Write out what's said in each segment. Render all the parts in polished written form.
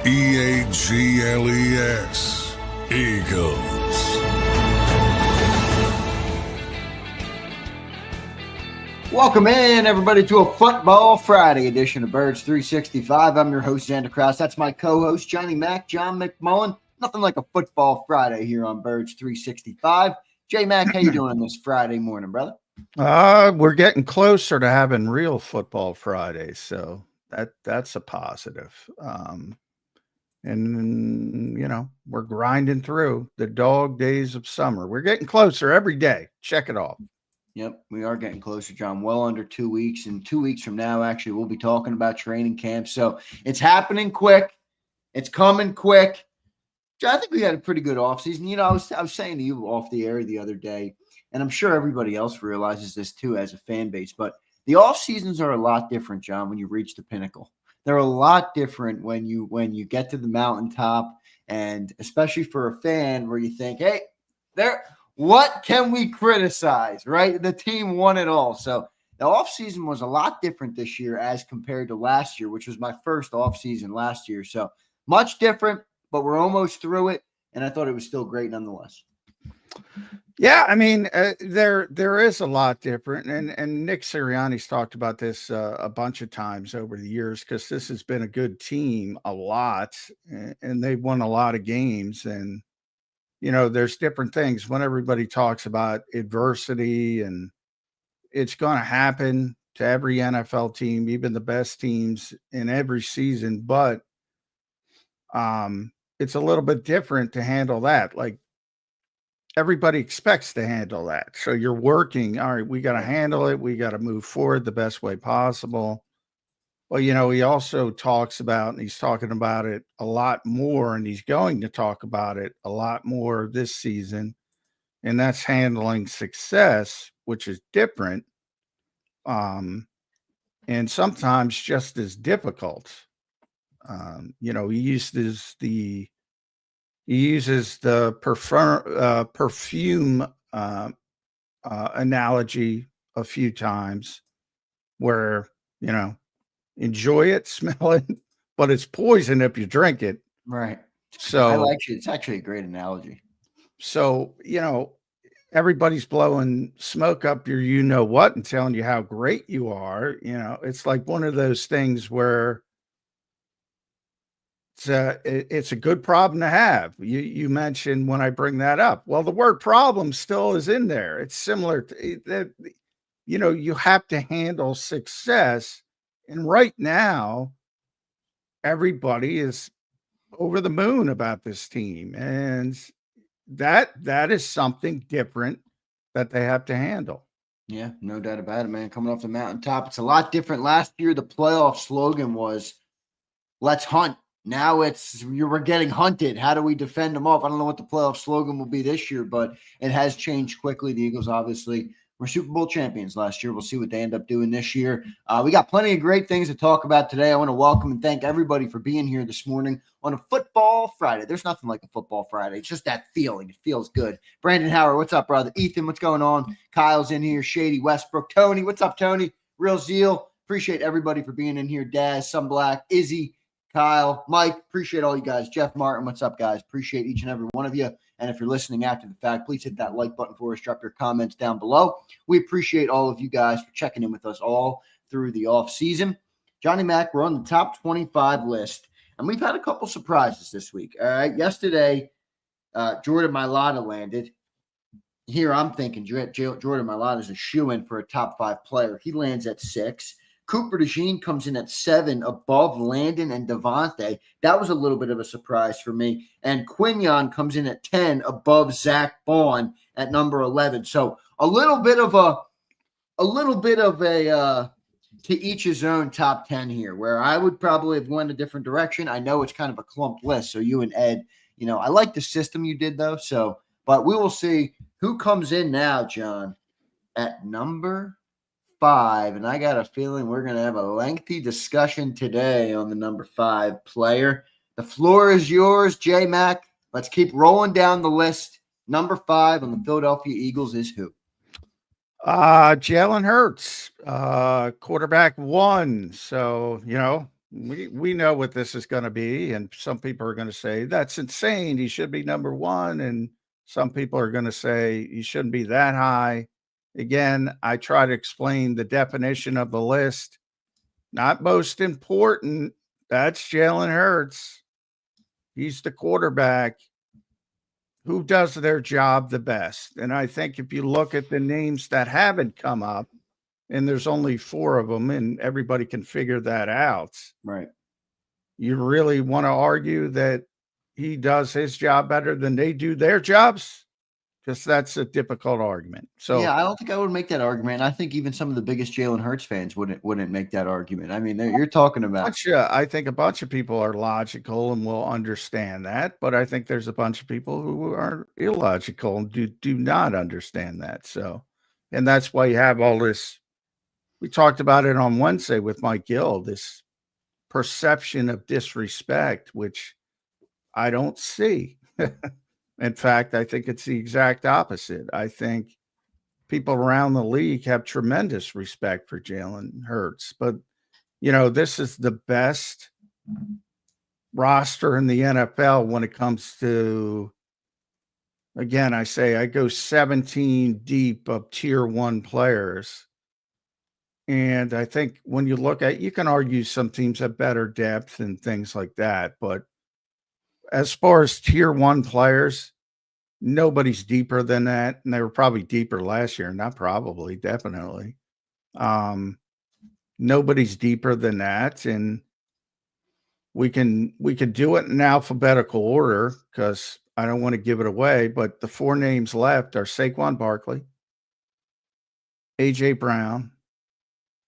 Eagles. Eagles. Welcome in, everybody, to a Football Friday edition of Birds 365. I'm your host, Zander Krause. That's my co-host, Johnny Mac, John McMullen. Nothing like a Football Friday here on Birds 365. J-Mac, how you doing this Friday morning, brother? We're getting closer to having real Football Friday, so that's a positive. And, you know, we're grinding through the dog days of summer. We're getting closer every day. Check it off. Yep, we are getting closer, John. Well under 2 weeks. And 2 weeks from now, actually, we'll be talking about training camp. So it's happening quick. It's coming quick. John, I think we had a pretty good offseason. You know, I was saying to you off the air the other day, and I'm sure everybody else realizes this too as a fan base, but the off seasons are a lot different, John, when you reach the pinnacle. They're a lot different when you get to the mountaintop, and especially for a fan where you think, hey, what can we criticize, right? The team won it all. So the offseason was a lot different this year as compared to last year, which was my first offseason last year. So much different, but we're almost through it, and I thought it was still great nonetheless. Yeah, I mean, there is a lot different, and Nick Sirianni's talked about this a bunch of times over the years because this has been a good team a lot, and they've won a lot of games. And you know, there's different things when everybody talks about adversity, and it's going to happen to every NFL team, even the best teams in every season. But it's a little bit different to handle that. Like, everybody expects to handle that. So you're working, all right, we got to handle it. We got to move forward the best way possible. Well, you know, he also talks about, and he's talking about it a lot more, and he's going to talk about it a lot more this season, and that's handling success, which is different, and sometimes just as difficult. You know, he uses the perfume analogy a few times, where, you know, enjoy it, smell it, but it's poison if you drink it. Right. So it's actually a great analogy. So, you know, everybody's blowing smoke up your you know what and telling you how great you are. You know, it's like one of those things where it's a good problem to have. You mentioned when I bring that up. Well, the word problem still is in there. It's similar to that. You know, you have to handle success. And right now, everybody is over the moon about this team. And that is something different that they have to handle. Yeah, no doubt about it, man. Coming off the mountaintop, it's a lot different. Last year, the playoff slogan was, let's hunt. Now we're getting hunted. How do we defend them off? I don't know what the playoff slogan will be this year, but it has changed quickly. The Eagles obviously were Super Bowl champions last year. We'll see what they end up doing this year. We got plenty of great things to talk about today. I want to welcome and thank everybody for being here this morning on a Football Friday. There's nothing like a Football Friday. It's just that feeling. It feels good. Brandon Howard, what's up, brother? Ethan, what's going on? Kyle's in here. Shady Westbrook. Tony, what's up, Tony? Real Zeal. Appreciate everybody for being in here. Daz, Sunblack, Izzy, Kyle, Mike, appreciate all you guys. Jeff Martin, what's up, guys? Appreciate each and every one of you. And if you're listening after the fact, please hit that like button for us. Drop your comments down below. We appreciate all of you guys for checking in with us all through the off season. Johnny Mac, we're on the top 25 list, and we've had a couple surprises this week. All right, yesterday, Jordan Mailata landed. Here I'm thinking Jordan Mailata is a shoo-in for a top 5 player. He lands at 6. Cooper DeJean comes in at 7 above Landon and Devontae. That was a little bit of a surprise for me. And Quinion comes in at 10 above Zach Bond at number 11. So a little bit of a to each his own top 10 here, where I would probably have went a different direction. I know it's kind of a clumped list. So you and Ed, you know, I like the system you did though. So, but we will see who comes in now, John, at number 5, and I got a feeling we're going to have a lengthy discussion today on the number 5 player. The floor is yours, J-Mac. Let's keep rolling down the list. Number 5 on the Philadelphia Eagles is who? Jalen Hurts, quarterback 1. So, you know, We know what this is going to be, and some people are going to say that's insane. He should be number one, and some people are going to say he shouldn't be that high. Again, I try to explain the definition of the list. Not most important. That's Jalen Hurts. He's the quarterback. Who does their job the best? And I think if you look at the names that haven't come up, and there's only 4 of them, and everybody can figure that out. Right. You really want to argue that he does his job better than they do their jobs? Because that's a difficult argument. So yeah, I don't think I would make that argument. I think even some of the biggest Jalen Hurts fans wouldn't make that argument. I mean, you're talking about. I think a bunch of people are logical and will understand that, but I think there's a bunch of people who are illogical and do not understand that. So, and that's why you have all this. We talked about it on Wednesday with Mike Gill, this perception of disrespect, which I don't see. In fact, I think it's the exact opposite. I think people around the league have tremendous respect for Jalen Hurts. But, this is the best roster in the NFL when it comes to, again, I go 17 deep of tier 1 players. And I think when you look at, you can argue some teams have better depth and things like that. But as far as tier 1 players, nobody's deeper than that. And they were probably deeper last year. Not probably, definitely. Nobody's deeper than that. And we can do it in alphabetical order because I don't want to give it away. But the 4 names left are Saquon Barkley, A.J. Brown,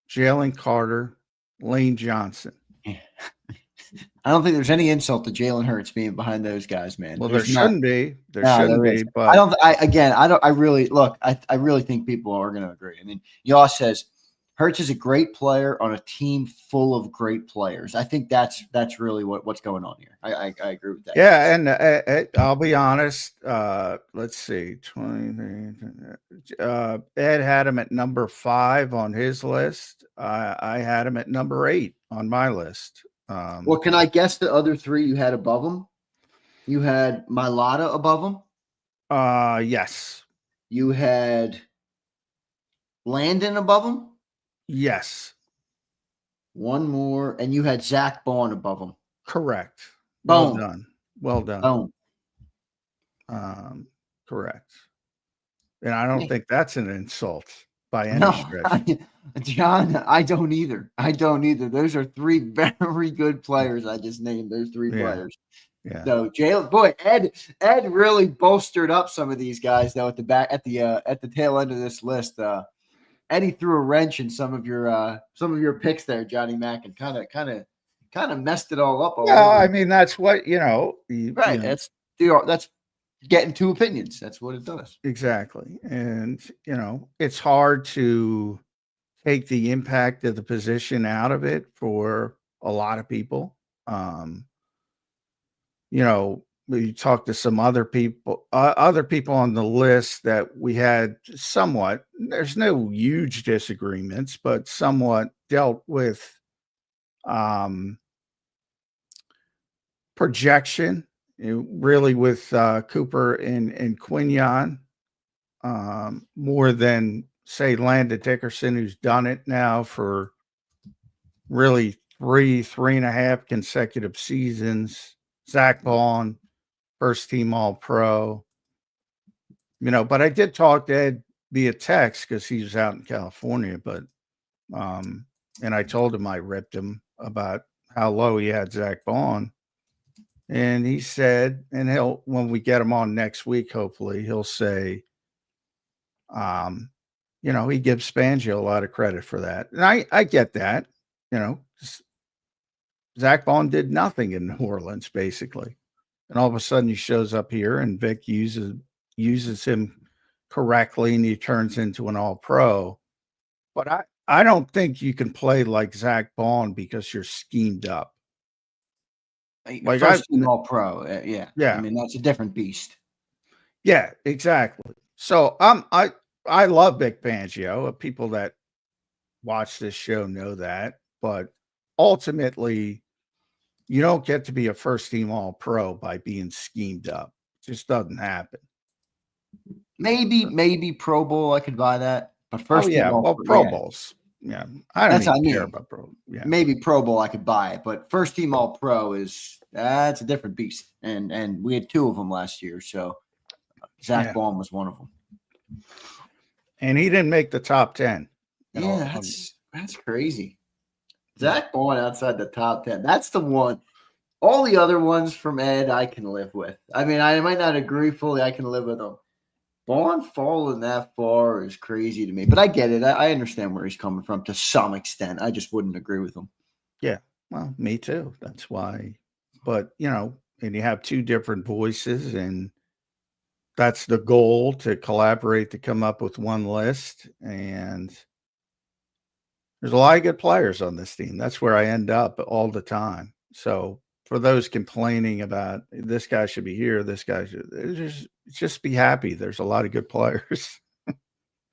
Jalen Carter, Lane Johnson. I don't think there's any insult to Jalen Hurts being behind those guys, man. Well, there shouldn't be. There No, shouldn't there be. isn't. But I really think people are going to agree. I mean, Yoss says Hurts is a great player on a team full of great players. I think that's really what's going on here. I agree with that. Yeah, and I'll be honest. Let's see, 20. Ed had him at number 5 on his list. I had him at number 8 on my list. Well, can I guess the other 3 you had above him? You had Mailata above him? Yes. You had Landon above him? Yes. One more, and you had Zach Bond above him. Correct. Boom. Well done. Boom. Correct. And I don't think that's an insult by any stretch. John, I don't either. Those are 3 very good players. I just named those 3 players. Yeah. So Jalen, boy, Ed really bolstered up some of these guys though at the tail end of this list. Eddie threw a wrench in some of your picks there, Johnny Mack, and kind of messed it all up. Yeah, I mean that's what right. That's getting 2 opinions. That's what it does. Exactly, and it's hard to take the impact of the position out of it for a lot of people. We talked to some other people on the list that we had somewhat, there's no huge disagreements, but somewhat dealt with projection, really with Cooper and Quinion, more than say Landon Dickerson, who's done it now for really 3.5 consecutive seasons. Zach Bond, first team All-Pro, but I did talk to Ed via text because he was out in California, but, and I told him I ripped him about how low he had Zach Bond. And he said, and when we get him on next week, hopefully he'll say, he gives Fangio a lot of credit for that. And I get that, Zach Bond did nothing in New Orleans, basically. And all of a sudden he shows up here and Vic uses him correctly and he turns into an All-Pro. But I don't think you can play like Zach Bond because you're schemed up. Like first team All-Pro, yeah. I mean, that's a different beast. Yeah, exactly. So I love Vic Fangio. People that watch this show know that, but ultimately, you don't get to be a first-team All-Pro by being schemed up. It just doesn't happen. Maybe Pro Bowl, I could buy that. But first team Pro Bowls. Yeah, I don't even care about Pro. Yeah, maybe Pro Bowl, I could buy it, but first team All Pro that's a different beast. And we had 2 of them last year, so Zach Baum was one of them. And he didn't make the top 10. Yeah, that's crazy. Zach Baum outside the top 10. That's the one. All the other ones from Ed, I can live with. I mean, I might not agree fully. I can live with them. Vaughn falling that far is crazy to me, but I get it. I understand where he's coming from to some extent. I just wouldn't agree with him. Yeah, well, me too. That's why. But, and you have 2 different voices, and that's the goal, to collaborate to come up with one list. And there's a lot of good players on this team. That's where I end up all the time. So for those complaining about this guy should be here, this guy should just be happy. There's a lot of good players.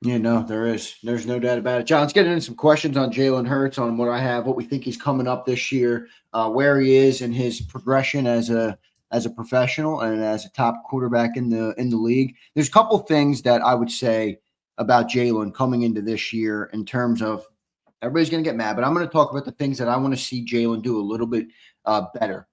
Yeah, no, there is. There's no doubt about it. John, let's get into some questions on Jalen Hurts, on what we think he's coming up this year, where he is in his progression as a professional and as a top quarterback in the league. There's a couple things that I would say about Jalen coming into this year in terms of, everybody's going to get mad, but I'm going to talk about the things that I want to see Jalen do a little bit better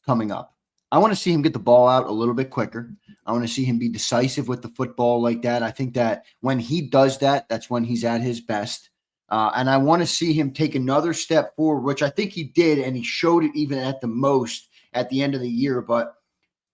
coming up. I want to see him get the ball out a little bit quicker. I want to see him be decisive with the football like that. I think that when he does that, that's when he's at his best. And I want to see him take another step forward, which I think he did, and he showed it even at the most at the end of the year. But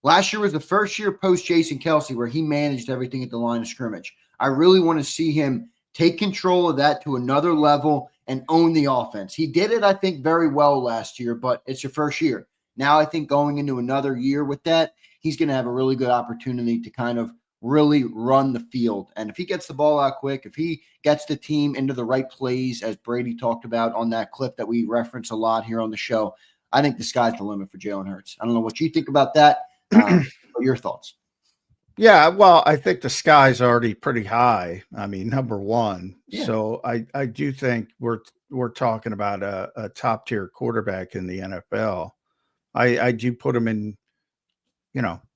last year was the first year post Jason Kelce where he managed everything at the line of scrimmage. I really want to see him take control of that to another level and own the offense. He did it, I think, very well last year, but it's your first year. Now I think going into another year with that, he's going to have a really good opportunity to kind of really run the field. And if he gets the ball out quick, if he gets the team into the right plays, as Brady talked about on that clip that we reference a lot here on the show, I think the sky's the limit for Jalen Hurts. I don't know what you think about that. What are your thoughts? Yeah, well, I think the sky's already pretty high. I mean, number one. Yeah. So I do think we're talking about a top tier quarterback in the NFL. I do put him in,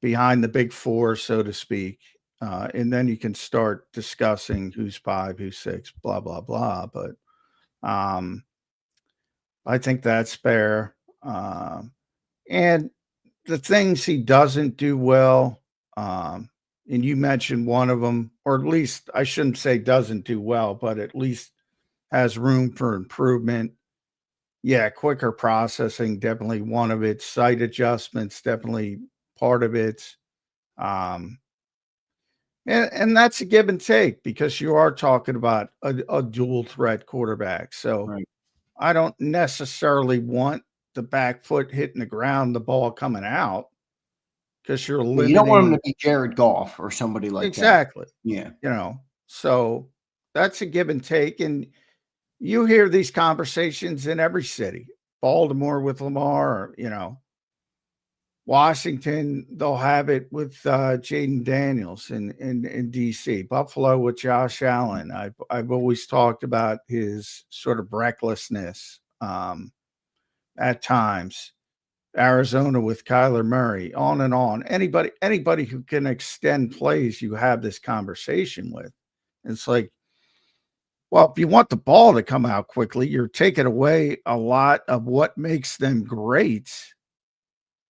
behind the big 4, so to speak. And then you can start discussing who's 5, who's 6, blah, blah, blah. But I think that's fair. And the things he doesn't do well, and you mentioned one of them, or at least I shouldn't say doesn't do well, but at least has room for improvement. Yeah, quicker processing, definitely one of it. Sight adjustments, definitely part of it. And that's a give and take, because you are talking about a dual threat quarterback. So right. I don't necessarily want the back foot hitting the ground, the ball coming out, because you're limiting. You don't want him to be Jared Goff or somebody like exactly. that. Yeah. So that's a give and take. And you hear these conversations in every city. Baltimore with Lamar, Washington, they'll have it with Jaden Daniels in D.C. Buffalo with Josh Allen. I've always talked about his sort of recklessness at times. Arizona with Kyler Murray, on and on. Anybody who can extend plays, you have this conversation with. It's like, well, if you want the ball to come out quickly, you're taking away a lot of what makes them great.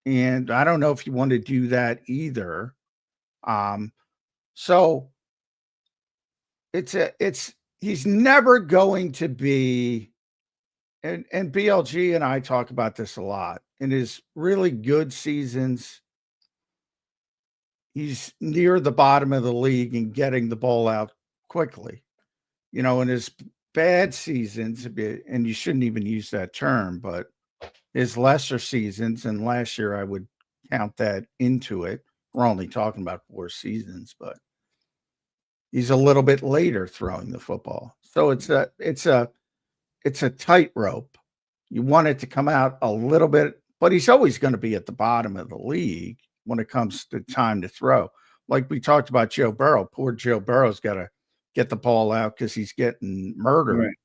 And I don't know if you want to do that either. So he's never going to be, and BLG and I talk about this a lot. In his really good seasons, he's near the bottom of the league and getting the ball out quickly. In his bad seasons, and you shouldn't even use that term, but his lesser seasons, and last year I would count that into it. We're only talking about 4 seasons, but he's a little bit later throwing the football. So it's a tightrope. You want it to come out a little bit, but he's always going to be at the bottom of the league when it comes to time to throw. Like we talked about Joe Burrow. Poor Joe Burrow's got to get the ball out because he's getting murdered. Right.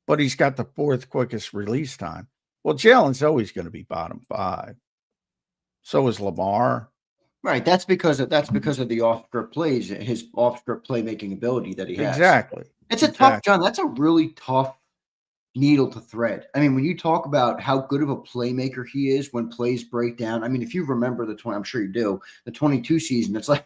But he's got the 4th quickest release time. Well, Jalen's always going to be bottom 5. So is Lamar. Right. That's because of the off script plays, his off script playmaking ability that he has. Exactly. It's a tough, John. That's a really tough needle to thread. I mean, when you talk about how good of a playmaker he is when plays break down. I mean, if you remember I'm sure you do, the 22 season, it's like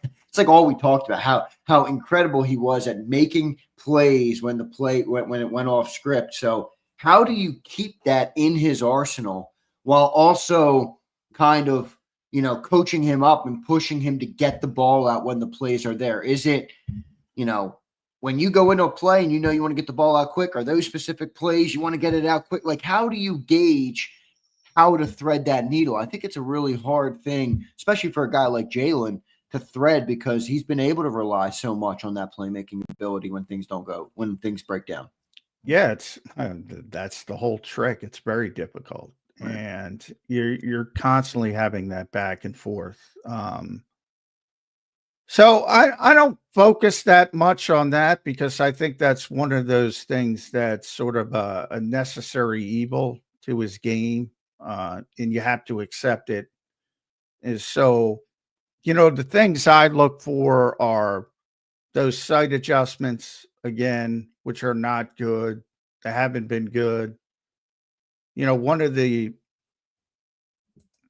all we talked about, how incredible he was at making plays when when it went off script. So how do you keep that in his arsenal while also kind of, coaching him up and pushing him to get the ball out when the plays are there? Is it, when you go into a play and you want to get the ball out quick, are those specific plays you want to get it out quick? Like, how do you gauge how to thread that needle? I think it's a really hard thing, especially for a guy like Jalen, to thread, because he's been able to rely so much on that playmaking ability when things break down. Yeah, that's the whole trick. It's very difficult. Right. And you're constantly having that back and forth. So I don't focus that much on that, because I think that's one of those things that's sort of a necessary evil to his game, and you have to accept it. And so, the things I look for are those sight adjustments, again, which are not good. They haven't been good. One of the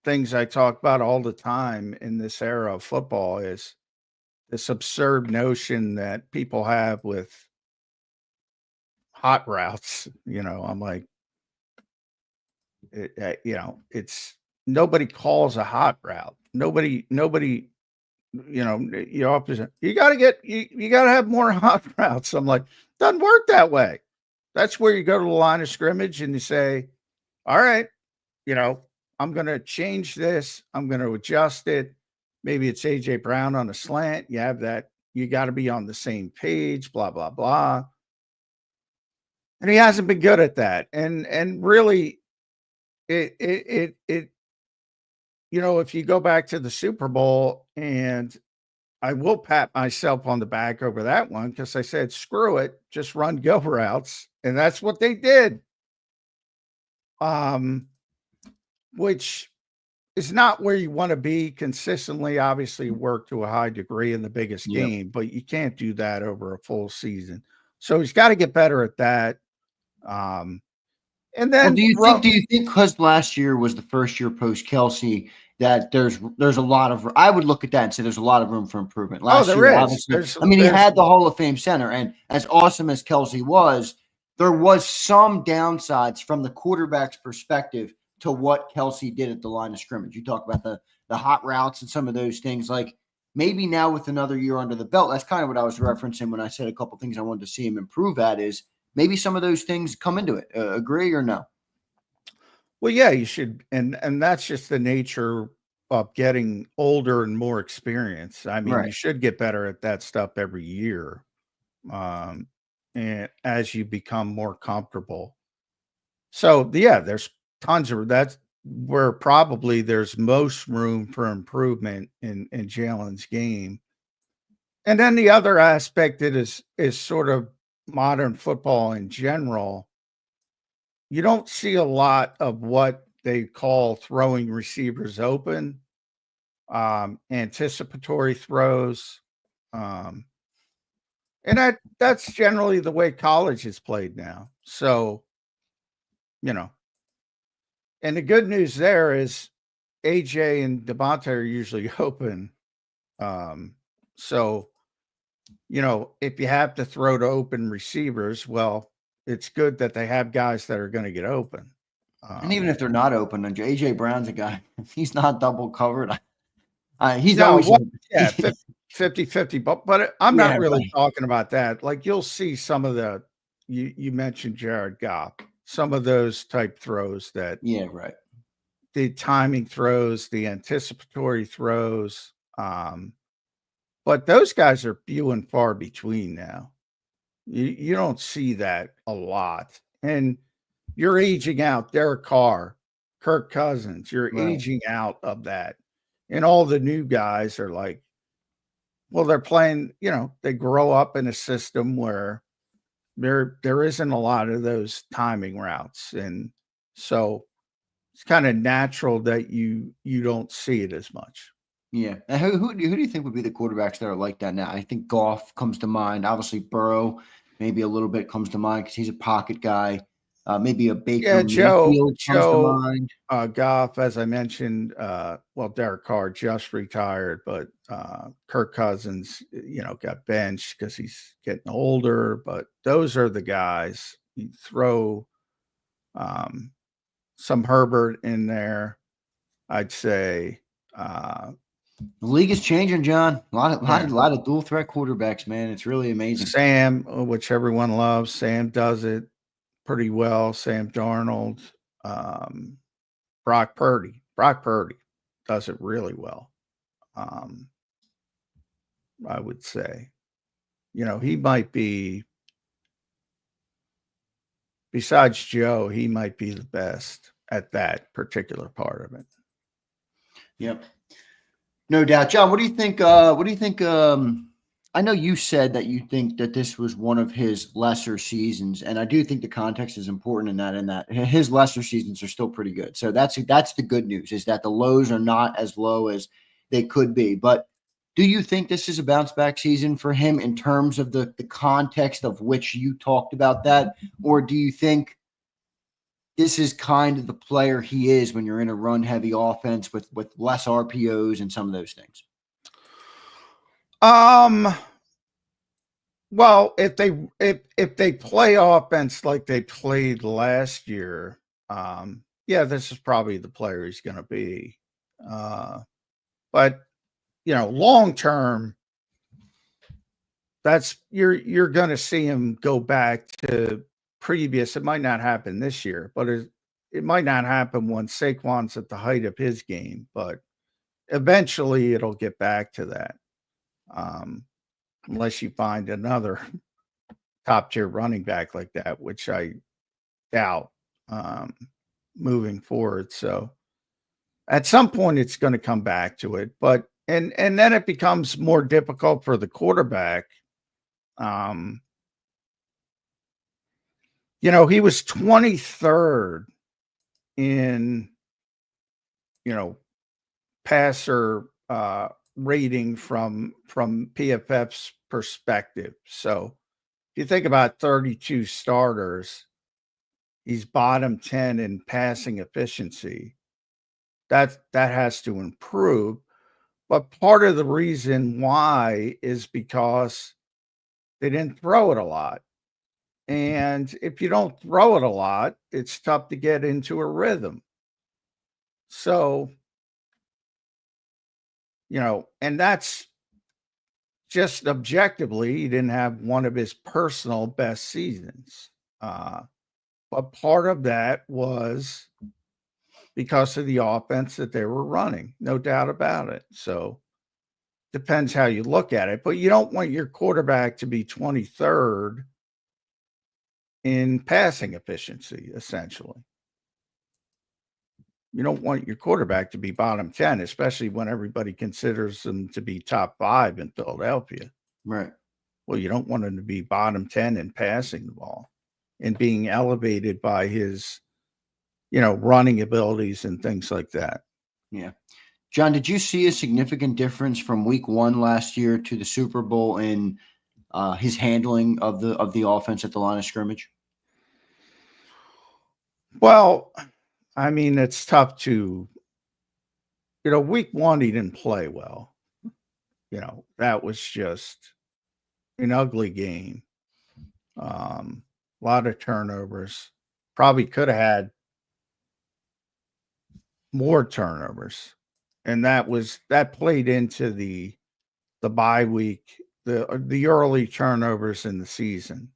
things I talk about all the time in this era of football is this absurd notion that people have with hot routes. I'm like, it's nobody calls a hot route. Nobody, you got to have more hot routes. I'm like, doesn't work that way. That's where you go to the line of scrimmage and you say, all right, I'm going to change this. I'm going to adjust it. Maybe it's AJ Brown on a slant. You have that. You got to be on the same page, blah, blah, blah. And he hasn't been good at that. And really, if you go back to the Super Bowl, and I will pat myself on the back over that one, because I said, screw it, just run go routes. And that's what they did. Which is not where you want to be consistently. Obviously, work to a high degree in the biggest game, but you can't do that over a full season. So he's got to get better at that. And then, do you think because last year was the first year post Kelce, that there's a lot of, I would look at that and say there's a lot of room for improvement. Last year, obviously, he had the Hall of Fame center, and as awesome as Kelce was, there was some downsides from the quarterback's perspective to what Kelce did at the line of scrimmage. You talk about the hot routes and some of those things. Like, maybe now with another year under the belt, that's kind of what I was referencing when I said a couple of things I wanted to see him improve at, is maybe some of those things come into it. Agree or no? Well, yeah, you should. And that's just the nature of getting older and more experience. I mean, you should get better at that stuff every year. And as you become more comfortable. So yeah, there's tons of that's where probably there's most room for improvement in Jalen's game. And then the other aspect that is sort of modern football in general. You don't see a lot of what they call throwing receivers open, anticipatory throws. And that's generally the way college is played now. So, and the good news there is AJ and Devontae are usually open. So, if you have to throw to open receivers, well, it's good that they have guys that are going to get open. And even if they're not open, AJ Brown's a guy, if he's not double covered, he's 50-50. But I'm not really talking about that. Like, you'll see some of you mentioned Jared Goff, some of those type throws that, the timing throws, the anticipatory throws. But those guys are few and far between now. You don't see that a lot. And you're aging out Derek Carr, Kirk Cousins. You're aging out of that. And all the new guys are like, well, they're playing, they grow up in a system where there isn't a lot of those timing routes. And so it's kind of natural that you don't see it as much. Yeah. And who do you think would be the quarterbacks that are like that now? I think Goff comes to mind. Obviously, Burrow maybe a little bit comes to mind because he's a pocket guy. Maybe a Baker Yeah, Mayfield comes to mind. Goff, as I mentioned, well, Derek Carr just retired, but Kirk Cousins, got benched because he's getting older. But those are the guys. You throw some Herbert in there, I'd say. The league is changing, John. A lot of dual threat quarterbacks, man. It's really amazing. Sam, which everyone loves, Sam does it pretty well. Sam Darnold, Brock Purdy does it really well. I would say, he might be, besides Joe, he might be the best at that particular part of it. Yep. No doubt. John, what do you think? I know you said that you think that this was one of his lesser seasons, and I do think the context is important in that his lesser seasons are still pretty good. So that's the good news, is that the lows are not as low as they could be. But do you think this is a bounce back season for him in terms of the context of which you talked about that? Or do you think this is kind of the player he is when you're in a run heavy offense with less RPOs and some of those things? Well, if they play offense like they played last year, yeah, this is probably the player he's going to be. But long term, that's you're going to see him go back to previous. It might not happen this year, but it might not happen when Saquon's at the height of his game, but eventually it'll get back to that. Unless you find another top tier running back like that, which I doubt moving forward. So at some point it's going to come back to it, but and then it becomes more difficult for the quarterback. He was 23rd in passer rating from PFF's perspective. So if you think about 32 starters, he's bottom 10 in passing efficiency. That has to improve. But part of the reason why is because they didn't throw it a lot. And if you don't throw it a lot, it's tough to get into a rhythm. So, and that's just objectively, he didn't have one of his personal best seasons. But part of that was because of the offense that they were running, no doubt about it. So depends how you look at it, but you don't want your quarterback to be 23rd in passing efficiency, essentially. You don't want your quarterback to be bottom 10, especially when everybody considers them to be top 5 in Philadelphia. Right. Well, you don't want him to be bottom 10 in passing the ball and being elevated by his, running abilities and things like that. Yeah. John, did you see a significant difference from week 1 last year to the Super Bowl in his handling of the offense at the line of scrimmage? Well, I mean, it's tough to, week 1, he didn't play well. That was just an ugly game. A lot of turnovers. Probably could have had more turnovers. And that played into the bye week, the early turnovers in the season.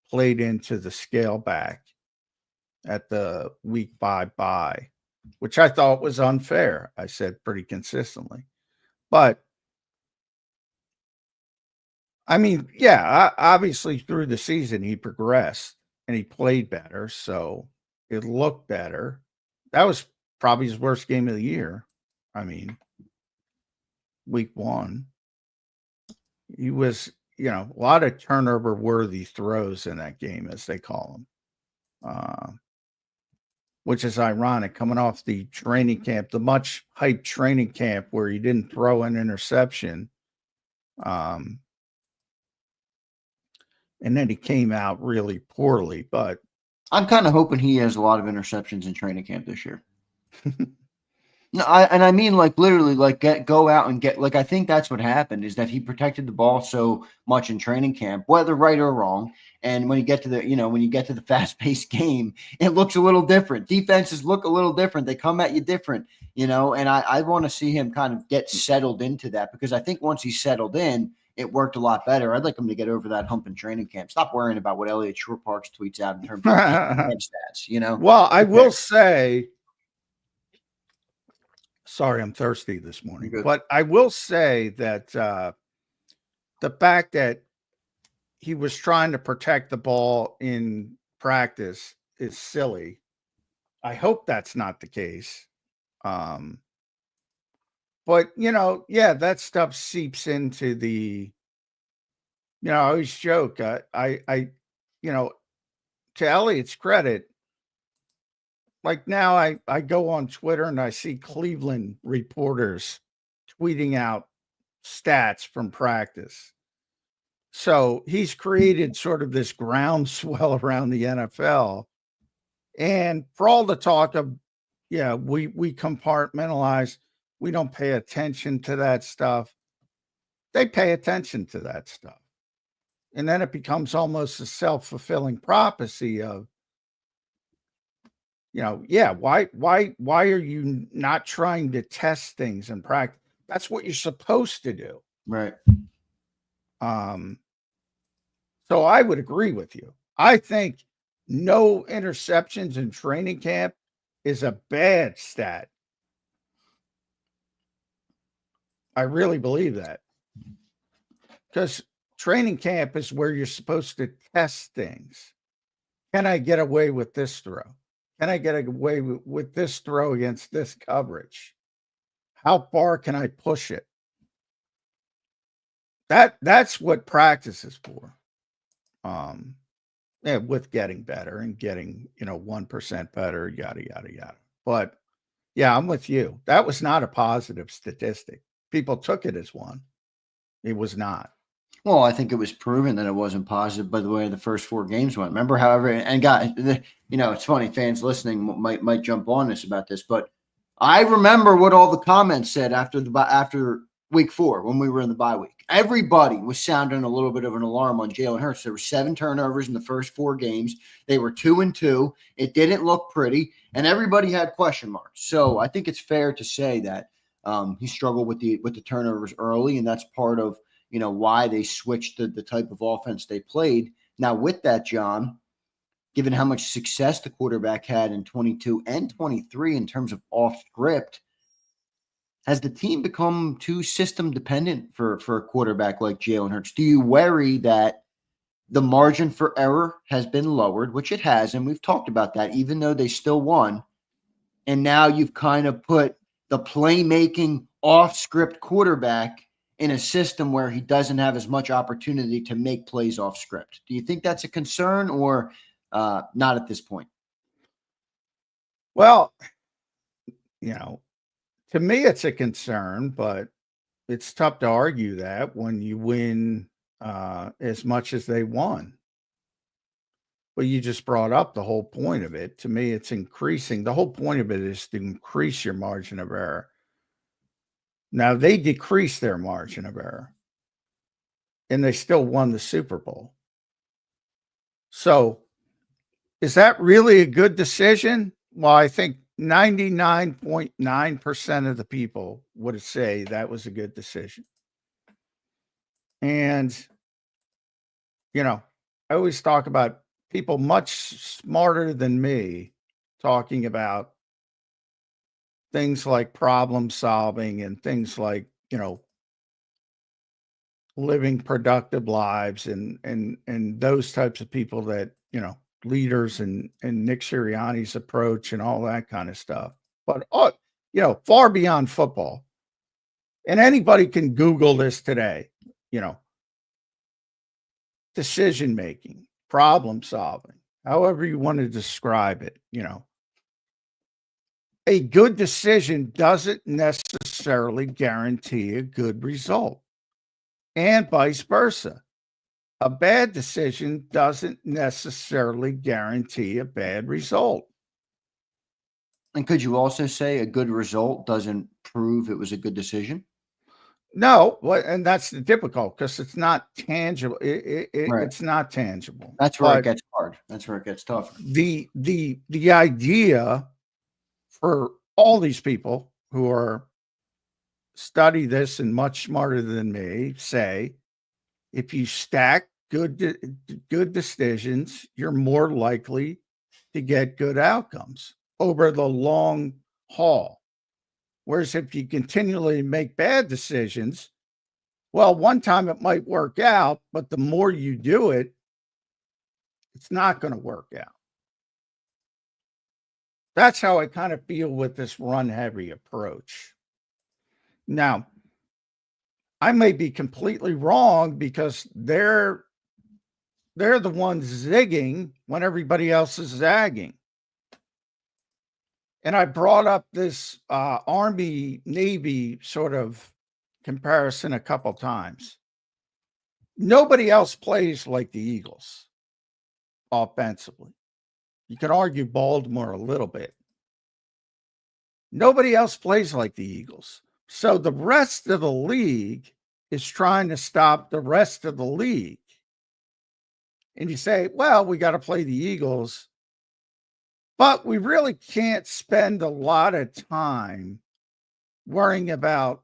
Played into the scale back at the week 5 bye, which I thought was unfair. I said pretty consistently. But I mean, yeah, obviously through the season he progressed and he played better, so it looked better. That was probably his worst game of the year. I mean, week 1. He was, a lot of turnover worthy throws in that game, as they call them. which is ironic coming off the training camp, the much hyped training camp where he didn't throw an interception. And then he came out really poorly, but I'm kind of hoping he has a lot of interceptions in training camp this year. No, I mean, like, literally, like, go out and get, like, I think that's what happened, is that he protected the ball so much in training camp, whether right or wrong. And when you get to the fast-paced game, it looks a little different. Defenses look a little different. They come at you different, and I want to see him kind of get settled into that, because I think once he's settled in, it worked a lot better. I'd like him to get over that hump in training camp. Stop worrying about what Elliot Shore Parks tweets out in terms of camp stats, Well, I will say, sorry, I'm thirsty this morning, but I will say that the fact that he was trying to protect the ball in practice is silly. I hope that's not the case. But that stuff seeps into the, I always joke, to Elliot's credit, like now I go on Twitter and I see Cleveland reporters tweeting out stats from practice. So he's created sort of this groundswell around the NFL. And for all the talk of, we compartmentalize, we don't pay attention to that stuff. They pay attention to that stuff. And then it becomes almost a self-fulfilling prophecy of, why are you not trying to test things in practice? That's what you're supposed to do. Right. So I would agree with you. I think no interceptions in training camp is a bad stat. I really believe that. Because training camp is where you're supposed to test things. Can I get away with this throw? Can I get away with this throw against this coverage? How far can I push it? That's what practice is for. With getting better and getting, 1% better, yada, yada, yada. But yeah, I'm with you. That was not a positive statistic. People took it as one. It was not. Well, I think it was proven that it wasn't positive by the way the first 4 games went. Remember, however, and guys, it's funny, fans listening might jump on us about this, but I remember what all the comments said after week 4 when we were in the bye week. Everybody was sounding a little bit of an alarm on Jalen Hurts. There were 7 turnovers in the first 4 games. They were 2-2. It didn't look pretty, and everybody had question marks. So I think it's fair to say that he struggled with the turnovers early, and that's part of why they switched the type of offense they played. Now, with that, John, given how much success the quarterback had in 22 and 23 in terms of off script, has the team become too system dependent for a quarterback like Jalen Hurts? Do you worry that the margin for error has been lowered, which it has, and we've talked about that, even though they still won, and now you've kind of put the playmaking off script quarterback in a system where he doesn't have as much opportunity to make plays off script? Do you think that's a concern or not at this point? Well, to me, it's a concern, but it's tough to argue that when you win as much as they won. But you just brought up the whole point of it. To me, it's increasing. The whole point of it is to increase your margin of error. Now, they decreased their margin of error, and they still won the Super Bowl. So is that really a good decision? Well, I think 99.9% of the people would say that was a good decision. And, I always talk about people much smarter than me talking about things like problem solving and things like, living productive lives and those types of people that, leaders and Nick Sirianni's approach and all that kind of stuff. But, far beyond football. And anybody can Google this today, decision making, problem solving, however you want to describe it, a good decision doesn't necessarily guarantee a good result, and vice versa. A bad decision doesn't necessarily guarantee a bad result. And could you also say a good result doesn't prove it was a good decision? No, and that's the difficult because it's not tangible. Right. It's not tangible. That's where it But gets hard. That's where it gets tougher. the idea for all these people who are study this and much smarter than me say, if you stack good decisions, you're more likely to get good outcomes over the long haul. Whereas if you continually make bad decisions, well, one time it might work out, but the more you do it, it's not going to work out. That's how I kind of feel with this run heavy approach. Now, I may be completely wrong because they're the ones zigging when everybody else is zagging. And I brought up this Army Navy sort of comparison a couple times. Nobody else plays like the Eagles offensively. You could argue Baltimore a little bit. Nobody else plays like the Eagles. So the rest of the league is trying to stop the rest of the league. And you say, well, we got to play the Eagles, but we really can't spend a lot of time worrying about,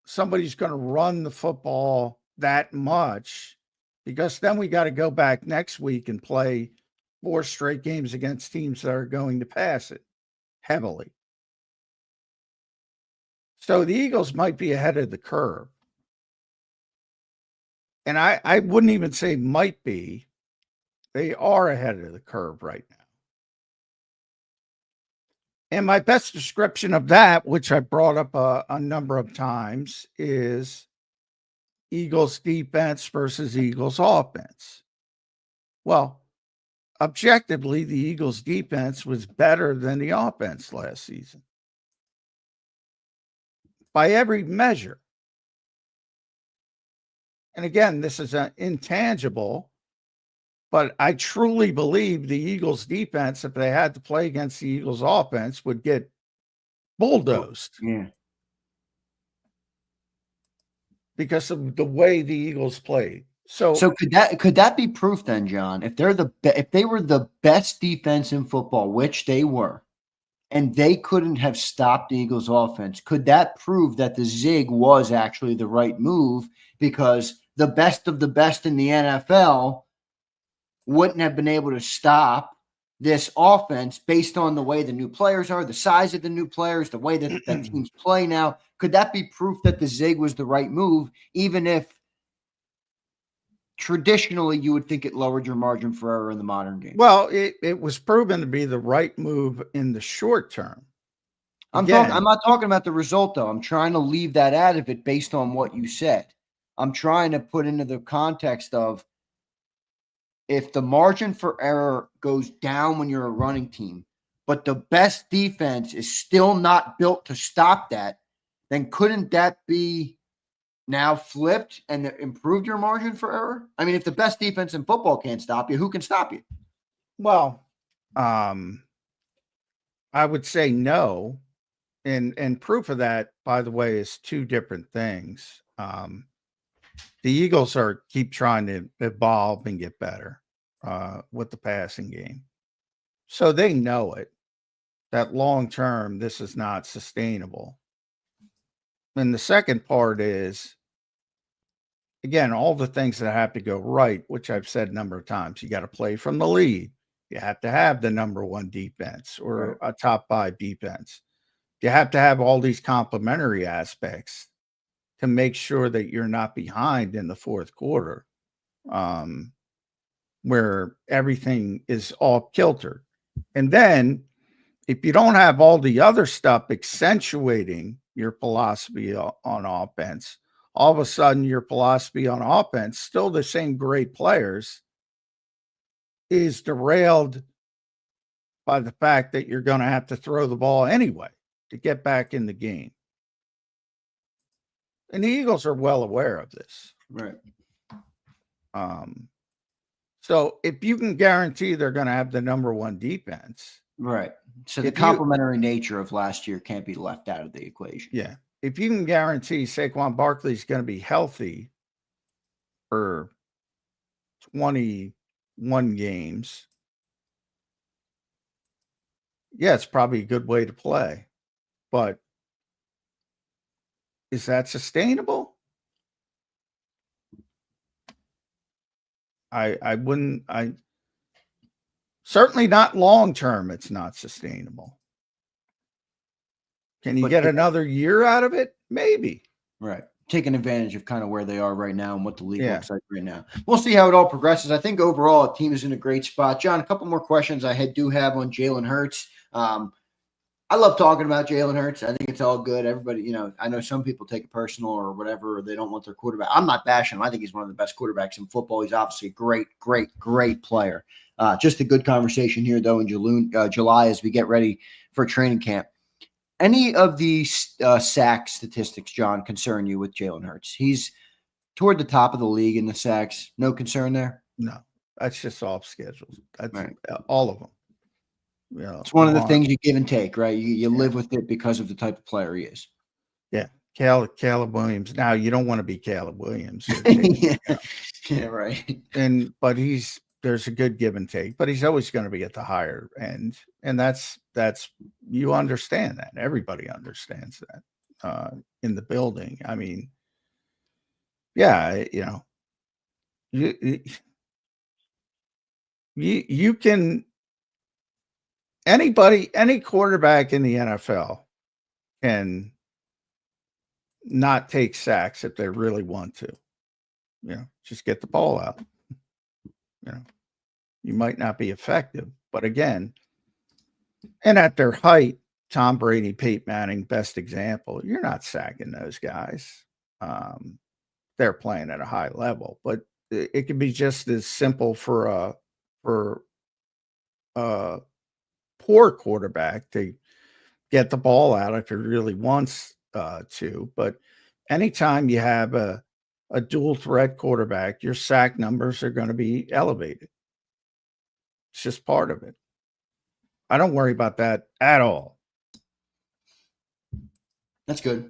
somebody's going to run the football that much, because then we got to go back next week and play 4 straight games against teams that are going to pass it heavily. So the Eagles might be ahead of the curve. And I wouldn't even say might be. They are ahead of the curve right now. And my best description of that, which I brought up a number of times, is Eagles defense versus Eagles offense. Well, objectively, the Eagles defense was better than the offense last season by every measure. And again, this is an intangible, but I truly believe the Eagles defense, if they had to play against the Eagles offense, would get bulldozed. Yeah. Because of the way the Eagles played. So could that be proof then, John? If they were the best defense in football, which they were, and they couldn't have stopped the Eagles offense, could that prove that the zig was actually the right move? Because the best of the best in the NFL wouldn't have been able to stop this offense based on the way the new players are, the size of the new players, the way that teams play now. Could that be proof that the zig was the right move, even if traditionally you would think it lowered your margin for error in the modern game? Well, it was proven to be the right move in the short term. I'm not talking about the result, though. I'm trying to leave that out of it based on what you said. I'm trying to put into the context of, if the margin for error goes down when you're a running team, but the best defense is still not built to stop that, then couldn't that be now flipped and improved your margin for error? I mean, if the best defense in football can't stop you, who can stop you? Well, I would say no. And proof of that, by the way, is 2 different things. The Eagles keep trying to evolve and get better with the passing game. So they know it, that long term, this is not sustainable. And the second part is, again, all the things that have to go right, which I've said a number of times. You got to play from the lead. You have to have the number 1 defense or a top 5 defense. You have to have all these complementary aspects to make sure that you're not behind in the fourth quarter, where everything is off kilter. And then if you don't have all the other stuff accentuating your philosophy on offense, all of a sudden your philosophy on offense, still the same great players, is derailed by the fact that you're going to have to throw the ball anyway to get back in the game. And the Eagles are well aware of this. Right. So if you can guarantee they're going to have the number one defense. Right. So the complementary nature of last year can't be left out of the equation. Yeah. If you can guarantee Saquon Barkley is going to be healthy for 21 games, yeah, it's probably a good way to play. But is that sustainable? I wouldn't, certainly not long term, it's not sustainable. Can you get another year out of it? Maybe. Right. Taking advantage of kind of where they are right now and what the league looks like right now. We'll see how it all progresses. I think overall, the team is in a great spot. John, a couple more questions I do have on Jalen Hurts. I love talking about Jalen Hurts. I think it's all good. Everybody, I know some people take it personal or whatever, or they don't want their quarterback. I'm not bashing him. I think he's one of the best quarterbacks in football. He's obviously a great, great, great player. Just a good conversation here, though, in July as we get ready for training camp. Any of these sack statistics, John, concern you with Jalen Hurts? He's toward the top of the league in the sacks. No concern there? No, that's just off schedule. That's right. All of them. Yeah, it's one of the things you give and take, right? You live with it because of the type of player he is. Yeah. Caleb Williams. Now, you don't want to be Caleb Williams. Yeah, right. But there's a good give and take, but he's always going to be at the higher end. And that's you understand that. Everybody understands that in the building. I mean, yeah, you can, any quarterback in the NFL can not take sacks if they really want to. Just get the ball out. You might not be effective, but again, and at their height, Tom Brady, Peyton Manning, best example, you're not sacking those guys. They're playing at a high level, but it can be just as simple for a poor quarterback to get the ball out if he really wants to. But anytime you have a dual threat quarterback, your sack numbers are going to be elevated. It's just part of it. I don't worry about that at all. That's good.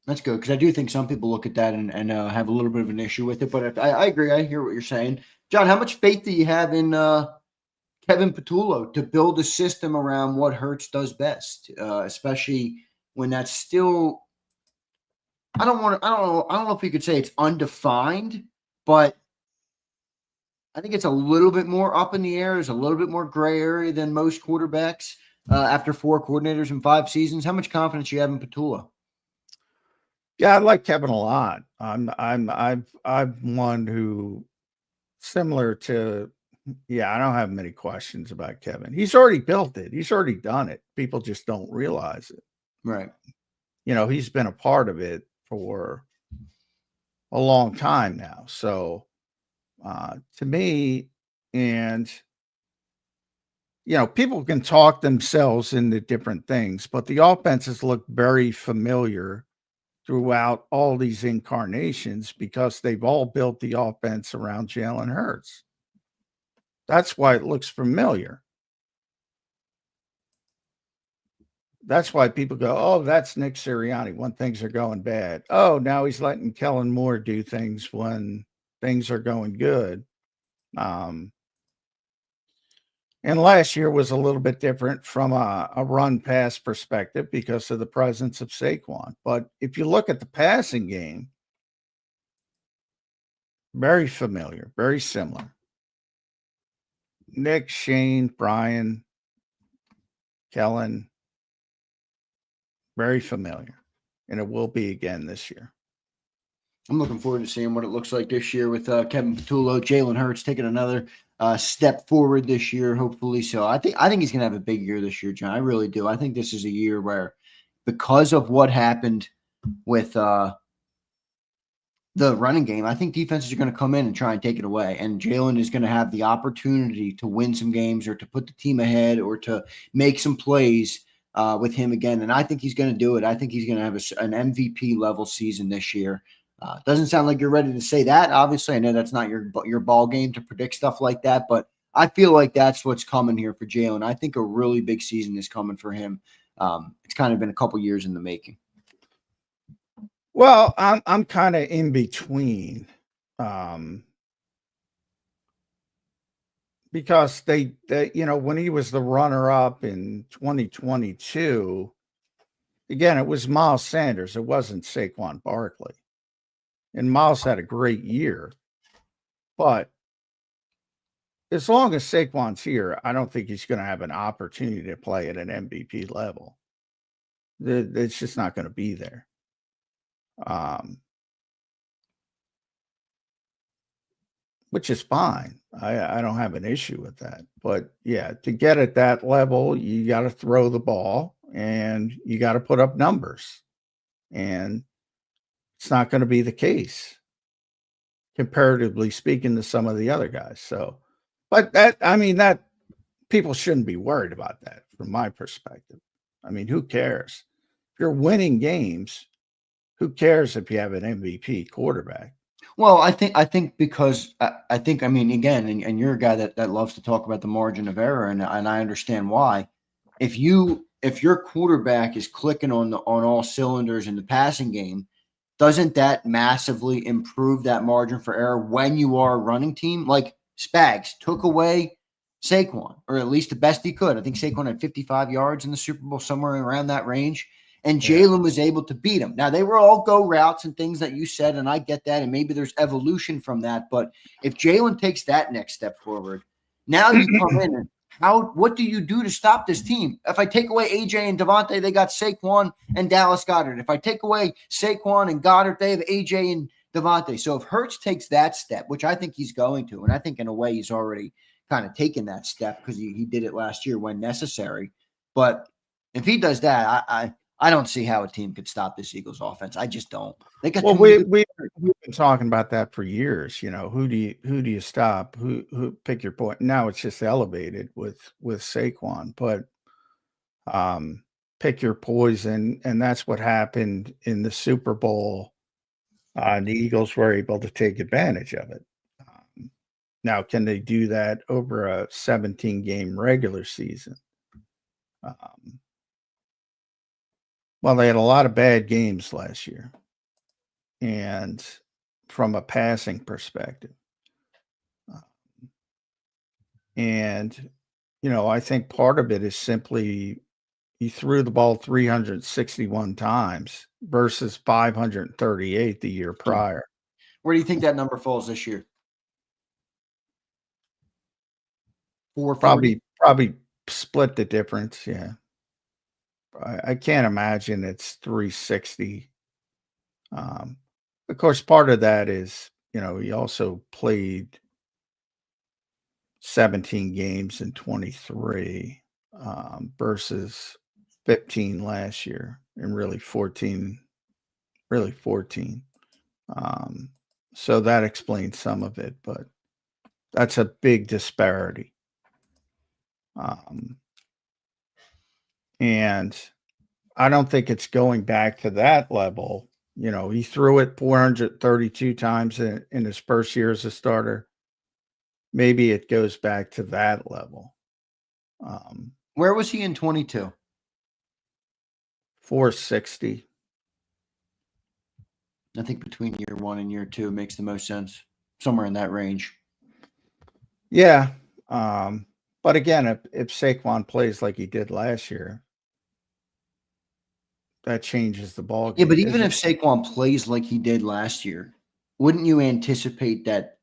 That's good. Because I do think some people look at that and have a little bit of an issue with it. But I agree. I hear what you're saying. John, how much faith do you have in Kevin Patullo to build a system around what Hurts does best, especially when that's still, I don't know if you could say it's undefined, but I think it's a little bit more up in the air. There's a little bit more gray area than most quarterbacks after 4 coordinators in 5 seasons. How much confidence you have in Patullo? Yeah, I like Kevin a lot. I'm one who, similar to, I don't have many questions about Kevin. He's already built it. He's already done it. People just don't realize it. Right. He's been a part of it for a long time now. So to me, and people can talk themselves into different things, but the offenses look very familiar throughout all these incarnations because they've all built the offense around Jalen Hurts. That's why it looks familiar. That's why people go, oh, that's Nick Sirianni when things are going bad. Oh, now he's letting Kellen Moore do things when things are going good. And last year was a little bit different from a run-pass perspective because of the presence of Saquon. But if you look at the passing game, very familiar, very similar. Nick, Shane, Brian, Kellen, very familiar. And it will be again this year. I'm looking forward to seeing what it looks like this year with Kevin Patullo, Jalen Hurts taking another step forward this year, hopefully. So I think he's going to have a big year this year, John. I really do. I think this is a year where, because of what happened with the the running game, I think defenses are going to come in and try and take it away. And Jalen is going to have the opportunity to win some games or to put the team ahead or to make some plays with him again. And I think he's going to do it. I think he's going to have an MVP level season this year. Doesn't sound like you're ready to say that. Obviously, I know that's not your ball game to predict stuff like that, but I feel like that's what's coming here for Jalen. I think a really big season is coming for him. It's kind of been a couple years in the making. Well, I'm kind of in between, because they when he was the runner-up in 2022, again, it was Miles Sanders. It wasn't Saquon Barkley, and Miles had a great year, but as long as Saquon's here, I don't think he's going to have an opportunity to play at an MVP level. It's just not going to be there. Which is fine. I don't have an issue with that. But yeah, to get at that level, you got to throw the ball and you got to put up numbers. And it's not going to be the case, comparatively speaking, to some of the other guys. So, but that people shouldn't be worried about that from my perspective. I mean, who cares? If you're winning games, who cares if you have an MVP quarterback? Well, I think because I mean, again, and you're a guy that loves to talk about the margin of error, and I understand why. If your quarterback is clicking on all cylinders in the passing game, doesn't that massively improve that margin for error when you are a running team? Like Spags took away Saquon, or at least the best he could. I think Saquon had 55 yards in the Super Bowl, somewhere around that range. And Jalen was able to beat him. Now, they were all go routes and things that you said, and I get that, and maybe there's evolution from that. But if Jalen takes that next step forward, now you come in and what do you do to stop this team? If I take away AJ and Devontae, they got Saquon and Dallas Goedert. If I take away Saquon and Goddard, they have AJ and Devontae. So if Hurts takes that step, which I think he's going to, and I think in a way he's already kind of taken that step because he did it last year when necessary. But if he does that, I don't see how a team could stop this Eagles offense. I just don't. They got we've been talking about that for years. Who do you stop? Who pick your point? Now it's just elevated with Saquon, but pick your poison, and that's what happened in the Super Bowl. The Eagles were able to take advantage of it. Now, can they do that over a 17-game regular season? Well, they had a lot of bad games last year, and from a passing perspective. And, I think part of it is simply he threw the ball 361 times versus 538 the year prior. Where do you think that number falls this year? 440? Probably split the difference, yeah. I can't imagine it's 360. Of course, part of that is, he also played 17 games in 23 versus 15 last year, and really 14. So that explains some of it, but that's a big disparity. And I don't think it's going back to that level. He threw it 432 times in his first year as a starter. Maybe it goes back to that level. Where was he in 22? 460. I think between year one and year two makes the most sense. Somewhere in that range. Yeah. But again, if Saquon plays like he did last year, that changes the ball game. Yeah, but even if Saquon plays like he did last year, wouldn't you anticipate that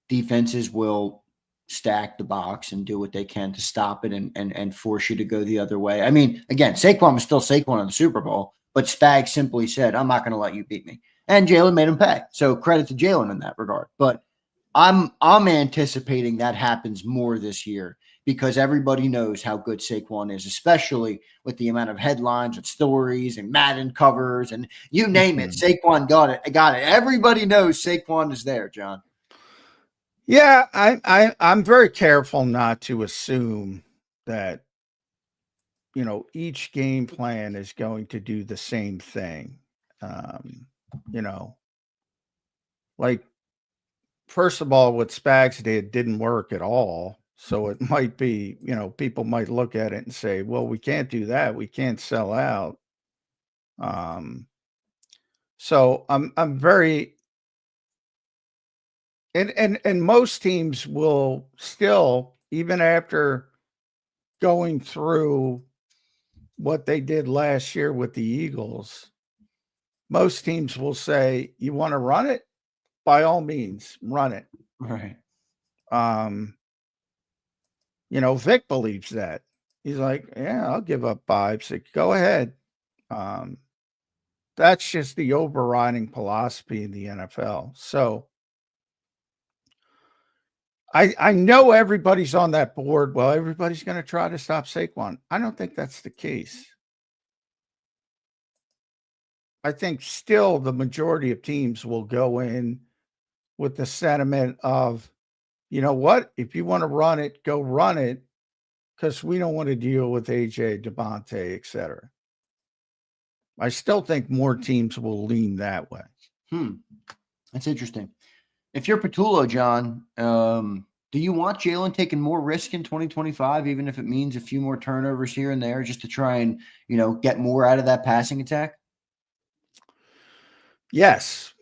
defenses will stack the box and do what they can to stop it and force you to go the other way? I mean, again, Saquon was still Saquon in the Super Bowl, but Spags simply said, I'm not going to let you beat me. And Jalen made him pay. So credit to Jalen in that regard. But I'm anticipating that happens more this year. because everybody knows how good Saquon is, especially with the amount of headlines and stories and Madden covers and you name it. Saquon got it. I got it. Everybody knows Saquon is there, John. Yeah, I'm very careful not to assume that, you know, each game plan is going to do the same thing. You know, like, first of all, what Spags didn't work at all. So it might be, you know, people might look at it and say, well, we can't do that. We can't sell out. So I'm very, and most teams will still, even after going through what they did last year with the Eagles, most teams will say, you want to run it? By all means, run it. Right. You know, Vic believes that. He's like, yeah, I'll give up 5, 6. Go ahead. That's just the overriding philosophy in the NFL. So I know everybody's on that board. Well, everybody's going to try to stop Saquon. I don't think that's the case. I think still the majority of teams will go in with the sentiment of, you know what, if you want to run it, go run it, because we don't want to deal with AJ, Devontae, et cetera. I still think more teams will lean that way. That's interesting. If you're Patullo, John, do you want Jalen taking more risk in 2025, even if it means a few more turnovers here and there, just to try and, you know, get more out of that passing attack? Yes.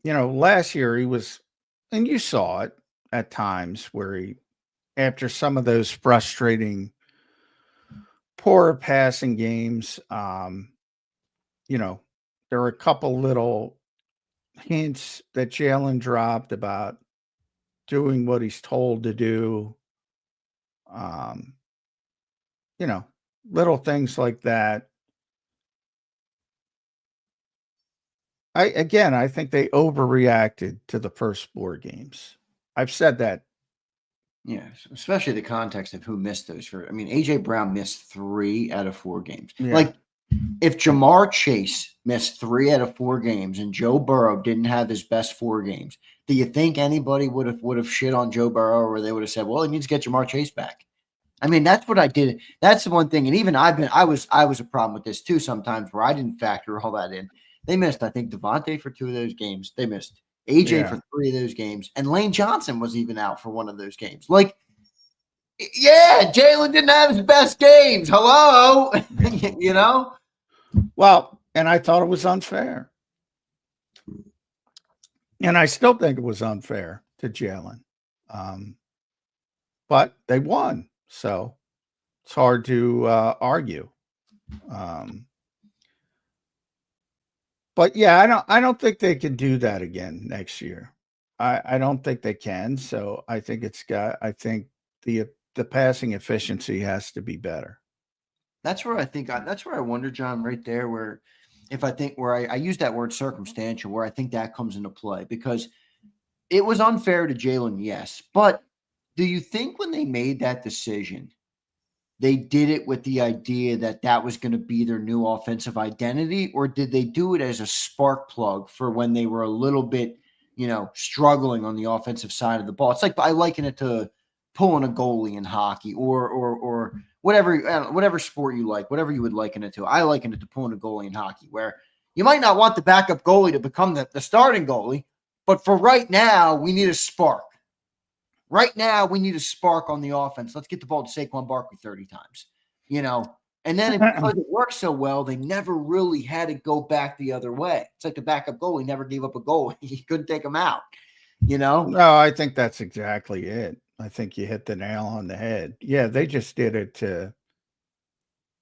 You know, last year he was, and you saw it at times where he, after some of those frustrating, poor passing games, you know, there were a couple little hints that Jalen dropped about doing what he's told to do. You know, little things like that. I think they overreacted to the first 4 games. I've said that. Yes, especially the context of who missed those. I mean, AJ Brown missed 3 out of 4 games. Yeah. Like, if Jamar Chase missed 3 out of 4 games and Joe Burrow didn't have his best 4 games, do you think anybody would have shit on Joe Burrow, or they would have said, well, he needs to get Jamar Chase back? I mean, that's what I did. That's the one thing. And even I was a problem with this too sometimes, where I didn't factor all that in. They missed, I think, Devontae for 2 of those games. They missed AJ for 3 of those games. And Lane Johnson was even out for 1 of those games. Like, yeah, Jalen didn't have his best games. Hello. You know? Well, and I thought it was unfair. And I still think it was unfair to Jalen. But they won. So it's hard to argue. But yeah, I don't think they can do that again next year. I don't think they can. So I think the passing efficiency has to be better. That's where I wonder, John, right there, where if I think where I use that word circumstantial, where I think that comes into play, because it was unfair to Jalen, yes. But do you think when they made that decision, they did it with the idea that that was going to be their new offensive identity, or did they do it as a spark plug for when they were a little bit, you know, struggling on the offensive side of the ball? It's like, I liken it to pulling a goalie in hockey or whatever sport you like, whatever you would liken it to. I liken it to pulling a goalie in hockey, where you might not want the backup goalie to become the starting goalie, but for right now, we need a spark. Right now, we need a spark on the offense. Let's get the ball to Saquon Barkley 30 times, you know. And then because it worked so well, they never really had to go back the other way. It's like the backup goalie never gave up a goal. He couldn't take him out, you know. No, I think that's exactly it. I think you hit the nail on the head. Yeah, they just did it to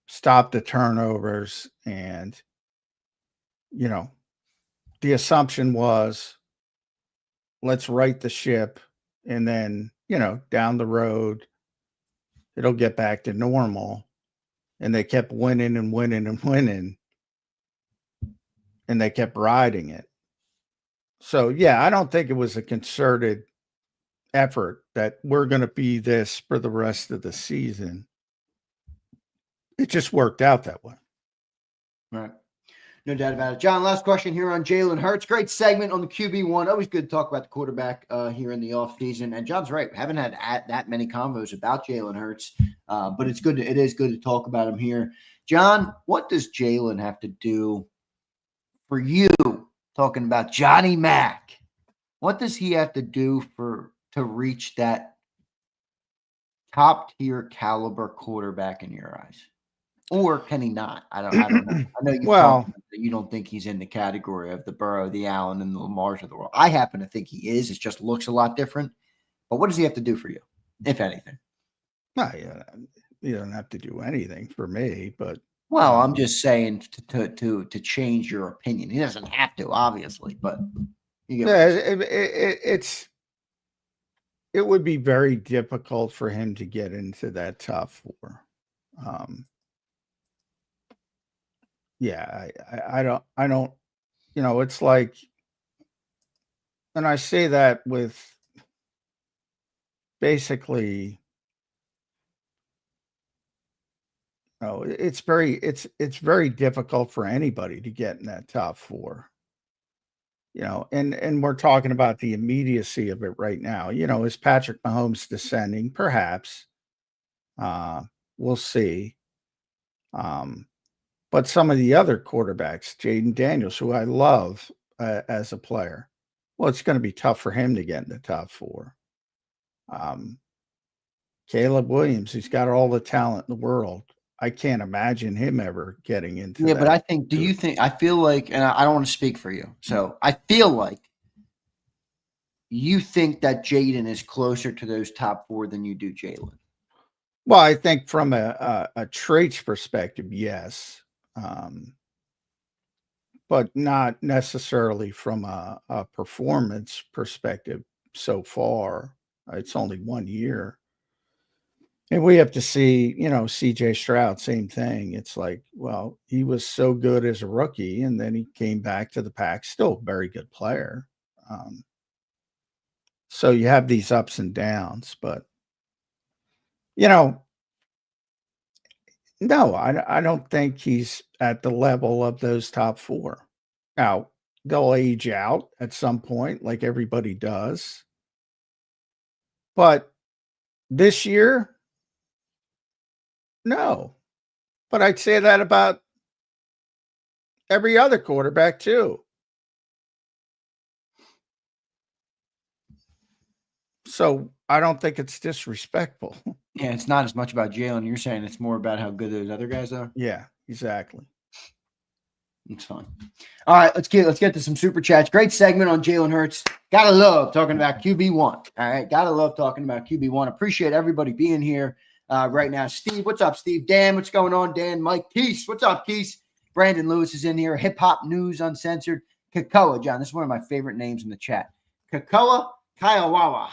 stop the turnovers. And, you know, the assumption was, let's right the ship. And then, you know, down the road, it'll get back to normal. And they kept winning and winning and winning. And they kept riding it. So, yeah, I don't think it was a concerted effort that we're going to be this for the rest of the season. It just worked out that way. Right. No doubt about it. John, last question here on Jalen Hurts. Great segment on the QB1. Always good to talk about the quarterback here in the offseason. And John's right. We haven't had that many convos about Jalen Hurts, but it's good. It is good to talk about him here. John, what does Jalen have to do for you? Talking about Johnny Mac. What does he have to do to reach that top tier caliber quarterback in your eyes? Or can he not? I don't know. I know you've talked about that you don't think he's in the category of the Burrow, the Allen, and the Lamars of the world. I happen to think he is. It just looks a lot different. But what does he have to do for you, if anything? No, you don't have to do anything for me, but well, I'm just saying to change your opinion. He doesn't have to, obviously, but you get it would be very difficult for him to get into that top four. Yeah, I don't, it's like, and I say that with basically, it's very difficult for anybody to get in that top four, and we're talking about the immediacy of it right now. Is Patrick Mahomes descending? Perhaps. We'll see. But some of the other quarterbacks, Jaden Daniels, who I love as a player, well, it's going to be tough for him to get in the top four. Caleb Williams, he's got all the talent in the world. I can't imagine him ever getting into that. But I think, I feel like, and I don't want to speak for you, so I feel like you think that Jaden is closer to those top four than you do Jalen. Well, I think from a traits perspective, yes. But not necessarily from a performance perspective so far. It's only 1 year. And we have to see, CJ Stroud, same thing. It's like, well, he was so good as a rookie, and then he came back to the pack, still a very good player. So you have these ups and downs, but, no, I don't think he's at the level of those top four. Now, they'll age out at some point, like everybody does. But this year, no. But I'd say that about every other quarterback too. So I don't think it's disrespectful. Yeah, it's not as much about Jalen. You're saying it's more about how good those other guys are. Yeah, exactly. It's fine. All right, let's get to some super chats. Great segment on Jalen Hurts. Gotta love talking about QB1. All right, gotta love talking about QB1. Appreciate everybody being here right now. Steve, what's up, Steve? Dan, what's going on? Dan, Mike, Keese, what's up, Keese? Brandon Lewis is in here. Hip Hop News Uncensored. Kakoa, John, this is one of my favorite names in the chat. Kakoa Kaiawawa.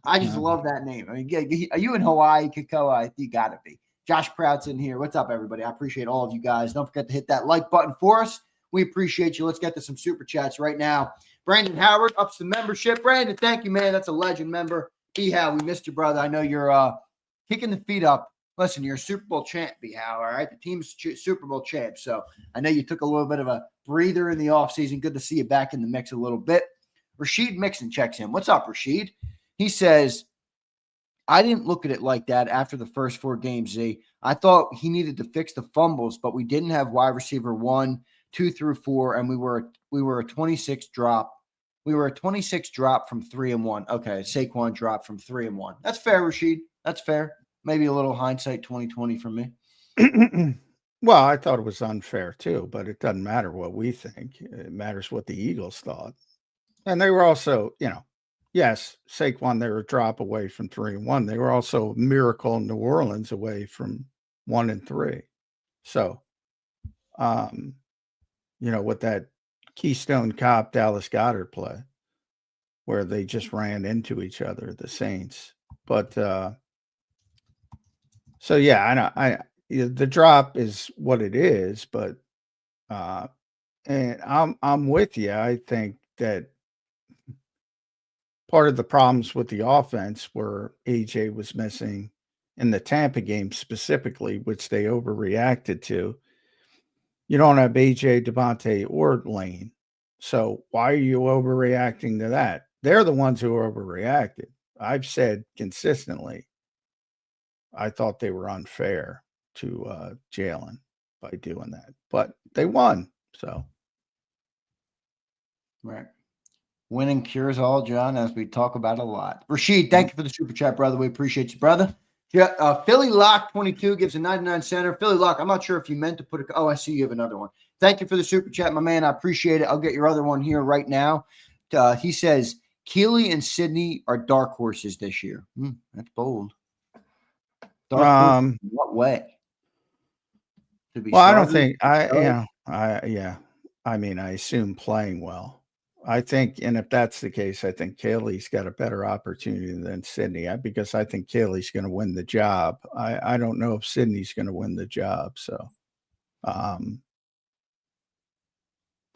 I just love that name. I mean, are you in Hawaii, Kakoa? You gotta be. Josh Prout's in here. What's up, everybody? I appreciate all of you guys. Don't forget to hit that like button for us. We appreciate you. Let's get to some super chats right now. Brandon Howard ups the membership. Brandon, thank you, man. That's a legend member. B-How, we missed you, brother. I know you're kicking the feet up. Listen, you're a Super Bowl champ, B-How, all right? The team's Super Bowl champ. So I know you took a little bit of a breather in the offseason. Good to see you back in the mix a little bit. Rashid Mixon checks in. What's up, Rashid? He says, I didn't look at it like that after the first 4 games, Z. I thought he needed to fix the fumbles, but we didn't have wide receiver 1, 2 through 4, and we were a 26 drop. We were a 26 drop from 3-1. Okay, Saquon dropped from 3-1. That's fair, Rashid. That's fair. Maybe a little hindsight 2020 from me. Well, I thought it was unfair too, but it doesn't matter what we think. It matters what the Eagles thought. And they were also, yes, Saquon, they were a drop away from 3-1. They were also a miracle in New Orleans away from 1-3. So, with that Keystone Cop Dallas Goedert play where they just ran into each other, the Saints. But so yeah, I know the drop is what it is, but and I'm with you. I think that part of the problems with the offense were AJ was missing in the Tampa game specifically, which they overreacted to. You don't have AJ, Devontae, or Lane. So why are you overreacting to that? They're the ones who are overreacted. I've said consistently, I thought they were unfair to Jalen by doing that, but they won. So, right. Winning cures all, John, as we talk about a lot. Rashid, thank you for the super chat, brother. We appreciate you, brother. Yeah, Philly Lock 22 gives a 99 center. Philly Lock, I'm not sure if you meant to put a. Oh, I see you have another one. Thank you for the super chat, my man. I appreciate it. I'll get your other one here right now. He says Keely and Sydney are dark horses this year. That's bold. Dark horse in what way? Well, I don't think I mean, I assume playing well. I think, and if that's the case, I think Kaylee's got a better opportunity than Sydney because I think Kaylee's going to win the job. I don't know if Sydney's going to win the job. So, but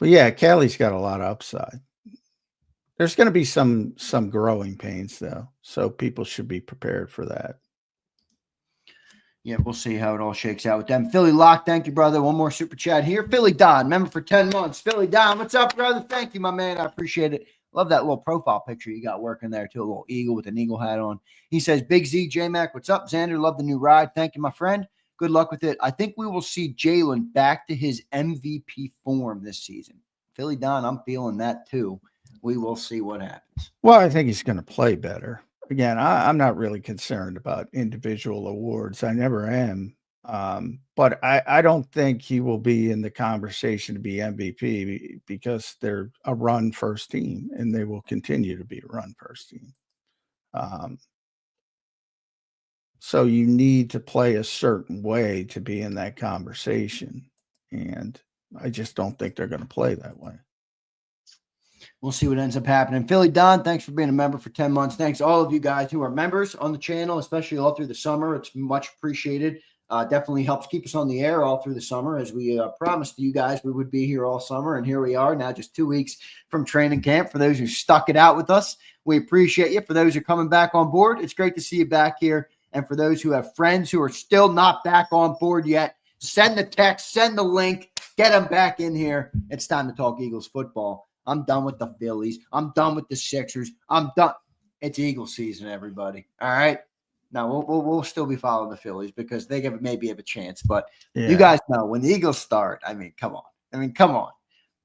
yeah, Kaylee's got a lot of upside. There's going to be some growing pains though, so people should be prepared for that. Yeah, we'll see how it all shakes out with them. Philly Lock, thank you, brother. One more super chat here. Philly Don, member for 10 months. Philly Don, what's up, brother? Thank you, my man. I appreciate it. Love that little profile picture you got working there, too. A little eagle with an eagle hat on. He says, Big Z, J-Mac, what's up, Xander? Love the new ride. Thank you, my friend. Good luck with it. I think we will see Jalen back to his MVP form this season. Philly Don, I'm feeling that, too. We will see what happens. Well, I think he's going to play better. Again, I'm not really concerned about individual awards. I never am. But I don't think he will be in the conversation to be MVP because they're a run first team and they will continue to be a run first team. So you need to play a certain way to be in that conversation. And I just don't think they're going to play that way. We'll see what ends up happening. Philly Don, thanks for being a member for 10 months. Thanks to all of you guys who are members on the channel, especially all through the summer. It's much appreciated. Definitely helps keep us on the air all through the summer, as we promised you guys we would be here all summer. And here we are now, just 2 weeks from training camp. For those who stuck it out with us, we appreciate you. For those who are coming back on board, it's great to see you back here. And for those who have friends who are still not back on board yet, send the text, send the link, get them back in here. It's time to talk Eagles football. I'm done with the Phillies. I'm done with the Sixers. I'm done. It's Eagles season, everybody. All right. Now we'll still be following the Phillies because they maybe have a chance. But You guys know when the Eagles start, come on.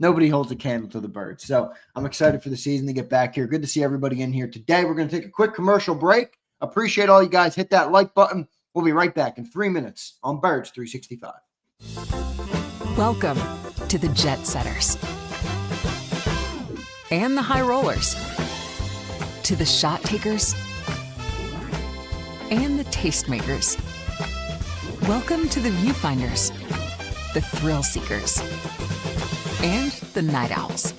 Nobody holds a candle to the Birds. So I'm excited for the season to get back here. Good to see everybody in here today. We're going to take a quick commercial break. Appreciate all you guys. Hit that like button. We'll be right back in 3 minutes on Birds 365. Welcome to the Jet Setters. And the high rollers, to the shot takers and the tastemakers. Welcome to the viewfinders, the thrill seekers, and the night owls.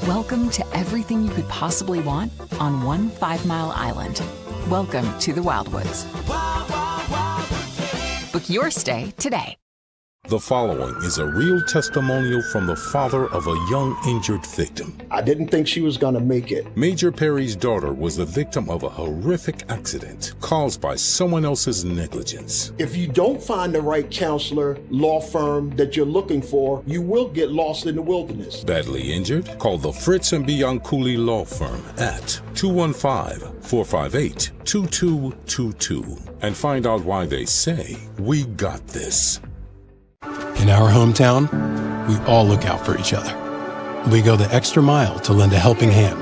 Welcome to everything you could possibly want on one 5-mile island. Welcome to the Wildwoods. Book your stay today. The following is a real testimonial from the father of a young injured victim. I didn't think she was going to make it. Major Perry's daughter was the victim of a horrific accident caused by someone else's negligence. If you don't find the right counselor, law firm that you're looking for, you will get lost in the wilderness. Badly injured? Call the Fritz and Bianculli Law Firm at 215-458-2222 and find out why they say, "We got this." In our hometown, we all look out for each other. We go the extra mile to lend a helping hand.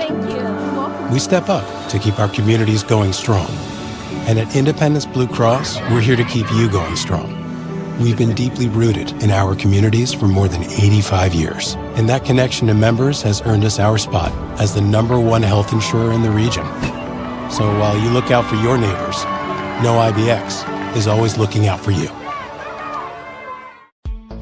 We step up to keep our communities going strong. And at Independence Blue Cross, we're here to keep you going strong. We've been deeply rooted in our communities for more than 85 years. And that connection to members has earned us our spot as the #1 health insurer in the region. So while you look out for your neighbors, know IBX is always looking out for you.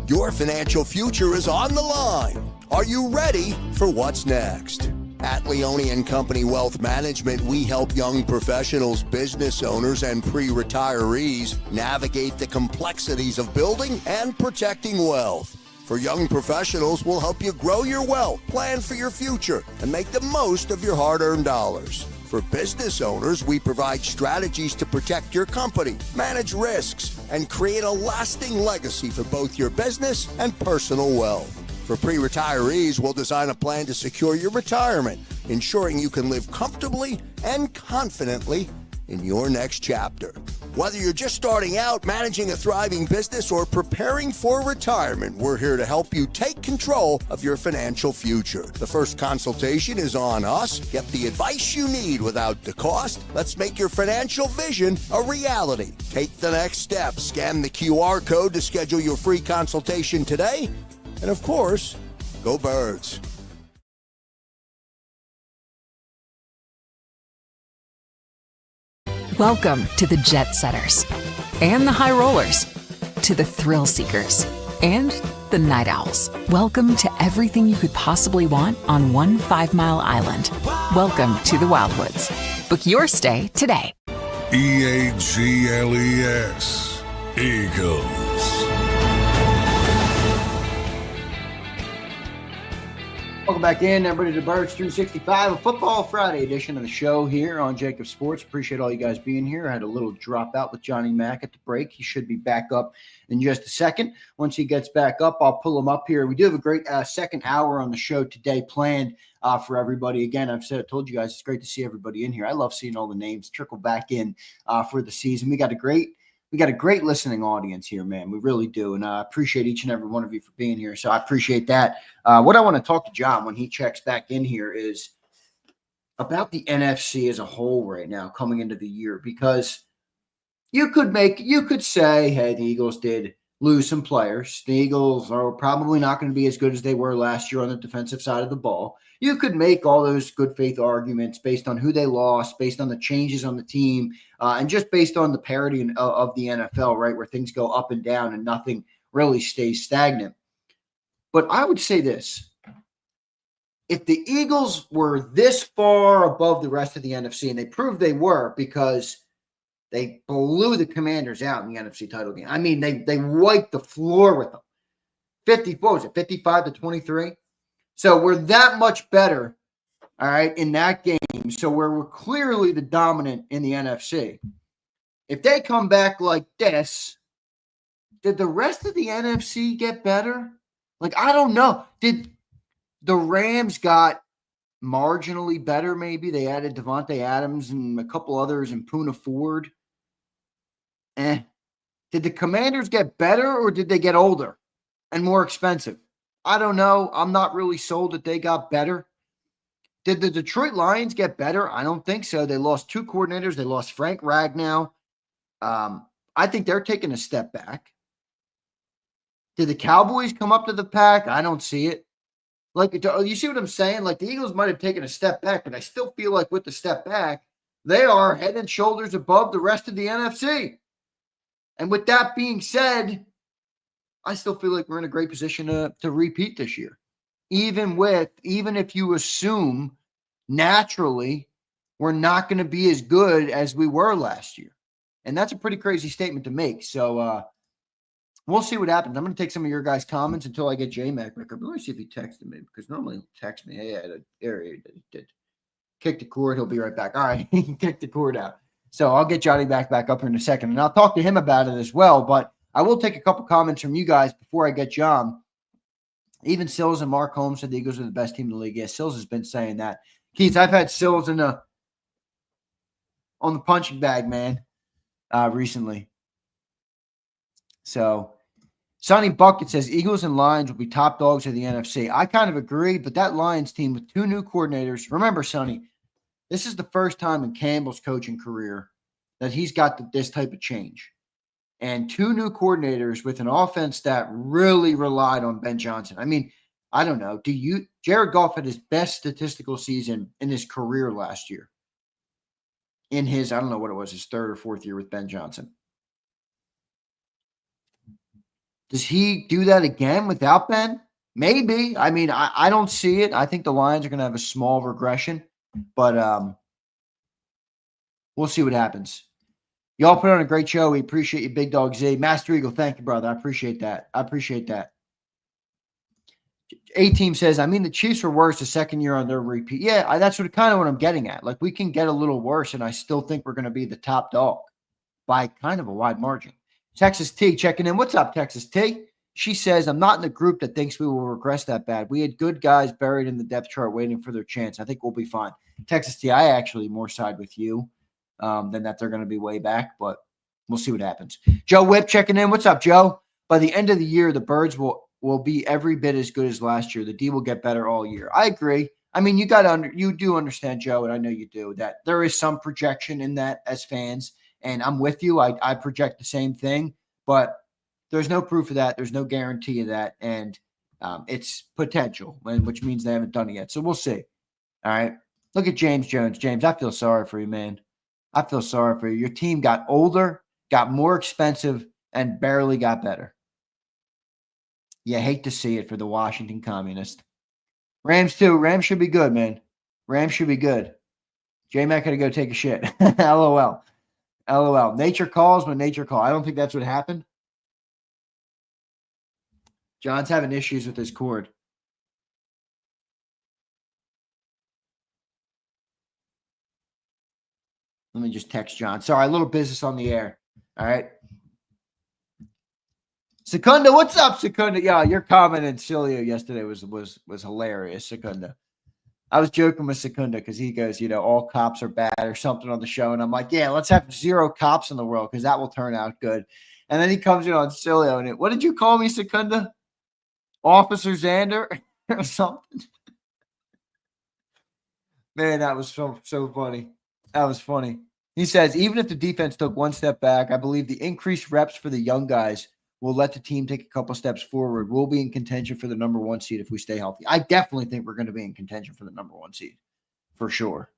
Your financial future is on the line. Are you ready for what's next? At Leone & Company Wealth Management, we help young professionals, business owners, and pre-retirees navigate the complexities of building and protecting wealth. For young professionals, we'll help you grow your wealth, plan for your future, and make the most of your hard-earned dollars. For business owners, we provide strategies to protect your company, manage risks, and create a lasting legacy for both your business and personal wealth. For pre-retirees, we'll design a plan to secure your retirement, ensuring you can live comfortably and confidently in your next chapter. Whether you're just starting out, managing a thriving business, or preparing for retirement, we're here to help you take control of your financial future. The first consultation is on us. Get the advice you need without the cost. Let's make your financial vision a reality. Take the next step. Scan the QR code to schedule your free consultation today. And of course, go Birds. Welcome to the Jet Setters and the High Rollers, to the Thrill Seekers and the Night Owls. Welcome to everything you could possibly want on one 5-mile island. Welcome to the Wildwoods. Book your stay today. EAGLES, Eagles. Welcome back in, everybody, to Birds 365, a Football Friday edition of the show here on JAKIB Sports. Appreciate all you guys being here. I had a little dropout with Johnny Mack at the break. He should be back up in just a second. Once he gets back up, I'll pull him up here. We do have a great second hour on the show today planned for everybody. Again, told you guys, it's great to see everybody in here. I love seeing all the names trickle back in for the season. We got a great listening audience here, man. We really do. And I appreciate each and every one of you for being here. So I appreciate that. What I want to talk to John when he checks back in here is about the NFC as a whole right now coming into the year, because you could say, hey, the Eagles did lose some players. The Eagles are probably not going to be as good as they were last year on the defensive side of the ball. You could make all those good faith arguments based on who they lost, based on the changes on the team, and just based on the parity of the NFL, right, where things go up and down and nothing really stays stagnant. But I would say this. If the Eagles were this far above the rest of the NFC, and they proved they were because they blew the Commanders out in the NFC title game. I mean, they wiped the floor with them. 55-23? So we're that much better, all right, in that game. So we're clearly the dominant in the NFC. If they come back like this, did the rest of the NFC get better? Like, I don't know. Did the Rams got marginally better maybe? They added Devontae Adams and a couple others and Poona Ford. Did the Commanders get better, or did they get older and more expensive? I don't know. I'm not really sold that they got better. Did the Detroit Lions get better? I don't think so. They lost 2 coordinators. They lost Frank Ragnow. I think they're taking a step back. Did the Cowboys come up to the pack? I don't see it. Like, you see what I'm saying? Like, the Eagles might have taken a step back, but I still feel like with the step back, they are head and shoulders above the rest of the NFC. And with that being said, I still feel like we're in a great position to repeat this year. Even if you assume naturally we're not going to be as good as we were last year. And that's a pretty crazy statement to make. So we'll see what happens. I'm going to take some of your guys' comments until I get J-Mac back up. Let me see if he texted me, because normally he'll text me. Hey, he did. Kick the cord. He'll be right back. All right. He can kick the cord out. So I'll get Johnny back up here in a second, and I'll talk to him about it as well. But I will take a couple comments from you guys before I get John. Even Sills and Mark Holmes said the Eagles are the best team in the league. Yes, Sills has been saying that. Keith, I've had Sills on the punching bag, man, recently. So Sonny Bucket says Eagles and Lions will be top dogs of the NFC. I kind of agree, but that Lions team with 2 new coordinators. Remember, Sonny, this is the first time in Campbell's coaching career that he's got this type of change. And 2 new coordinators with an offense that really relied on Ben Johnson. I mean, I don't know. Jared Goff had his best statistical season in his career last year. In his, I don't know what it was, his 3rd or 4th year with Ben Johnson. Does he do that again without Ben? Maybe. I mean, I don't see it. I think the Lions are going to have a small regression, but we'll see what happens. Y'all put on a great show. We appreciate you, Big Dog Z. Master Eagle, thank you, brother. I appreciate that. A-Team says, I mean, the Chiefs were worse the second year on their repeat. Yeah, that's kind of what I'm getting at. Like, we can get a little worse, and I still think we're going to be the top dog by kind of a wide margin. Texas T checking in. What's up, Texas T? She says, I'm not in the group that thinks we will regress that bad. We had good guys buried in the depth chart waiting for their chance. I think we'll be fine. Texas T, I actually more side with you than that they're going to be way back, but we'll see what happens. Joe Whip checking in. What's up, Joe? By the end of the year, the Birds will be every bit as good as last year. The D will get better all year. I agree. I mean, you do understand, Joe, and I know you do, that there is some projection in that as fans, and I'm with you. I project the same thing, but there's no proof of that. There's no guarantee of that, and it's potential, which means they haven't done it yet. So we'll see. All right. Look at James Jones. James, I feel sorry for you, man. I feel sorry for you. Your team got older, got more expensive, and barely got better. You hate to see it for the Washington Communist. Rams too. Rams should be good, man. Rams should be good. J-Mac had to go take a shit. LOL. LOL. Nature calls when nature calls. I don't think that's what happened. John's having issues with his cord. Let me just text John. Sorry, a little business on the air. All right. Secunda, what's up, Secunda? Yeah, your comment in Cilio yesterday was hilarious, Secunda. I was joking with Secunda because he goes, all cops are bad or something on the show. And I'm like, yeah, let's have 0 cops in the world because that will turn out good. And then he comes in on Cilio and what did you call me, Secunda? Officer Zander or something? Man, that was so funny. That was funny. He says, even if the defense took one step back, I believe the increased reps for the young guys will let the team take a couple steps forward. We'll be in contention for the number 1 seed if we stay healthy. I definitely think we're going to be in contention for the number 1 seed, for sure.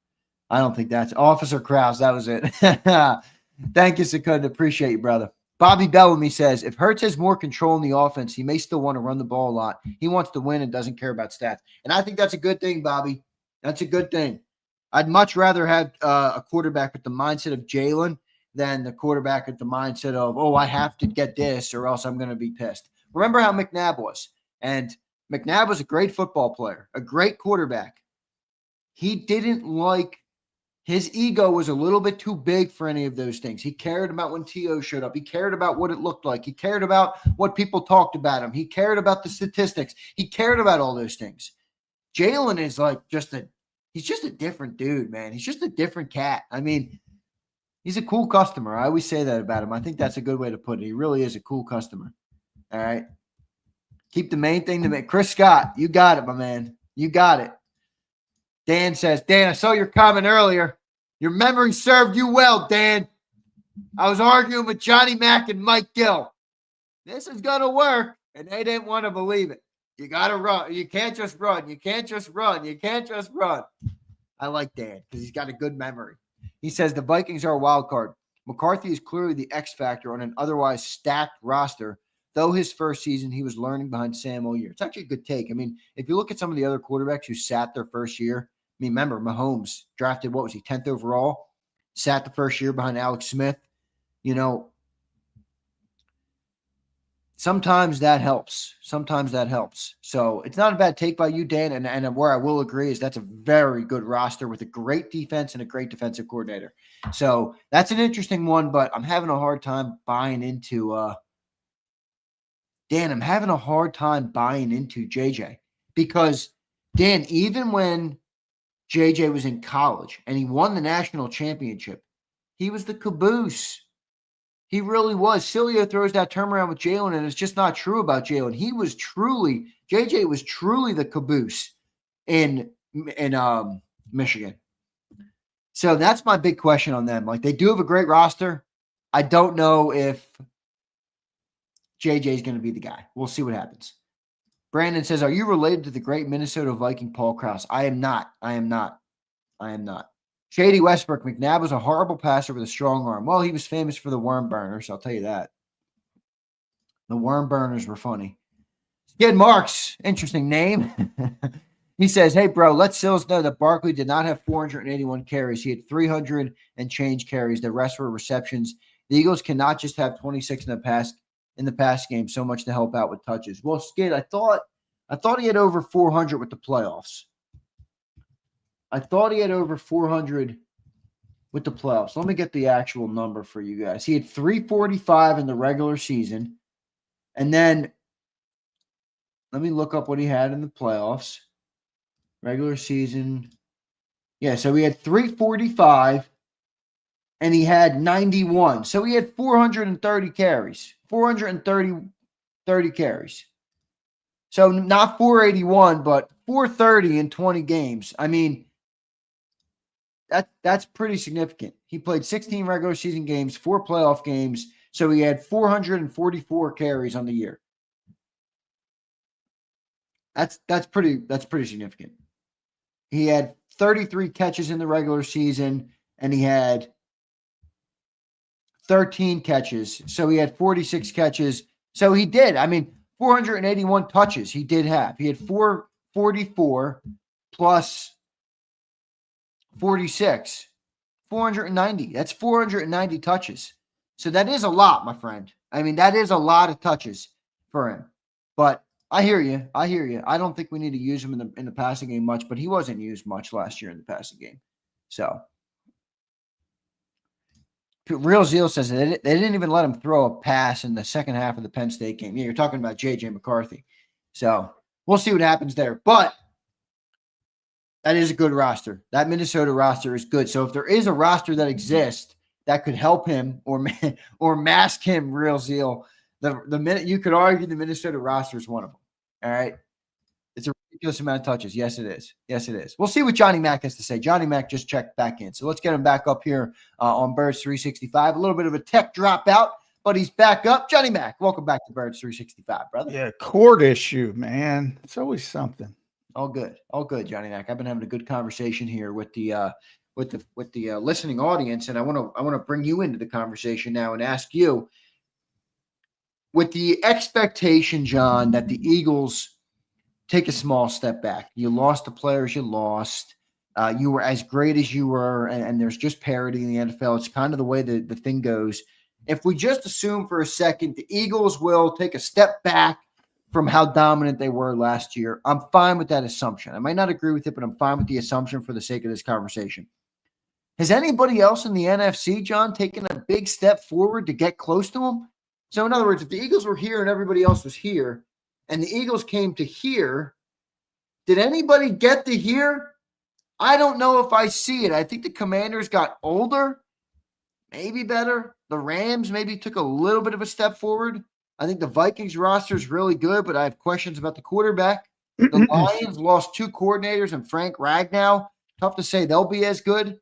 I don't think that's Officer Krause. That was it. Thank you, Secunda. Appreciate you, brother. Bobby Bellamy says, if Hurts has more control in the offense, he may still want to run the ball a lot. He wants to win and doesn't care about stats. And I think that's a good thing, Bobby. That's a good thing. I'd much rather have a quarterback with the mindset of Jalen than the quarterback with the mindset of, I have to get this or else I'm going to be pissed. Remember how McNabb was. And McNabb was a great football player, a great quarterback. He didn't his ego was a little bit too big for any of those things. He cared about when T.O. showed up. He cared about what it looked like. He cared about what people talked about him. He cared about the statistics. He cared about all those things. Jalen is he's just a different dude, man. He's just a different cat. I mean, he's a cool customer. I always say that about him. I think that's a good way to put it. He really is a cool customer. All right. Keep the main thing to make. Chris Scott, you got it, my man. You got it. Dan says, Dan, I saw your comment earlier. Your memory served you well, Dan. I was arguing with Johnny Mack and Mike Gill. This is going to work, and they didn't want to believe it. You got to run. You can't just run. You can't just run. You can't just run. I like Dan because he's got a good memory. He says the Vikings are a wild card. McCarthy is clearly the X factor on an otherwise stacked roster, though his first season he was learning behind Sam all year. It's actually a good take. I mean, if you look at some of the other quarterbacks who sat their first year, remember, Mahomes drafted, 10th overall, sat the first year behind Alex Smith. Sometimes that helps. So it's not a bad take by you, Dan. And where I will agree is that's a very good roster with a great defense and a great defensive coordinator. So that's an interesting one, but I'm having a hard time buying into Dan. I'm having a hard time buying into JJ because, Dan, even when JJ was in college and he won the national championship, he was the caboose. He really was. Cilio throws that term around with Jalen, and it's just not true about Jalen. JJ was truly the caboose in Michigan. So that's my big question on them. They do have a great roster. I don't know if JJ is going to be the guy. We'll see what happens. Brandon says, are you related to the great Minnesota Viking Paul Krause? I am not. Shady Westbrook, McNabb was a horrible passer with a strong arm. Well, he was famous for the worm burners, I'll tell you that. The worm burners were funny. Skid Marks, interesting name. He says, hey, bro, let Sills know that Barkley did not have 481 carries. He had 300 and change carries. The rest were receptions. The Eagles cannot just have 26 in the pass game, so much to help out with touches. Well, Skid, I thought I thought he had over 400 with the playoffs. I thought he had over 400 with the playoffs. Let me get the actual number for you guys. He had 345 in the regular season. And then let me look up what he had in the playoffs. Regular season. Yeah, so he had 345 and he had 91. So he had 430 carries. 430 carries. So not 481, but 430 in 20 games. I mean, that's pretty significant. He played 16 regular season games, 4 playoff games, so he had 444 carries on the year. That's pretty significant. He had 33 catches in the regular season, and he had 13 catches. So he had 46 catches. So he did. I mean, 481 touches he did have. He had 444 plus 46, 490. That's 490 touches. So that is a lot, my friend. I mean, that is a lot of touches for him. But I hear you. I don't think we need to use him in the passing game much, but he wasn't used much last year in the passing game. So Real Zeal says they didn't even let him throw a pass in the second half of the Penn State game. Yeah, you're talking about J.J. McCarthy. So we'll see what happens there. But that is a good roster. That Minnesota roster is good. So if there is a roster that exists that could help him or mask him, Real Zeal, the minute you could argue the Minnesota roster is one of them. All right. It's a ridiculous amount of touches. Yes, it is. Yes, it is. We'll see what Johnny Mac has to say. Johnny Mac just checked back in. So let's get him back up here on Birds 365. A little bit of a tech dropout, but he's back up. Johnny Mac, welcome back to Birds 365, brother. Yeah, cord issue, man. It's always something. All good, Johnny Mac. I've been having a good conversation here with the listening audience, and I want to bring you into the conversation now and ask you, with the expectation, John, that the Eagles take a small step back. You lost the players you lost. You were as great as you were, and there's just parity in the NFL. It's kind of the way the thing goes. If we just assume for a second the Eagles will take a step back from how dominant they were last year, I'm fine with that assumption. I might not agree with it, but I'm fine with the assumption for the sake of this conversation. Has anybody else in the NFC, John, taken a big step forward to get close to them? So in other words, if the Eagles were here and everybody else was here, and the Eagles came to here, did anybody get to here? I don't know if I see it. I think the Commanders got older, maybe better. The Rams maybe took a little bit of a step forward. I think the Vikings roster is really good, but I have questions about the quarterback. The Lions lost 2 coordinators and Frank Ragnow. Tough to say they'll be as good.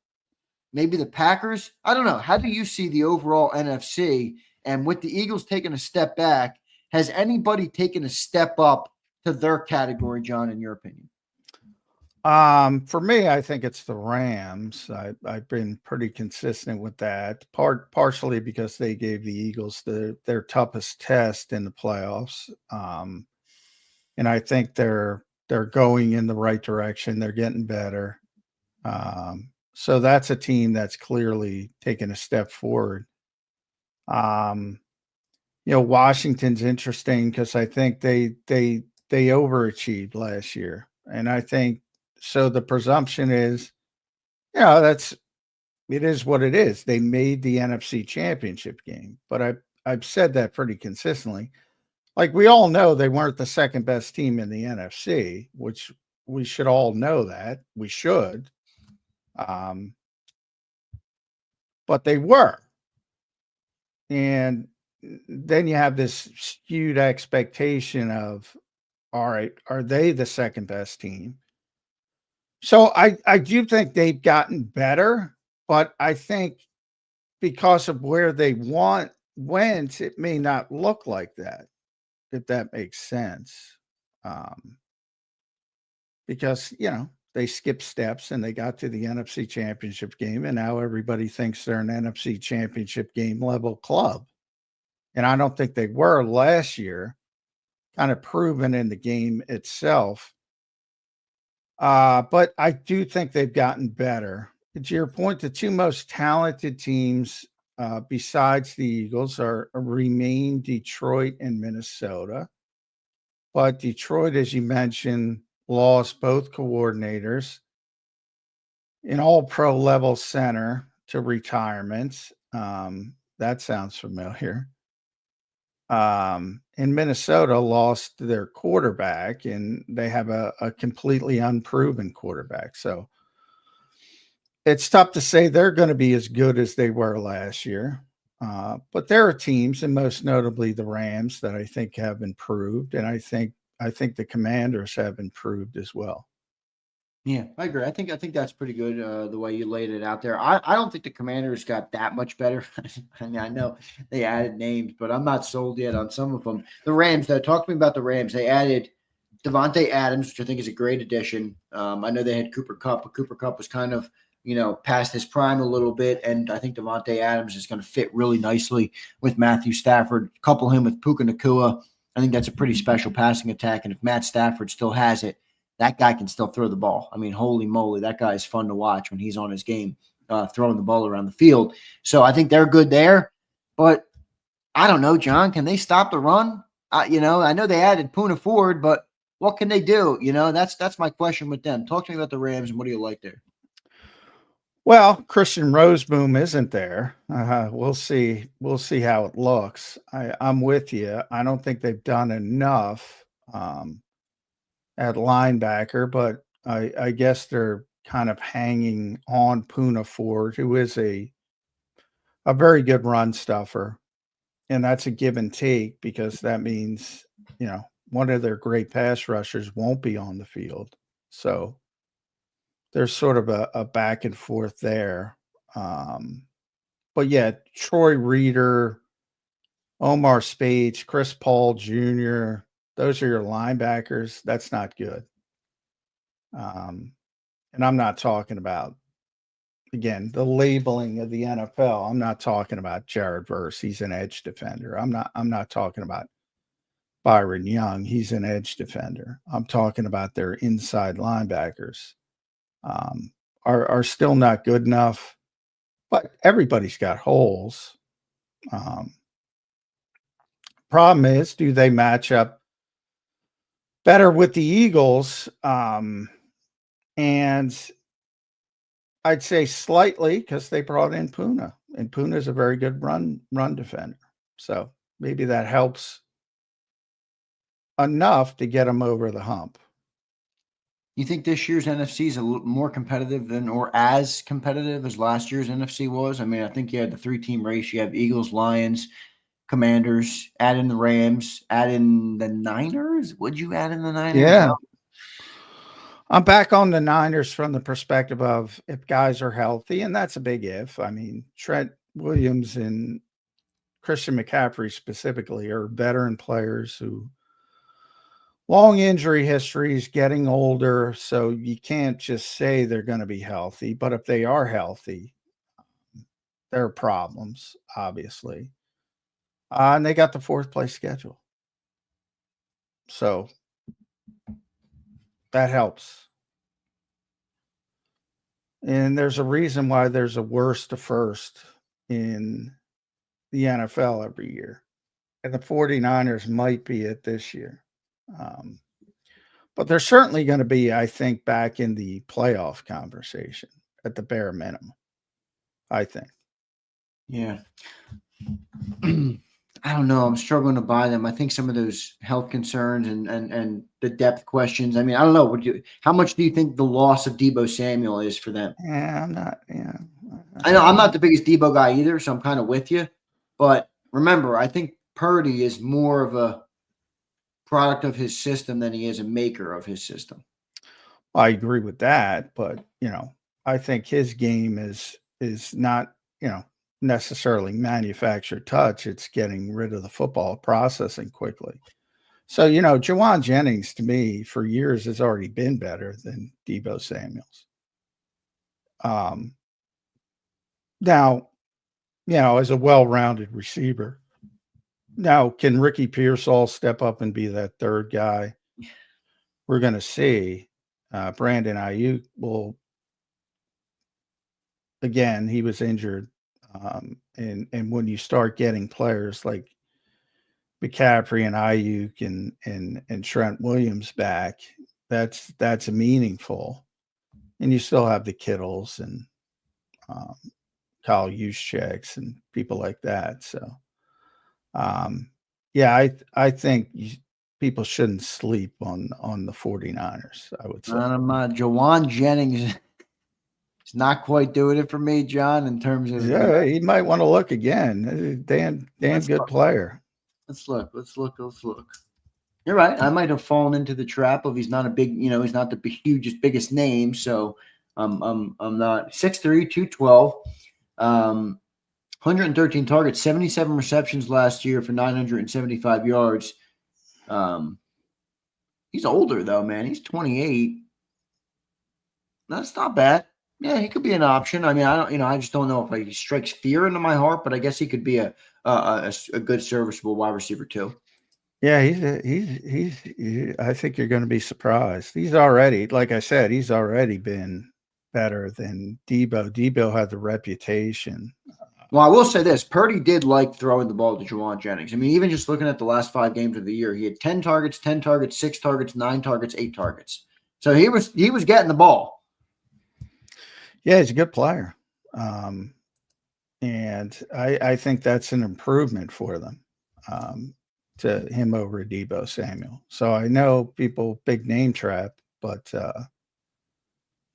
Maybe the Packers. I don't know. How do you see the overall NFC? And with the Eagles taking a step back, has anybody taken a step up to their category, John, in your opinion? For me, I think it's the Rams. I've been pretty consistent with that, partially because they gave the Eagles their toughest test in the playoffs. And I think they're going in the right direction. They're getting better. So that's a team that's clearly taken a step forward. Washington's interesting because I think they overachieved last year. And I think so the presumption is, it is what it is. They made the NFC Championship game, but I've said that pretty consistently. Like, we all know they weren't the second best team in the NFC, which we should all know that. We should. But they were. And then you have this skewed expectation of, all right, are they the second best team? So I do think they've gotten better, but I think because of where they went, it may not look like that, if that makes sense. Because, they skipped steps and they got to the NFC Championship game, and now everybody thinks they're an NFC Championship game level club. And I don't think they were last year, kind of proven in the game itself. But I do think they've gotten better. To your point, the 2 most talented teams besides the Eagles remain Detroit and Minnesota. But Detroit, as you mentioned, lost both coordinators, an all-pro level center to retirement. That sounds familiar. In Minnesota, lost their quarterback, and they have a completely unproven quarterback. So it's tough to say they're going to be as good as they were last year. But there are teams, and most notably the Rams, that I think have improved, and I think the Commanders have improved as well. Yeah, I agree. I think that's pretty good, the way you laid it out there. I don't think the Commanders got that much better. I mean, I know they added names, but I'm not sold yet on some of them. The Rams, though, talk to me about the Rams. They added Devontae Adams, which I think is a great addition. I know they had Cooper Kupp, but Cooper Kupp was kind of, past his prime a little bit, and I think Devontae Adams is going to fit really nicely with Matthew Stafford. Couple him with Puka Nacua. I think that's a pretty special passing attack, and if Matt Stafford still has it, that guy can still throw the ball. I mean, holy moly, that guy is fun to watch when he's on his game, throwing the ball around the field. So I think they're good there. But I don't know, John, can they stop the run? I know they added Poona Ford, but what can they do? That's my question with them. Talk to me about the Rams, and what do you like there? Well, Christian Roseboom isn't there. We'll see. We'll see how it looks. I'm with you. I don't think they've done enough at linebacker, but I guess they're kind of hanging on Poona Ford, who is a very good run stuffer. And that's a give and take, because that means, one of their great pass rushers won't be on the field. So there's sort of a back and forth there. But yeah, Troy Reeder, Omar Speights, Chris Paul Jr., those are your linebackers. That's not good. And I'm not talking about, again, the labeling of the NFL. I'm not talking about Jared Verse. He's an edge defender. I'm not talking about Byron Young. He's an edge defender. I'm talking about their inside linebackers. Are still not good enough, but everybody's got holes. Problem is, do they match up better with the Eagles? And I'd say slightly, because they brought in Poona, and Poona is a very good run defender. So maybe that helps enough to get them over the hump. You think this year's NFC is a little more competitive or as competitive as last year's NFC was? I mean, I think you had the 3-team race. You have Eagles, Lions, Commanders, add in the Rams, add in the Niners. Would you add in the Niners? Yeah. I'm back on the Niners from the perspective of if guys are healthy, and that's a big if. I mean, Trent Williams and Christian McCaffrey specifically are veteran players who long injury histories, getting older, so you can't just say they're going to be healthy. But if they are healthy, there are problems, obviously. And they got the 4th place schedule. So that helps. And there's a reason why there's a worst to first in the NFL every year. And the 49ers might be it this year. But they're certainly going to be, I think, back in the playoff conversation at the bare minimum, I think. Yeah. I don't know. I'm struggling to buy them. I think some of those health concerns and the depth questions. I mean, I don't know. How much do you think the loss of Deebo Samuel is for them? Yeah, I'm not. Yeah, I know I'm not the biggest Deebo guy either, so I'm kind of with you. But remember, I think Purdy is more of a product of his system than he is a maker of his system. I agree with that, but I think his game is not necessarily manufactured touch. It's getting rid of the football, processing quickly. So Jawan Jennings to me for years has already been better than Deebo Samuels. Now, as a well-rounded receiver. Now, can Ricky Pearsall step up and be that third guy? We're going to see. Brandon Ayuk will, again, he was injured. And when you start getting players like McCaffrey and Ayuk and Trent Williams back, that's a meaningful. And you still have the Kittles and Kyle Juszczyk and people like that. So, yeah, I think people shouldn't sleep on the 49ers, I would say. Jawan Jennings is not quite doing it for me, John, in terms of. Yeah, he might want to look again. Damn good player. Let's look. You're right. I might have fallen into the trap of he's not a big, he's not the hugest, biggest name. So I'm not 6'3", 212, 113 targets, 77 receptions last year for 975 yards. He's older though, man. He's 28. That's not bad. Yeah, he could be an option. I mean, I just don't know if he strikes fear into my heart, but I guess he could be a good serviceable wide receiver too. Yeah, he's I think you're going to be surprised. He's already, like I said, he's already been better than Debo. Debo had the reputation. Well, I will say this. Purdy did like throwing the ball to Jawan Jennings. I mean, even just looking at the last 5 games of the year, he had 10 targets, 6 targets, 9 targets, 8 targets. So he was getting the ball. Yeah, he's a good player. And I think that's an improvement for them, to him over Debo Samuel. So I know people big name trap, but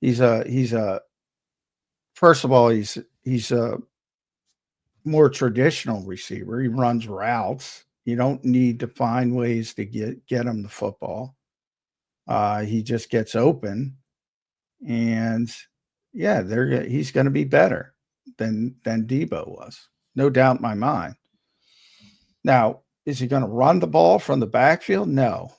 he's first of all, he's a more traditional receiver. He runs routes. You don't need to find ways to get him the football. He just gets open, and yeah, he's going to be better than Debo was. No doubt in my mind. Now, is he going to run the ball from the backfield? No.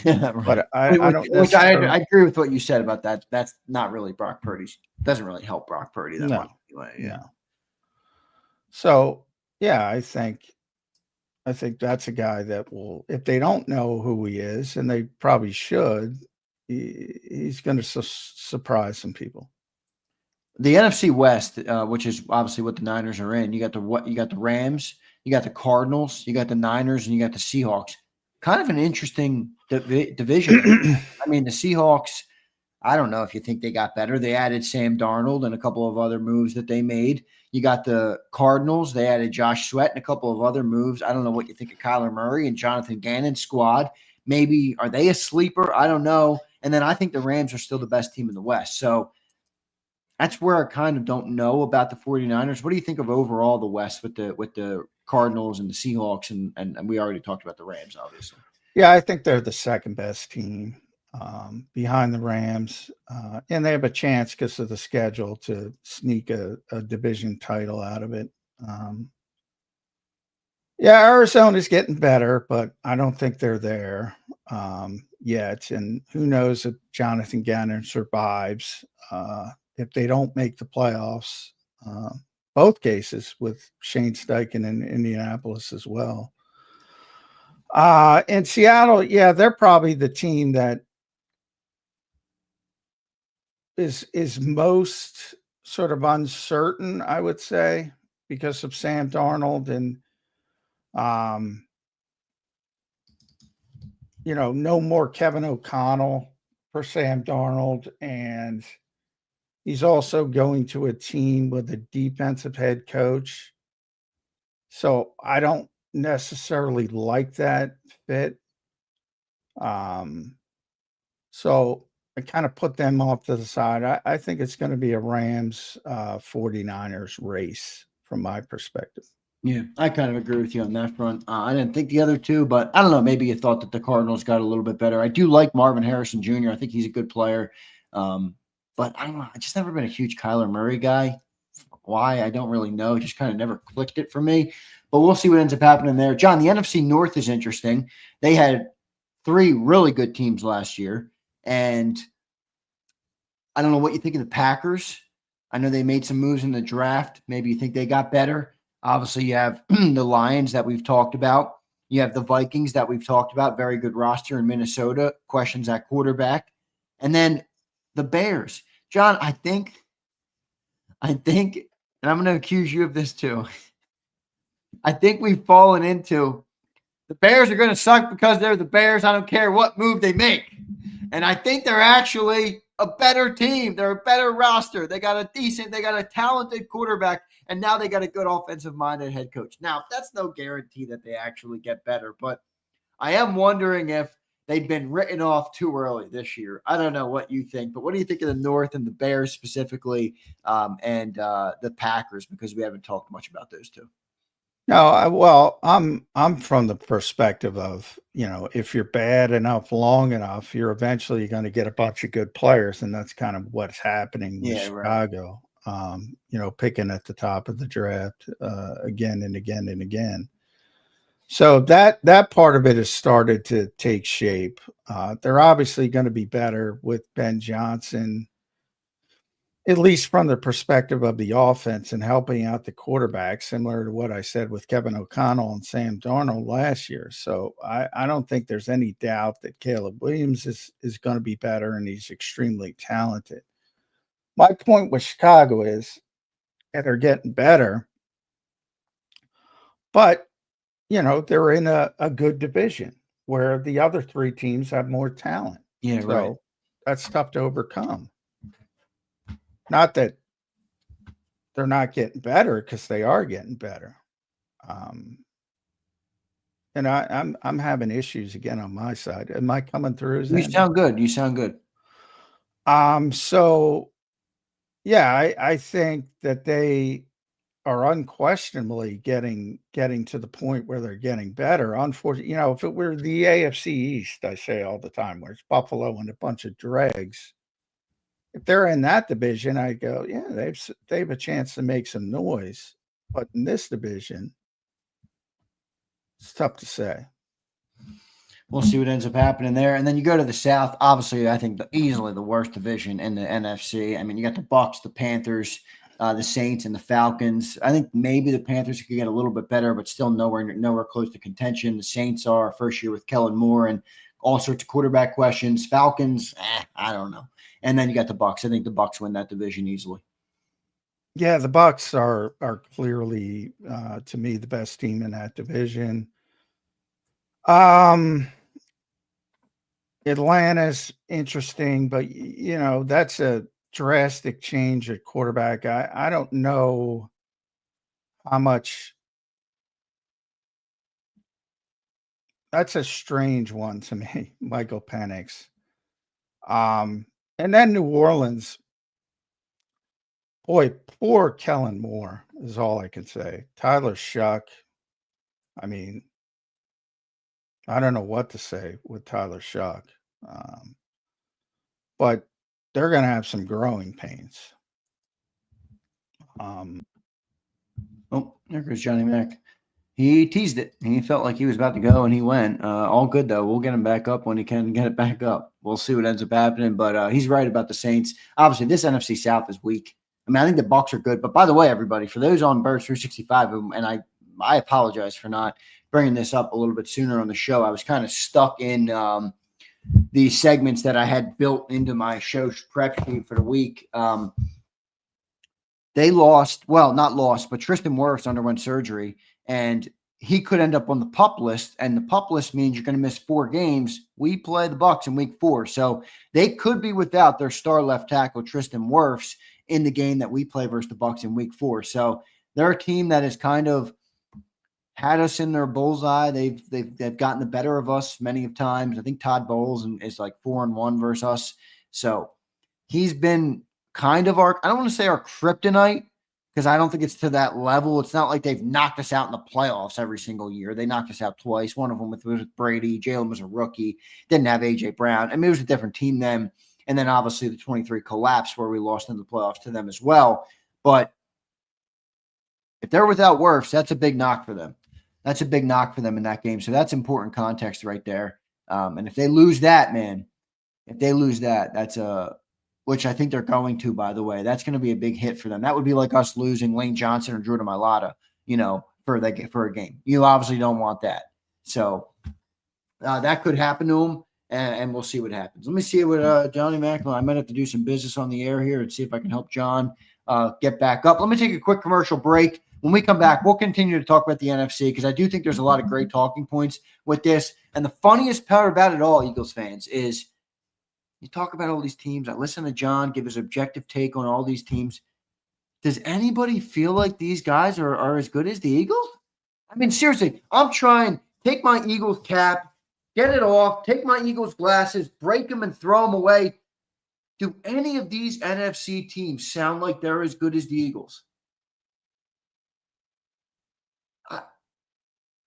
Yeah, right. But I don't. Which I agree with what you said about that. That's not really Brock Purdy's. Doesn't really help Brock Purdy that much anyway. Yeah. No. So yeah, I think that's a guy that will, if they don't know who he is, and they probably should, he's going to surprise some people. The NFC West, which is obviously what the Niners are in, you got the Rams, you got the Cardinals, you got the Niners, and you got the Seahawks. Kind of an interesting division. I mean, the Seahawks, I don't know if you think they got better. They added Sam Darnold and a couple of other moves that they made. You got the Cardinals. They added Josh Sweat and a couple of other moves. I don't know what you think of Kyler Murray and Jonathan Gannon's squad. Maybe are they a sleeper? I don't know. And then I think the Rams are still the best team in the West. So that's where I kind of don't know about the 49ers. What do you think of overall the West with the Cardinals and the Seahawks? And we already talked about the Rams, obviously. Yeah, I think they're the second best team behind the Rams. And they have a chance because of the schedule to sneak a division title out of it. Yeah, Arizona's getting better, but I don't think they're there yet. And who knows if Jonathan Gannon survives if they don't make the playoffs. Both cases with Shane Steichen in Indianapolis as well. In Seattle, yeah, they're probably the team that is most sort of uncertain, I would say, because of Sam Darnold and no more Kevin O'Connell for Sam Darnold, and he's also going to a team with a defensive head coach. So I don't necessarily like that fit. So I kind of put them off to the side. I think it's going to be a Rams 49ers race from my perspective. Yeah, I kind of agree with you on that front. I didn't think the other two, but I don't know. Maybe you thought that the Cardinals got a little bit better. I do like Marvin Harrison Jr. I think he's a good player. But I don't know. I just never been a huge Kyler Murray guy. Why? I don't really know. It just kind of never clicked it for me. But we'll see what ends up happening there. John, the NFC North is interesting. They had 3 really good teams last year. And I don't know what you think of the Packers. I know they made some moves in the draft. Maybe you think they got better. Obviously, you have the Lions that we've talked about. You have the Vikings that we've talked about. Very good roster in Minnesota. Questions at quarterback. And then the Bears. John, I think, and I'm going to accuse you of this too. I think we've fallen into The Bears are going to suck because they're the Bears. I don't care what move they make. And I think they're actually a better team. They're a better roster. They got a talented quarterback, and now they got a good offensive-minded head coach. Now, that's no guarantee that they actually get better, but I am wondering if they've been written off too early this year. I don't know what you think, but what do you think of the North and the Bears specifically, and the Packers, because we haven't talked much about those two? No, well, I'm from the perspective of, if you're bad enough long enough, you're eventually going to get a bunch of good players, and that's kind of what's happening with Chicago. Right. Picking at the top of the draft again and again and again. So that part of it has started to take shape. They're obviously going to be better with Ben Johnson, at least from the perspective of the offense and helping out the quarterback, similar to what I said with Kevin O'Connell and Sam Darnold last year. So I don't think there's any doubt that Caleb Williams is going to be better, and he's extremely talented. My point with Chicago is that they're getting better, but, they're in a good division where the other three teams have more talent. Yeah, so right. That's tough to overcome. Not that they're not getting better, because they are getting better. And I'm having issues again on my side. Am I coming through? You sound good. You sound good. So yeah, I think that they are unquestionably getting to the point where they're getting better. Unfortunately, if it were the AFC East, I say all the time, where it's Buffalo and a bunch of dregs, if they're in that division, I go, yeah, they have a chance to make some noise. But in this division, it's tough to say. We'll see what ends up happening there. And then you go to the South. Obviously, I think easily the worst division in the NFC. I mean, you got the Bucks, the Panthers, the Saints, and the Falcons. I think maybe the Panthers could get a little bit better, but still nowhere close to contention. The Saints are first year with Kellen Moore and all sorts of quarterback questions. Falcons, I don't know. And then you got the Bucks. I think the Bucks win that division easily. Yeah, the Bucks are clearly, to me, the best team in that division. Atlanta's interesting, but that's a drastic change at quarterback. I don't know how much. That's a strange one to me, Michael Penix. And then New Orleans. Boy, poor Kellen Moore is all I can say. Tyler Shuck. I mean, I don't know what to say with Tyler Shuck. But they're going to have some growing pains. Oh, there goes Johnny Mac. He teased it. He felt like he was about to go, and he went. All good, though. We'll get him back up when he can get it back up. We'll see what ends up happening, but he's right about the Saints. Obviously, this NFC South is weak. I mean, I think the Bucs are good. But by the way, everybody, for those on Birds 365, and I apologize for not bringing this up a little bit sooner on the show. I was kind of stuck in the segments that I had built into my show prep sheet for the week. They lost, well, not lost, but Tristan Wirfs underwent surgery, and he could end up on the PUP list, and the PUP list means you're going to miss 4 games. We play the Bucs in week 4, so they could be without their star left tackle, Tristan Wirfs, in the game that we play versus the Bucs in week 4. So they're a team that has kind of had us in their bullseye. They've gotten the better of us many of times. I think Todd Bowles is like 4-1 versus us. So he's been kind of I don't want to say our kryptonite, because I don't think it's to that level. It's not like they've knocked us out in the playoffs every single year. They knocked us out twice. One of them was with Brady. Jalen was a rookie. Didn't have A.J. Brown. I mean, it was a different team then. And then obviously the 23 collapse where we lost in the playoffs to them as well. But if they're without Wirfs, that's a big knock for them. That's a big knock for them in that game. So that's important context right there. And if they lose that, man, that's which I think they're going to, by the way, that's going to be a big hit for them. That would be like us losing Lane Johnson or Drew Mailata, for a game. You obviously don't want that. So that could happen to them, and we'll see what happens. Let me see what Johnny McMullen. I might have to do some business on the air here and see if I can help John get back up. Let me take a quick commercial break. When we come back, we'll continue to talk about the NFC because I do think there's a lot of great talking points with this. And the funniest part about it all, Eagles fans, is you talk about all these teams. I listen to John give his objective take on all these teams. Does anybody feel like these guys are as good as the Eagles? I mean, seriously, I'm trying – take my Eagles cap, get it off, take my Eagles glasses, break them and throw them away. Do any of these NFC teams sound like they're as good as the Eagles?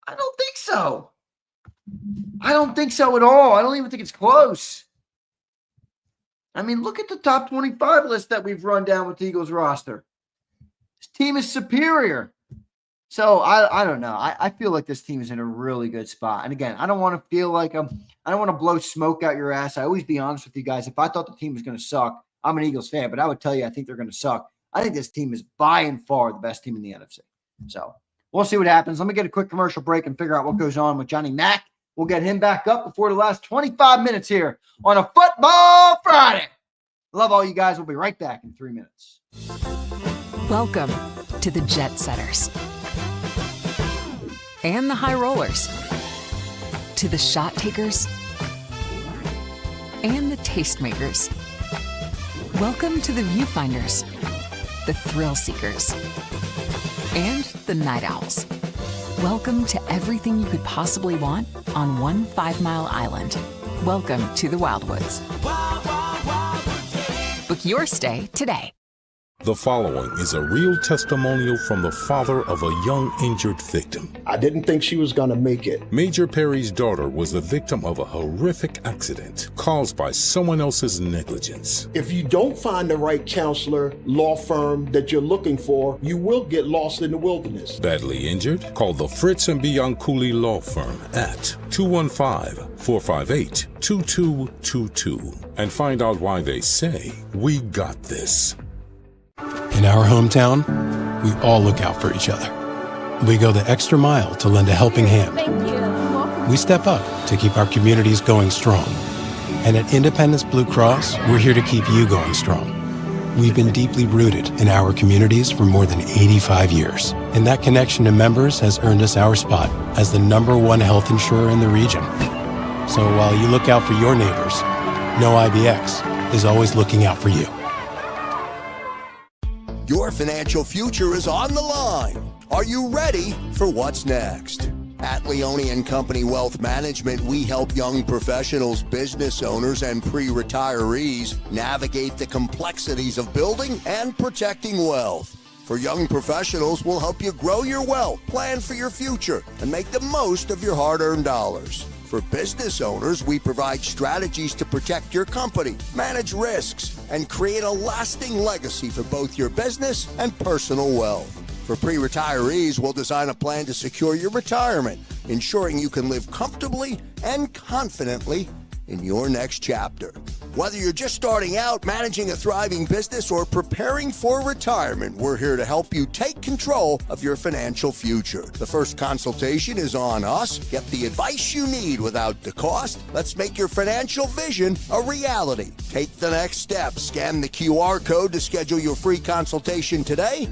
I don't think so. I don't think so at all. I don't even think it's close. I mean, look at the top 25 list that we've run down with the Eagles roster. This team is superior. So I don't know. I feel like this team is in a really good spot. And again, I don't want to feel like I don't want to blow smoke out your ass. I always be honest with you guys. If I thought the team was going to suck, I'm an Eagles fan, but I would tell you I think they're going to suck. I think this team is by and far the best team in the NFC. So we'll see what happens. Let me get a quick commercial break and figure out what goes on with Johnny Mack. We'll get him back up before the last 25 minutes here on a Football Friday. Love all you guys. We'll be right back in 3 minutes. Welcome to the Jet Setters and the High Rollers, to the Shot Takers and the Tastemakers. Welcome to the Viewfinders, the Thrill Seekers, and the Night Owls. Welcome to everything you could possibly want on one 5-mile island. Welcome to the Wildwoods. Book your stay today. The following is a real testimonial from the father of a young injured victim. I didn't think she was going to make it. Major Perry's daughter was the victim of a horrific accident caused by someone else's negligence. If you don't find the right counselor, law firm that you're looking for, you will get lost in the wilderness. Badly injured? Call the Fritz and Bianculli Law Firm at 215-458-2222 and find out why they say, "We got this." In our hometown, we all look out for each other. We go the extra mile to lend a helping hand. We step up to keep our communities going strong. And at Independence Blue Cross, we're here to keep you going strong. We've been deeply rooted in our communities for more than 85 years. And that connection to members has earned us our spot as the #1 health insurer in the region. So while you look out for your neighbors, know IBX is always looking out for you. Your financial future is on the line. Are you ready for what's next? At Leone & Company Wealth Management, we help young professionals, business owners, and pre-retirees navigate the complexities of building and protecting wealth. For young professionals, we'll help you grow your wealth, plan for your future, and make the most of your hard-earned dollars. For business owners, we provide strategies to protect your company, manage risks, and create a lasting legacy for both your business and personal wealth. For pre-retirees, we'll design a plan to secure your retirement, ensuring you can live comfortably and confidently in your next chapter. Whether you're just starting out, managing a thriving business, or preparing for retirement, we're here to help you take control of your financial future. The first consultation is on us. Get the advice you need without the cost. Let's make your financial vision a reality. Take the next step. Scan the QR code to schedule your free consultation today.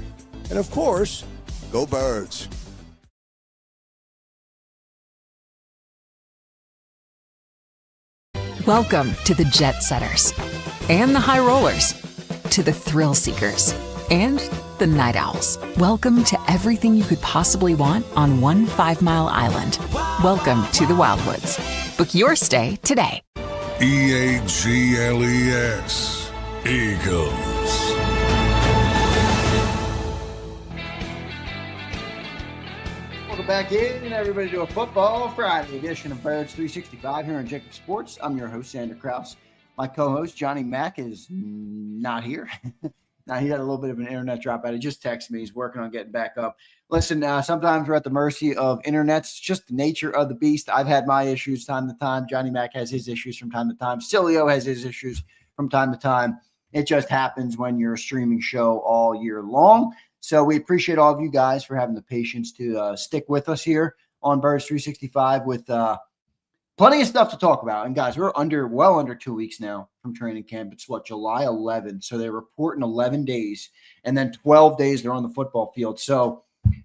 And of course, go Birds. Welcome to the Jet Setters and the High Rollers, to the Thrill Seekers and the Night Owls. Welcome to everything you could possibly want on one 5-mile island. Welcome to the Wildwoods. Book your stay today. EAGLES, Eagles. Welcome back in, everybody, to a Football Friday edition of Birds 365 here on JAKIB Sports. I'm your host, Zander Krause. My co-host, Johnny Mack, is not here. Now, he had a little bit of an internet dropout. He just texted me. He's working on getting back up. Listen, sometimes we're at the mercy of internets. It's just the nature of the beast. I've had my issues time to time. Johnny Mack has his issues from time to time. Cilio has his issues from time to time. It just happens when you're a streaming show all year long. So we appreciate all of you guys for having the patience to stick with us here on Birds 365 with plenty of stuff to talk about. And guys, we're well under 2 weeks now from training camp. It's July 11th. So they report in 11 days, and then 12 days they're on the football field. So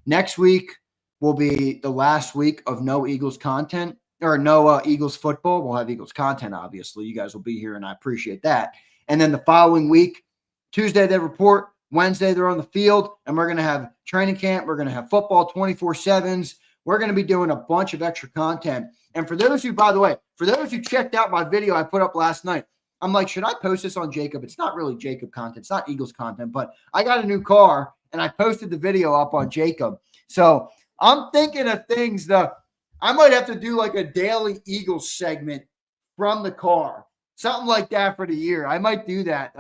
Next week will be the last week of no Eagles content or no Eagles football. We'll have Eagles content, obviously. You guys will be here, and I appreciate that. And then the following week, Tuesday, they report. Wednesday, they're on the field, and we're going to have training camp. We're going to have football 24/7s. We're going to be doing a bunch of extra content. And for those who, by the way, for those who checked out my video I put up last night, I'm like, should I post this on JAKIB? It's not really JAKIB content. It's not Eagles content, but I got a new car, and I posted the video up on JAKIB. So I'm thinking of things that I might have to do like a daily Eagles segment from the car. Something like that for the year. I might do that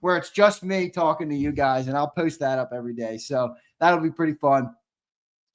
where it's just me talking to you guys, and I'll post that up every day. So that'll be pretty fun.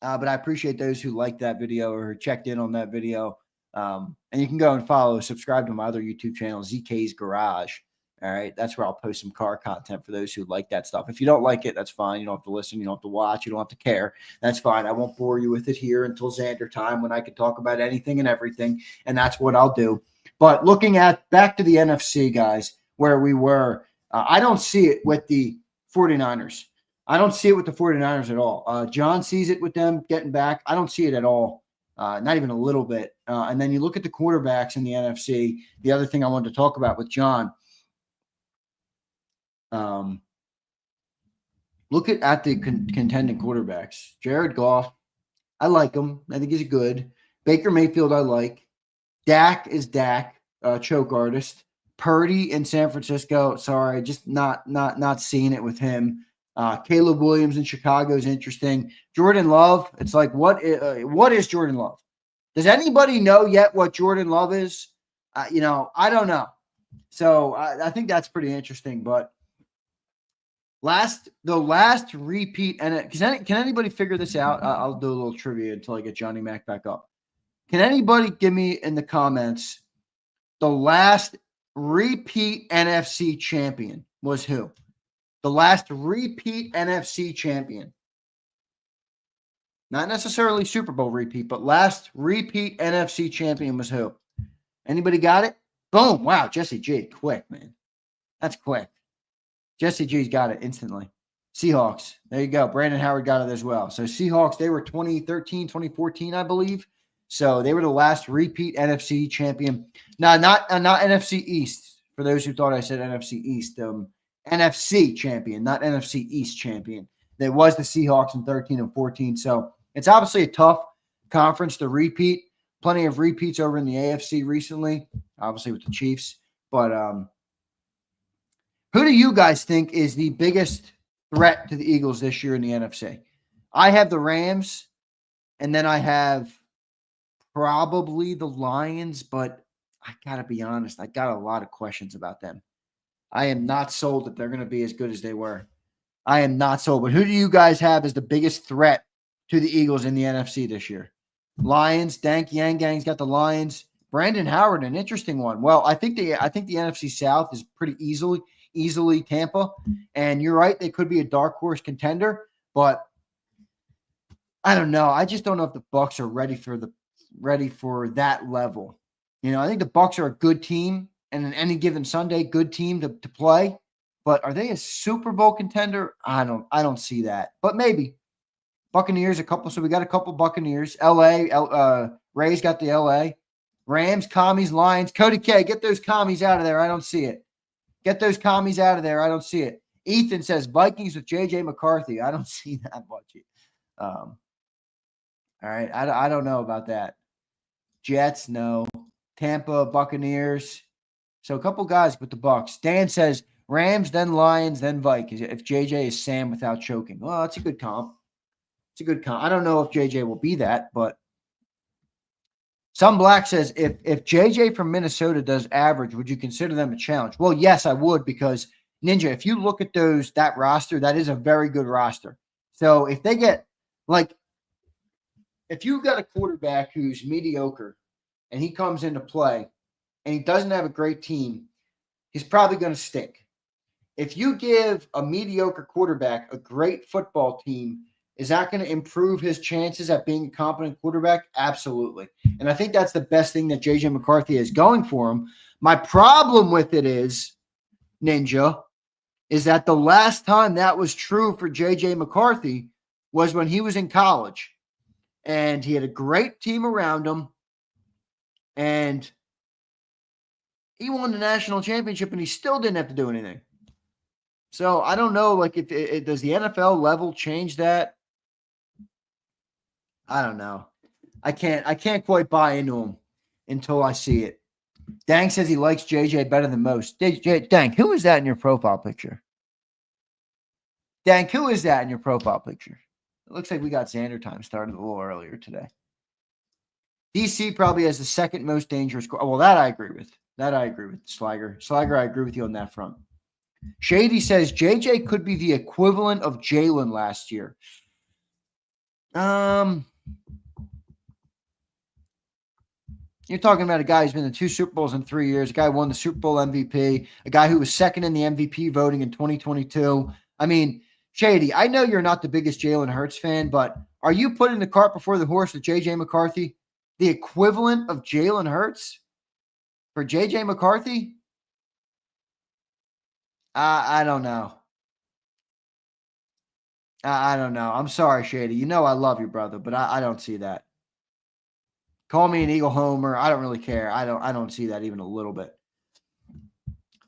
But I appreciate those who liked that video or who checked in on that video. And you can go and subscribe to my other YouTube channel, ZK's Garage. All right. That's where I'll post some car content for those who like that stuff. If you don't like it, that's fine. You don't have to listen. You don't have to watch. You don't have to care. That's fine. I won't bore you with it here until Zander time when I can talk about anything and everything. And that's what I'll do. But looking at back to the NFC, guys, where we were, I don't see it with the 49ers. I don't see it with the 49ers at all. John sees it with them getting back. I don't see it at all, not even a little bit. And then you look at the quarterbacks in the NFC. The other thing I wanted to talk about with John, look at the contending quarterbacks. Jared Goff, I like him. I think he's good. Baker Mayfield, I like. Dak is Dak, choke artist. Purdy in San Francisco, sorry, just not seeing it with him. Caleb Williams in Chicago is interesting. Jordan Love, it's like, what is Jordan Love? Does anybody know yet what Jordan Love is? I don't know. So I think that's pretty interesting. But the last repeat, and can anybody figure this out? I'll do a little trivia until I get Johnny Mac back up. Can anybody give me in the comments the last repeat NFC champion was who? The last repeat NFC champion. Not necessarily Super Bowl repeat, but last repeat NFC champion was who? Anybody got it? Boom. Wow, Jesse G. Quick, man. That's quick. Jesse G's got it instantly. Seahawks. There you go. Brandon Howard got it as well. So Seahawks, they were 2013, 2014, I believe. So they were the last repeat NFC champion. No, not NFC East. For those who thought I said NFC East, NFC champion, not NFC East champion. There was the Seahawks in 13 and 14. So it's obviously a tough conference to repeat. Plenty of repeats over in the AFC recently, obviously with the Chiefs. But who do you guys think is the biggest threat to the Eagles this year in the NFC? I have the Rams, and then I have probably the Lions, but I got to be honest, I got a lot of questions about them. I am not sold that they're going to be as good as they were. I am not sold. But who do you guys have as the biggest threat to the Eagles in the NFC this year? Lions, Dank Yang Gang's got the Lions. Brandon Howard, an interesting one. Well, I think the NFC South is pretty easily Tampa. And you're right, they could be a dark horse contender, but I don't know. I just don't know if the Bucs are ready for that level. I think the Bucs are a good team, and in any given Sunday, good team to play. But are they a Super Bowl contender? I don't see that. But maybe. Buccaneers, so we got a couple Buccaneers. LA, Rays got the LA. Rams, Commies, Lions. Cody K, get those Commies out of there. I don't see it. Get those Commies out of there. I don't see it. Ethan says Vikings with JJ McCarthy. I don't see that much. All right. I don't know about that. Jets, no. Tampa, Buccaneers. So a couple guys with the Bucs. Dan says Rams, then Lions, then Vikings. If JJ is Sam without choking. Well, that's a good comp. I don't know if JJ will be that, but Some Black says if JJ from Minnesota does average, would you consider them a challenge? Well, yes, I would, because Ninja, if you look at that roster, that is a very good roster. So if they get if you've got a quarterback who's mediocre and he comes into play and he doesn't have a great team, he's probably going to stink. If you give a mediocre quarterback a great football team, is that going to improve his chances at being a competent quarterback? Absolutely. And I think that's the best thing that J.J. McCarthy is going for him. My problem with it is, Ninja, is that the last time that was true for J.J. McCarthy was when he was in college, and he had a great team around him, and he won the national championship, and he still didn't have to do anything. So I don't know, like, if does the NFL level change that? I don't know. I can't quite buy into him until I see it. Dang says he likes JJ better than most. Dang, who is that in your profile picture? Dang, who is that in your profile picture? It looks like we got Zander time started a little earlier today. DC probably has the second most dangerous. Well, that I agree with. Slager. I agree with you on that front. Shady says JJ could be the equivalent of Jalen last year. You're talking about a guy who's been in 2 Super Bowls in 3 years, a guy who won the Super Bowl MVP, a guy who was second in the MVP voting in 2022. I mean, Shady, I know you're not the biggest Jalen Hurts fan, but are you putting the cart before the horse with J.J. McCarthy? The equivalent of Jalen Hurts for J.J. McCarthy? I don't know. I don't know. I'm sorry, Shady. You know I love you, brother, but I don't see that. Call me an Eagle homer. I don't really care. I don't see that even a little bit.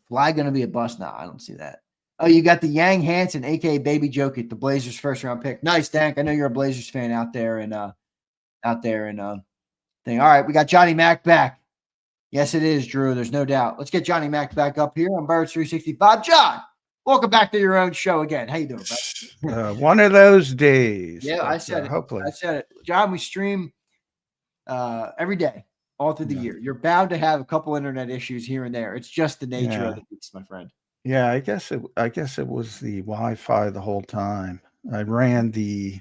Flag going to be a bust now. I don't see that. Oh, you got the Yang Hansen, a.k.a. Baby Jokic, the Blazers' first-round pick. Nice, Dank. I know you're a Blazers fan out there and thing. All right, we got Johnny Mac back. Yes, it is, Drew. There's no doubt. Let's get Johnny Mac back up here on Birds 365. John, welcome back to your own show again. How you doing, bud? One of those days. Yeah, I said it. Hopefully. I said it. John, we stream every day, all through the year. You're bound to have a couple internet issues here and there. It's just the nature of the beast, my friend. Yeah, I guess it was the Wi-Fi the whole time. I ran the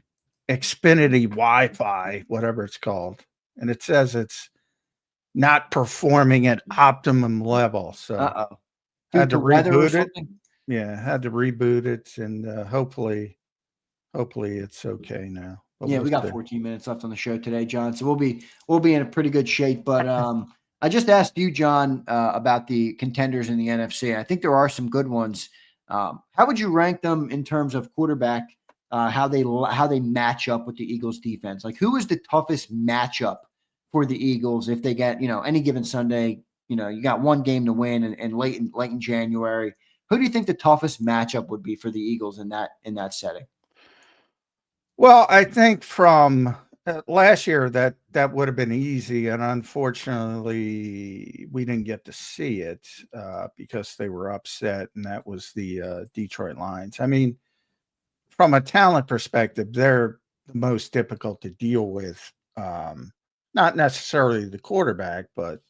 Xfinity Wi-Fi, whatever it's called, and it says it's not performing at optimum level. So had to reboot it. Yeah, had to reboot it, and hopefully it's okay now. But yeah, we got 14 minutes left on the show today, John. So we'll be in a pretty good shape. But I just asked you, John, about the contenders in the NFC. I think there are some good ones. How would you rank them in terms of quarterback? How they match up with the Eagles defense? Like, who is the toughest matchup for the Eagles if they get, any given Sunday? You got one game to win, and late in January. Who do you think the toughest matchup would be for the Eagles in that setting? Well, I think from last year that would have been easy, and unfortunately we didn't get to see it because they were upset, and that was the Detroit Lions. I mean, from a talent perspective, they're the most difficult to deal with. Not necessarily the quarterback, but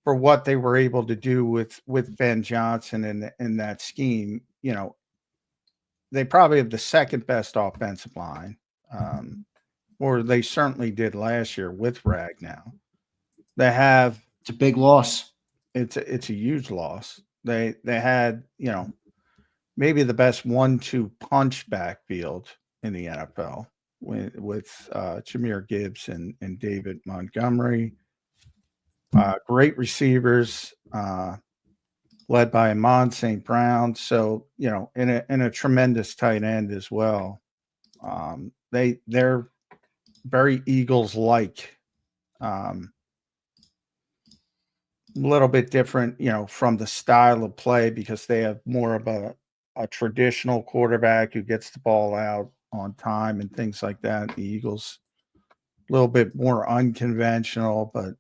for what they were able to do with Ben Johnson in that scheme, they probably have the second best offensive line, or they certainly did last year with Ragnow. It's a big loss. It's a huge loss. They had, maybe the best 1-2 punch backfield in the NFL with Jahmyr Gibbs and David Montgomery. Great receivers, led by Amon St. Brown. So, in a tremendous tight end as well. They're very Eagles-like. A little bit different, from the style of play, because they have more of a traditional quarterback who gets the ball out on time and things like that. The Eagles, a little bit more unconventional, but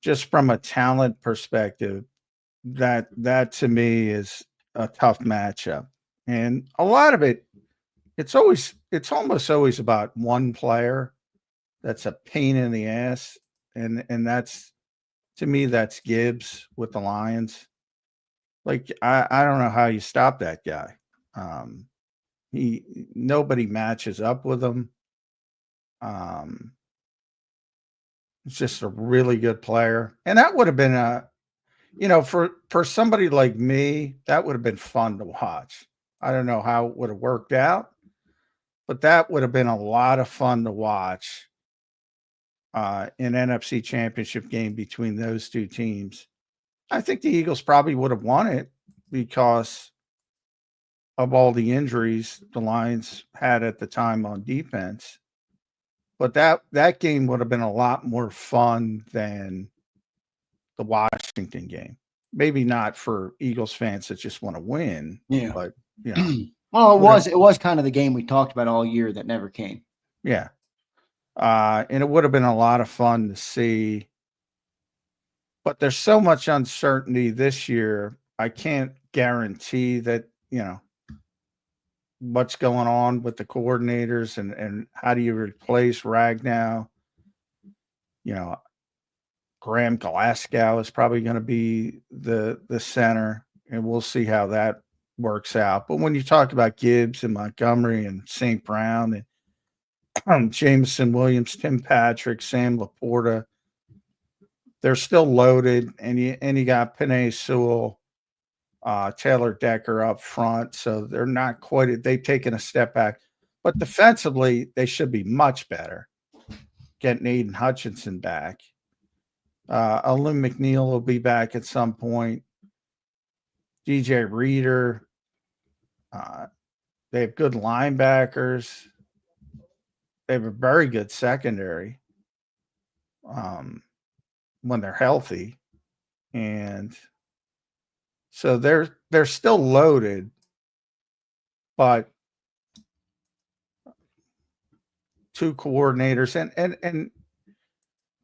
just from a talent perspective, that to me is a tough matchup. And a lot of it's almost always about one player that's a pain in the ass. And that's, to me, that's Gibbs with the Lions. Like, I don't know how you stop that guy. Nobody matches up with him. It's just a really good player. And that would have been for somebody like me, that would have been fun to watch. I don't know how it would have worked out, but that would have been a lot of fun to watch an NFC Championship game between those two teams. I think the Eagles probably would have won it because of all the injuries the Lions had at the time on defense. But that game would have been a lot more fun than the Washington game. Maybe not for Eagles fans that just want to win. Yeah. But, you know. Well, it was kind of the game we talked about all year that never came. Yeah. And it would have been a lot of fun to see. But there's so much uncertainty this year. I can't guarantee that, you know, what's going on with the coordinators and how do you replace Ragnow. You know, Graham Glasgow is probably going to be the center, and we'll see how that works out. But when you talk about Gibbs and Montgomery and St. Brown and Jameson Williams, Tim Patrick, Sam Laporta, they're still loaded, and you got Penei Sewell, Taylor Decker up front, so they're not quite. They've taken a step back, but defensively they should be much better. Getting Aiden Hutchinson back, Alim McNeil will be back at some point. DJ Reader, they have good linebackers. They have a very good secondary. When they're healthy, and so they're still loaded, but two coordinators and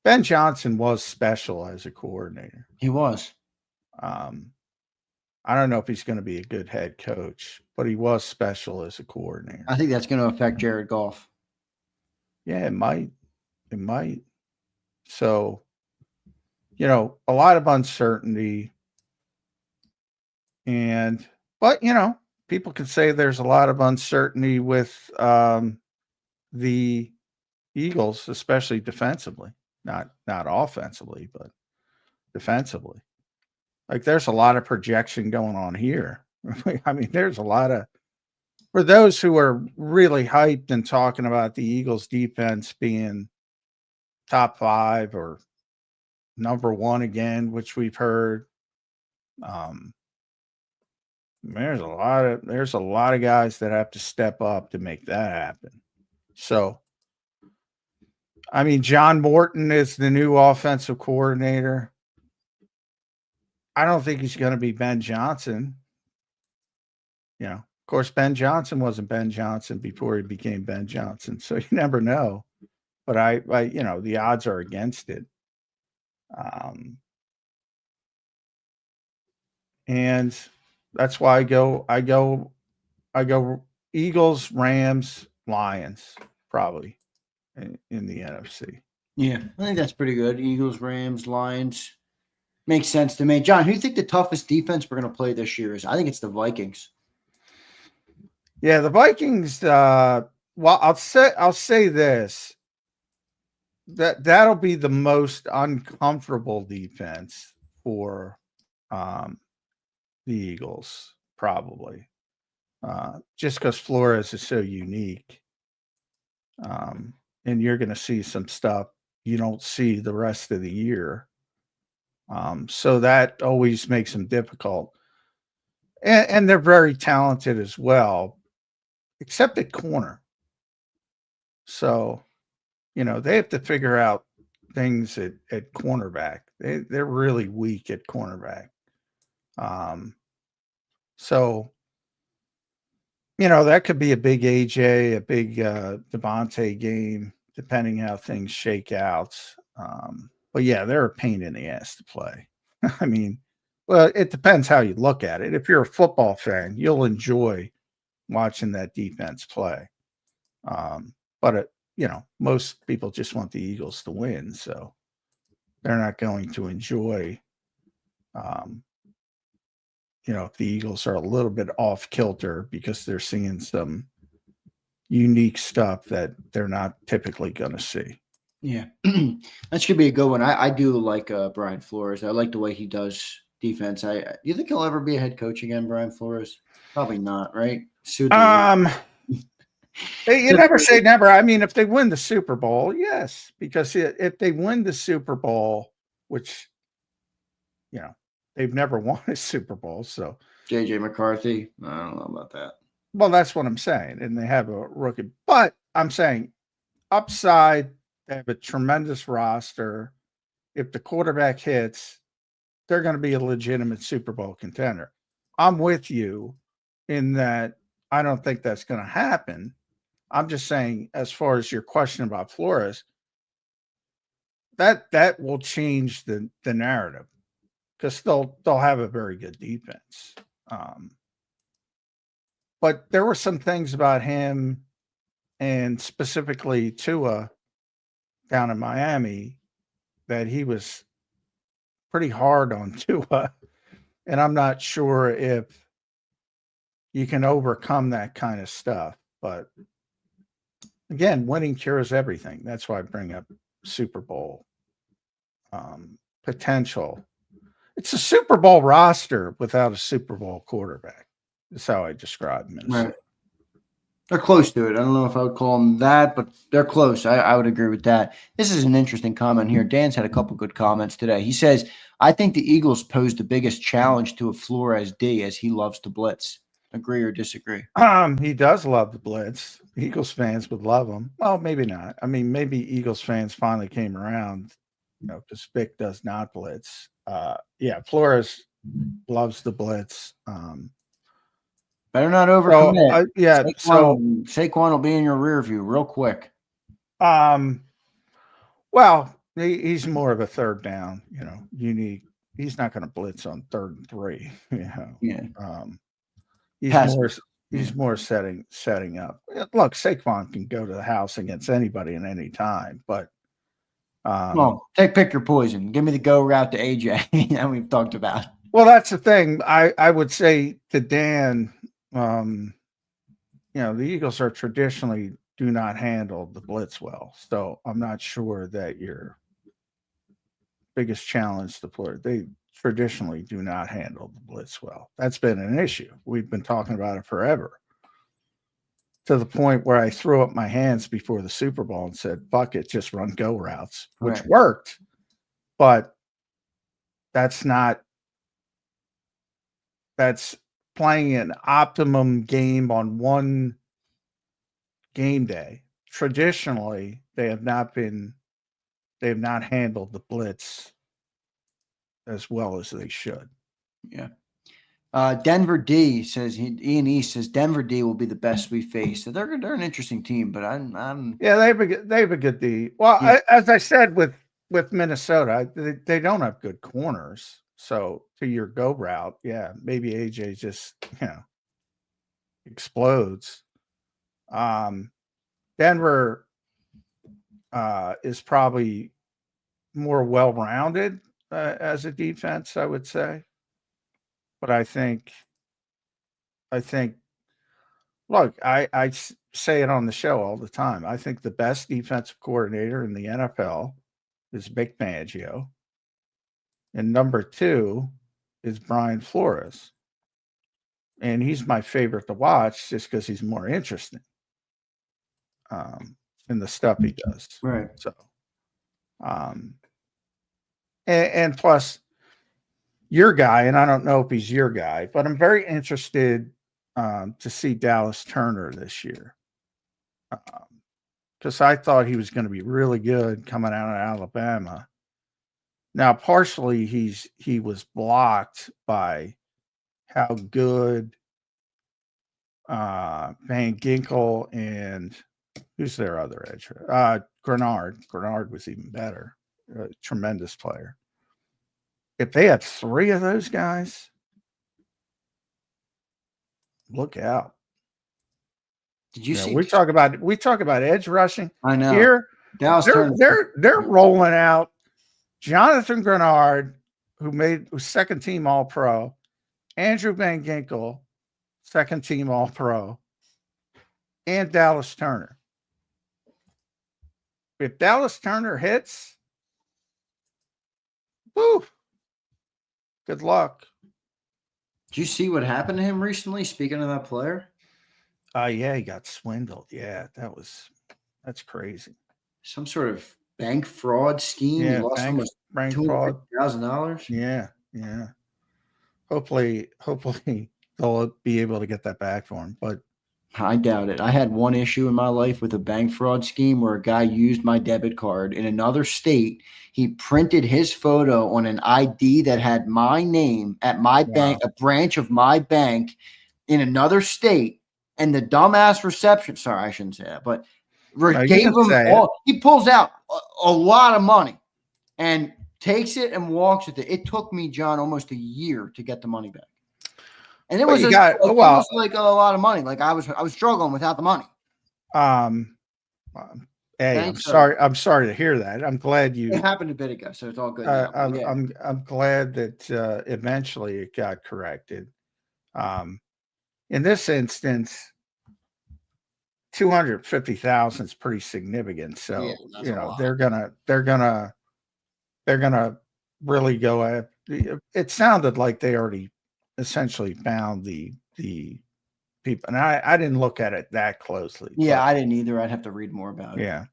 Ben Johnson was special as a coordinator. He was. I don't know if he's going to be a good head coach, but he was special as a coordinator. I think that's going to affect Jared Goff. Yeah, it might. It might. So, you know, a lot of uncertainty. But, you know, people can say there's a lot of uncertainty with the Eagles, especially defensively, not offensively, but defensively. Like there's a lot of projection going on here. I mean, there's a lot of, for those who are really hyped and talking about the Eagles defense being top 5 or number 1 again, which we've heard. There's a lot of guys that have to step up to make that happen. So, I mean, John Morton is the new offensive coordinator. I don't think he's going to be Ben Johnson. You know, of course, Ben Johnson wasn't Ben Johnson before he became Ben Johnson, so you never know. But I you know, the odds are against it. And that's why I go Eagles, Rams, Lions, probably in the NFC. Yeah, I think that's pretty good. Eagles, Rams, Lions. Makes sense to me. John, who do you think the toughest defense we're going to play this year is? I think it's the Vikings. Yeah, the Vikings. Well, I'll say this. That'll be the most uncomfortable defense for the Eagles, probably, just because Flores is so unique, and you're going to see some stuff you don't see the rest of the year. So that always makes them difficult, and they're very talented as well, except at corner. So, you know, they have to figure out things at cornerback. They're really weak at cornerback. So, you know, that could be a big AJ, a big Devontae game, depending how things shake out. But yeah, they're a pain in the ass to play. I mean, well, it depends how you look at it. If you're a football fan, you'll enjoy watching that defense play. But you know, most people just want the Eagles to win, so they're not going to enjoy, you know, if the Eagles are a little bit off kilter because they're seeing some unique stuff that they're not typically going to see. Yeah, that should be a good one. I do like Brian Flores. I like the way he does defense. Do you think he'll ever be a head coach again, Brian Flores? Probably not, right? You never say never. I mean, if they win the Super Bowl, yes, because if they win the Super Bowl, which, you know, they've never won a Super Bowl, so JJ McCarthy, I don't know about that. Well, that's what I'm saying. And they have a rookie, but I'm saying upside, they have a tremendous roster. If the quarterback hits, they're going to be a legitimate Super Bowl contender. I'm with you in that I don't think that's going to happen. I'm just saying, as far as your question about Flores, that will change the narrative because they'll have a very good defense. But there were some things about him and specifically Tua down in Miami that he was pretty hard on Tua. And I'm not sure if you can overcome that kind of stuff. But again, winning cures everything. That's why I bring up Super Bowl potential. It's a Super Bowl roster without a Super Bowl quarterback. That's how I describe Minnesota. Right. They're close to it. I don't know if I would call them that, but they're close. I would agree with that. This is an interesting comment here. Dan's had a couple good comments today. He says, I think the Eagles pose the biggest challenge to a Flores D as he loves to blitz. Agree or disagree? He does love the blitz. Eagles fans would love him. Well, maybe not. I mean, maybe Eagles fans finally came around, because Vic does not blitz. Yeah, Flores loves the blitz. Better not overcommit. Yeah. Saquon will be in your rear view real quick. Well, he's more of a third down, unique. He's not going to blitz on 3rd and 3. Yeah. He's more setting up. Look, Saquon can go to the house against anybody at any time, but pick your poison. Give me the go route to AJ that we've talked about. Well, that's the thing. I would say to Dan, the Eagles are traditionally do not handle the blitz well. So I'm not sure that your biggest challenge to play, they traditionally do not handle the blitz well. That's been an issue. We've been talking about it forever, to the point where I threw up my hands before the Super Bowl and said, fuck it, just run go routes, which worked. But that's playing an optimum game on one game day. Traditionally, they have not handled the blitz as well as they should. Yeah. Denver D says Ian East says Denver D will be the best we face. So they're an interesting team, but I'm yeah, they have a good D. Well, yeah. As I said with Minnesota, they don't have good corners. So to your go route, yeah, maybe AJ just explodes. Denver is probably more well-rounded as a defense, I would say. But I think, look, I say it on the show all the time. I think the best defensive coordinator in the NFL is Vic Fangio. And number 2 is Brian Flores. And he's my favorite to watch just because he's more interesting in the stuff he does. Right. So, and plus, your guy, and I don't know if he's your guy, but I'm very interested to see Dallas Turner this year. Because I thought he was going to be really good coming out of Alabama. Now, partially he was blocked by how good Van Ginkel and who's their other edge? Grenard. Grenard was even better. Tremendous player. If they had 3 of those guys, look out. Did you see? We talk about edge rushing. I know. Here, Dallas they're rolling out Jonathan Grenard, who's second team All-Pro, Andrew Van Ginkel, second team All-Pro, and Dallas Turner. If Dallas Turner hits, woo, good luck. Did you see what happened to him recently? Speaking of that player? Yeah, he got swindled. Yeah, that's crazy. Some sort of bank fraud scheme. Yeah, he lost almost $250,000. Yeah. Hopefully they'll be able to get that back for him. But I doubt it. I had one issue in my life with a bank fraud scheme where a guy used my debit card in another state. He printed his photo on an ID that had my name at my bank, a branch of my bank in another state. And the dumbass reception, sorry, I shouldn't say that, but gave him all, he pulls out a lot of money and takes it and walks with it. It took me, John, almost a year to get the money back. And it was almost like a lot of money. Like I was struggling without the money. Hey, I'm sorry. I'm sorry to hear that. I'm glad you. It happened a bit ago, so it's all good. I'm glad that eventually it got corrected. In this instance, 250,000 is pretty significant. So they're gonna really go at. It sounded like they already essentially found the people, and I didn't look at it that closely. Yeah, I didn't either. I'd have to read more about it. Yeah.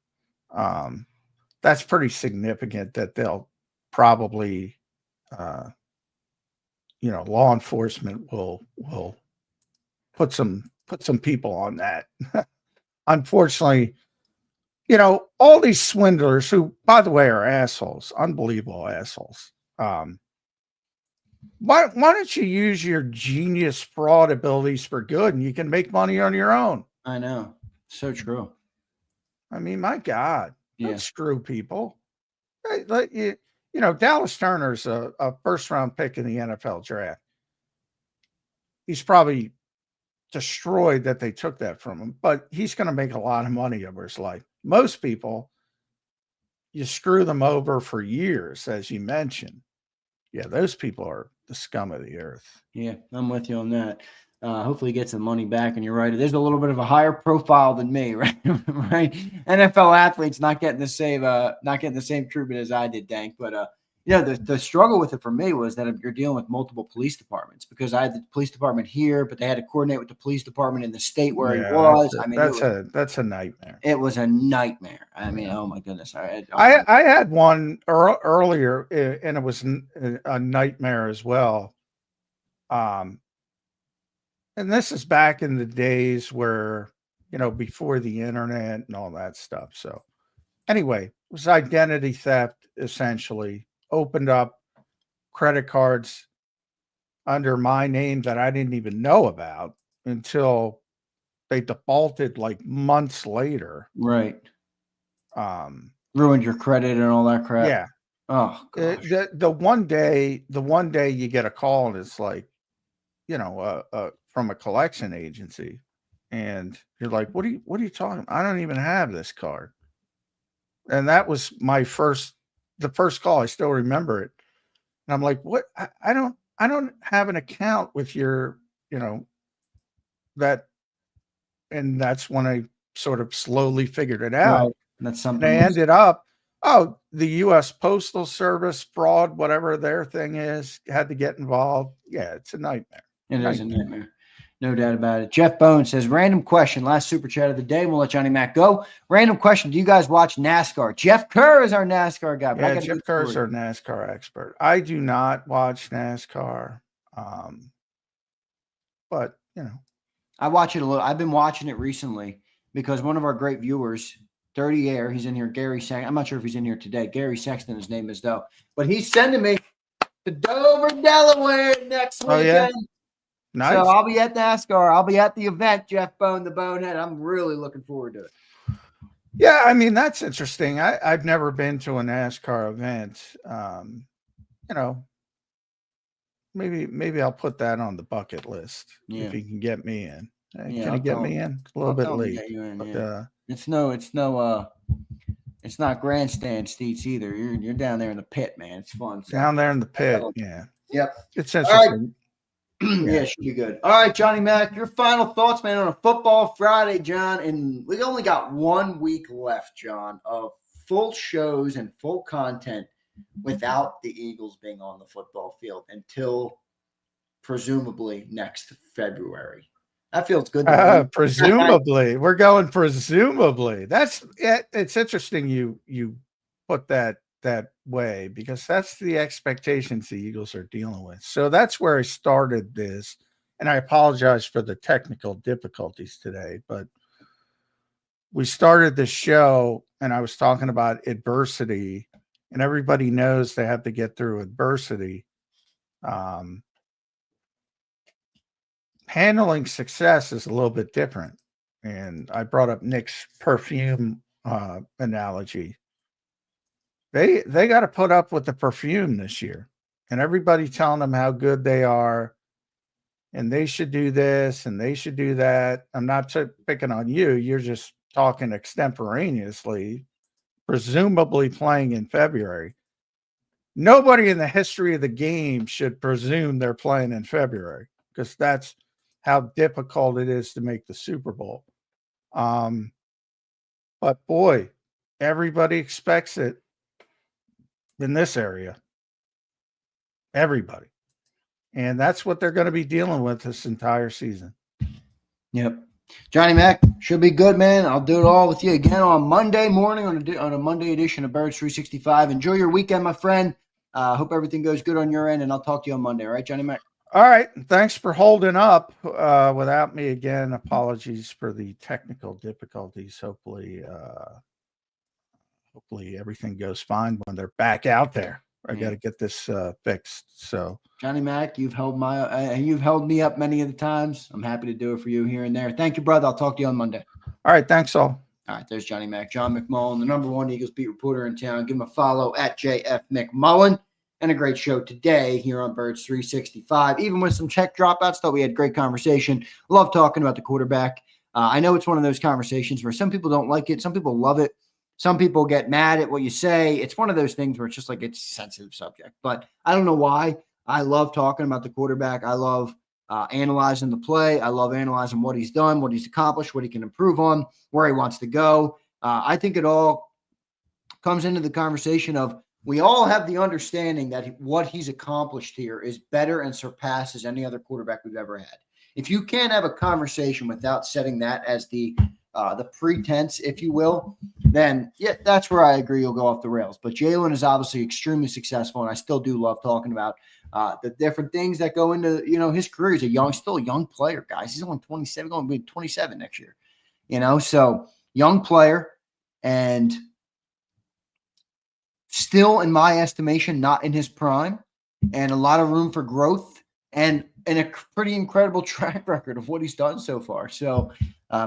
That's pretty significant that they'll probably law enforcement will put some people on that. Unfortunately, all these swindlers who, by the way, are assholes, unbelievable assholes. Why don't you use your genius fraud abilities for good, and you can make money on your own? I know. So true. I mean, my God, don't screw people. Dallas Turner's a first-round pick in the NFL draft. He's probably destroyed that they took that from him, but he's going to make a lot of money over his life. Most people, you screw them over for years, as you mentioned. Yeah, those people are the scum of the earth. Yeah, I'm with you on that. Hopefully he gets the money back. And you're right. There's a little bit of a higher profile than me, right? Right. NFL athletes not getting the same treatment as I did, Dank. But the struggle with it for me was that you're dealing with multiple police departments, because I had the police department here, but they had to coordinate with the police department in the state where he was. That's a nightmare. It was a nightmare. I mean, oh my goodness. I had one earlier, and it was a nightmare as well. And this is back in the days where, before the internet and all that stuff. So anyway, it was identity theft, essentially. Opened up credit cards under my name that I didn't even know about until they defaulted like months later. Right. Ruined your credit and all that crap. Yeah. Oh, gosh. The one day you get a call and it's like, from a collection agency, and you're like, what are you talking about? I don't even have this card. And that was the first call. I still remember it. And I'm like, what? I don't have an account with your, that. And that's when I sort of slowly figured it out. Right. That's something. And I ended up, the U.S. Postal Service fraud, whatever their thing is, had to get involved. Yeah, it's a nightmare. It is a nightmare. No doubt about it. Jeff Bone says, random question, last super chat of the day. We'll let Johnny Mac go. Random question. Do you guys watch NASCAR? Jeff Kerr is our NASCAR guy. Yeah, Jeff Kerr is our NASCAR expert. I do not watch NASCAR. But, I watch it a little. I've been watching it recently because one of our great viewers, Dirty Air, he's in here, Gary Sexton. I'm not sure if he's in here today. Gary Sexton, his name is, though. But he's sending me to Dover, Delaware next weekend. Oh, yeah? Nice. So I'll be at NASCAR. I'll be at the event, Jeff Bone, the Bonehead. I'm really looking forward to it. Yeah, I mean, that's interesting. I've never been to a NASCAR event. Maybe I'll put that on the bucket list if you can get me in. Can you get me in? A little bit late. It's not grandstand seats either. You're down there in the pit, man. It's fun. So. Down there in the pit, yeah. Yep. It's interesting. Yeah, it should be good. All right, Johnny Mac, your final thoughts, man, on a football Friday, John. And we only got 1 week left, John, of full shows and full content without the Eagles being on the football field until presumably next February. That feels good. Presumably. We're going presumably. It's interesting you put that way, because that's the expectations the Eagles are dealing with. So that's where I started this. and I apologize for the technical difficulties today, but we started the show and I was talking about adversity, and everybody knows they have to get through adversity. Handling success is a little bit different. And I brought up Nick's perfume analogy. They got to put up with the perfume this year, and everybody telling them how good they are, and they should do this and they should do that. I'm not picking on you. You're just talking extemporaneously, presumably playing in February. Nobody in the history of the game should presume they're playing in February, because that's how difficult it is to make the Super Bowl. But boy, everybody expects it in this area. Everybody. And that's what they're going to be dealing with this entire season. Yep. Johnny Mac, should be good, man. I'll do it all with you again on Monday morning on a Monday edition of Birds 365. Enjoy your weekend, my friend. Hope everything goes good on your end, and I'll talk to you on Monday. All right, Johnny Mac? All right. Thanks for holding up without me again. Apologies for the technical difficulties. Hopefully everything goes fine when they're back out there. I got to get this fixed. So, Johnny Mac, you've held me up many of the times. I'm happy to do it for you here and there. Thank you, brother. I'll talk to you on Monday. All right. Thanks, all. All right. There's Johnny Mac, John McMullen, the #1 Eagles beat reporter in town. Give him a follow at JF McMullen. And a great show today here on Birds 365. Even with some check dropouts, thought we had great conversation. Love talking about the quarterback. I know it's one of those conversations where some people don't like it. Some people love it. Some people get mad at what you say. It's one of those things where it's just like it's a sensitive subject. But I don't know why. I love talking about the quarterback. I love analyzing the play. I love analyzing what he's done, what he's accomplished, what he can improve on, where he wants to go. I think it all comes into the conversation of we all have the understanding that what he's accomplished here is better and surpasses any other quarterback we've ever had. If you can't have a conversation without setting that as the pretense, if you will, then yeah, that's where I agree you'll go off the rails. But Jalen is obviously extremely successful, and I still do love talking about the different things that go into his career. He's still a young player, guys. He's only 27, going to be 27 next year. So young player, and still, in my estimation, not in his prime, and a lot of room for growth, and a pretty incredible track record of what he's done so far. So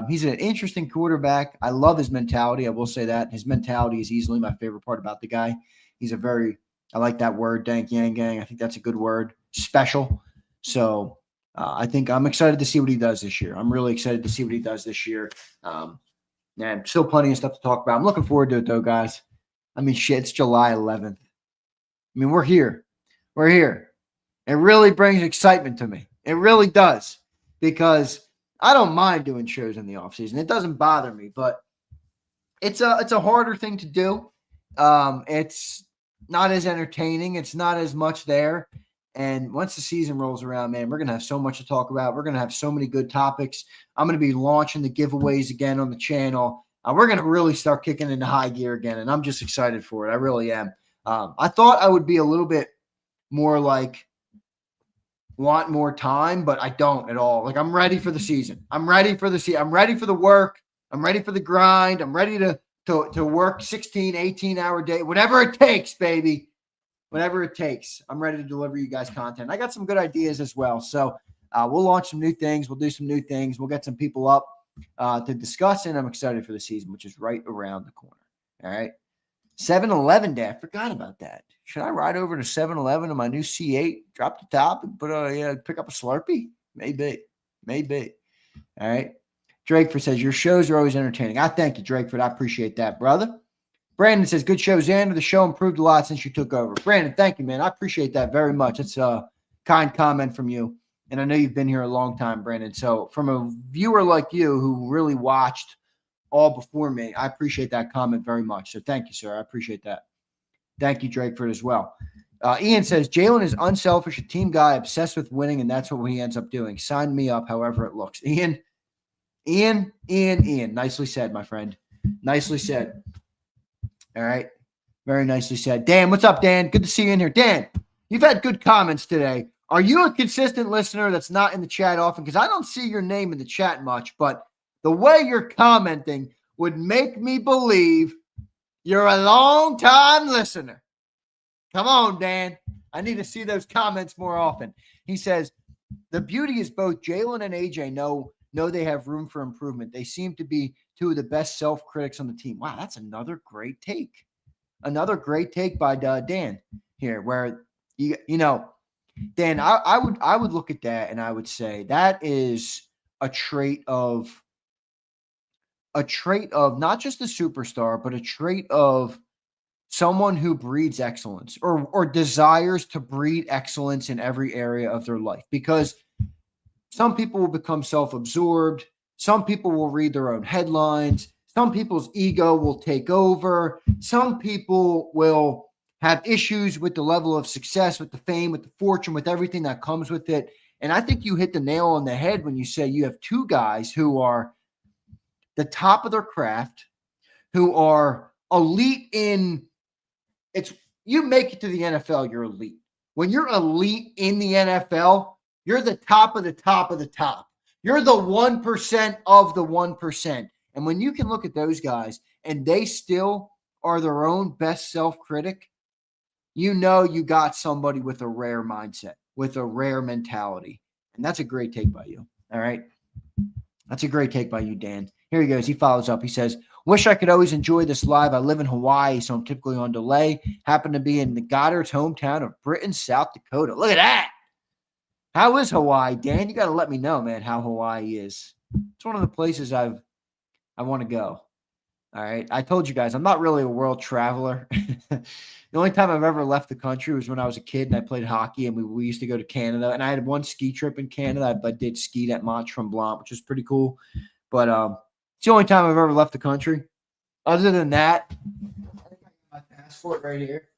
he's an interesting quarterback. I love his mentality. I will say that. His mentality is easily my favorite part about the guy. I like that word, dank yang gang. I think that's a good word, special. So I think I'm excited to see what he does this year. I'm really excited to see what he does this year. And still plenty of stuff to talk about. I'm looking forward to it, though, guys. I mean, shit, it's July 11th. I mean, we're here. We're here. It really brings excitement to me. It really does, because I don't mind doing shows in the offseason. It doesn't bother me, but it's a harder thing to do. It's not as entertaining. It's not as much there. And once the season rolls around, man, we're going to have so much to talk about. We're going to have so many good topics. I'm going to be launching the giveaways again on the channel. We're going to really start kicking into high gear again, and I'm just excited for it. I really am. I thought I would be a little bit more like want more time, but I don't at all. Like, I'm ready for the season. I'm ready for the season. I'm ready for the work. I'm ready for the grind. I'm ready to work 16, 18-hour day, whatever it takes, baby. Whatever it takes. I'm ready to deliver you guys content. I got some good ideas as well. So we'll launch some new things. We'll do some new things. We'll get some people up to discuss, and I'm excited for the season, which is right around the corner. All right. 7-Eleven day. I forgot about that. Should I ride over to 7-Eleven in my new C8, drop the top, and pick up a Slurpee? Maybe. All right. Drakeford says, your shows are always entertaining. I thank you, Drakeford. I appreciate that, brother. Brandon says, good show, Xander. The show improved a lot since you took over. Brandon, thank you, man. I appreciate that very much. It's a kind comment from you. And I know you've been here a long time, Brandon. So from a viewer like you who really watched all before me, I appreciate that comment very much. So thank you, sir. I appreciate that. Thank you, Drakeford, as well. Ian says, Jalen is unselfish, a team guy, obsessed with winning, and that's what he ends up doing. Sign me up, however it looks. Ian. Nicely said, my friend. Nicely said. All right. Very nicely said. Dan, what's up, Dan? Good to see you in here. Dan, you've had good comments today. Are you a consistent listener that's not in the chat often? Because I don't see your name in the chat much, but the way you're commenting would make me believe you're a long-time listener. Come on, Dan. I need to see those comments more often. He says, the beauty is both Jalen and AJ know they have room for improvement. They seem to be two of the best self-critics on the team. Wow, that's another great take. Another great take by Dan here, where you know, Dan, I would look at that and I would say that is a trait of not just the superstar, but a trait of someone who breeds excellence or desires to breed excellence in every area of their life. Because some people will become self-absorbed. Some people will read their own headlines. Some people's ego will take over. Some people will have issues with the level of success, with the fame, with the fortune, with everything that comes with it. And I think you hit the nail on the head when you say you have two guys who are the top of their craft, who are elite in you make it to the NFL, you're elite. When you're elite in the NFL, you're the top of the top of the top. You're the 1% of the 1%. And when you can look at those guys and they still are their own best self-critic, you know you got somebody with a rare mindset, with a rare mentality. And that's a great take by you. All right? That's a great take by you, Dan. Here he goes. He follows up. He says, wish I could always enjoy this live. I live in Hawaii, so I'm typically on delay. Happen to be in the Goddard's hometown of Britain, South Dakota. Look at that. How is Hawaii, Dan? You got to let me know, man, how Hawaii is. It's one of the places I want to go. All right. I told you guys, I'm not really a world traveler. The only time I've ever left the country was when I was a kid and I played hockey and we used to go to Canada. And I had one ski trip in Canada. I did skied at Mont Tremblant, which was pretty cool. But it's the only time I've ever left the country. Other than that, I think I got my passport right here.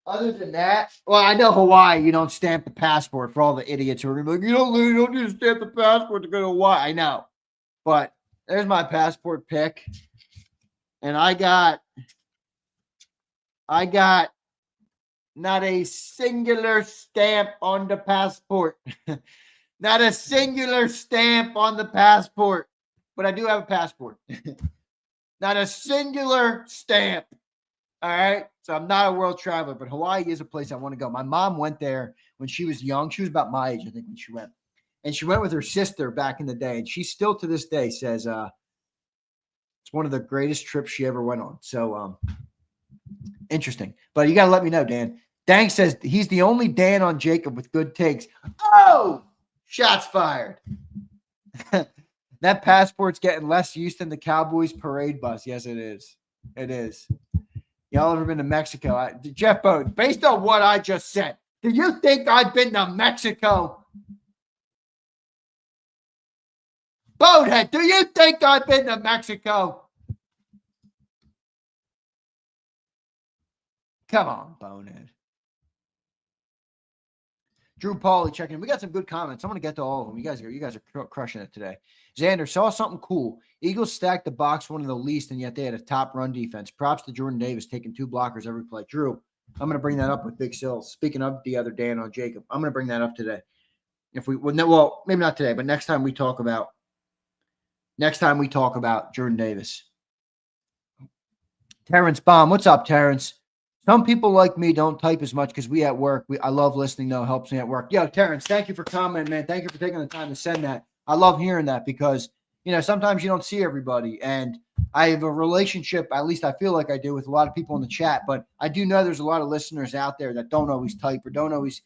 Other than that, well, I know Hawaii, you don't stamp the passport for all the idiots who are like, you don't need to stamp the passport to go to Hawaii. I know. But there's my passport pic. And I got not a singular stamp on the passport. Not a singular stamp on the passport. But I do have a passport. Not a singular stamp. All right. So I'm not a world traveler, but Hawaii is a place I want to go. My mom went there when she was young. She was about my age, I think, when she went. And she went with her sister back in the day. And she still to this day says it's one of the greatest trips she ever went on. So interesting. But you got to let me know, Dan. Dang says he's the only Dan on JAKIB with good takes. Oh, shots fired. That passport's getting less use than the Cowboys parade bus. Yes, it is. It is. Y'all ever been to Mexico? Jeff Bowden, based on what I just said, do you think I've been to Mexico? Bonehead, do you think I've been to Mexico? Come on, Bonehead. Drew Pauly checking in. We got some good comments. I'm going to get to all of them. You guys are crushing it today. Xander, saw something cool. Eagles stacked the box one of the least, and yet they had a top run defense. Props to Jordan Davis taking 2 blockers every play. Drew, I'm going to bring that up with Big Sills. Speaking of the other Dan on JAKIB, I'm going to bring that up today. Well, maybe not today, but next time we talk about Jordan Davis. Terrence Baum, what's up, Terrence? Some people like me don't type as much because we at work. I love listening, though. Helps me at work. Yo, Terrence, thank you for commenting, man. Thank you for taking the time to send that. I love hearing that because, sometimes you don't see everybody. And I have a relationship, at least I feel like I do, with a lot of people in the chat. But I do know there's a lot of listeners out there that don't always type or don't always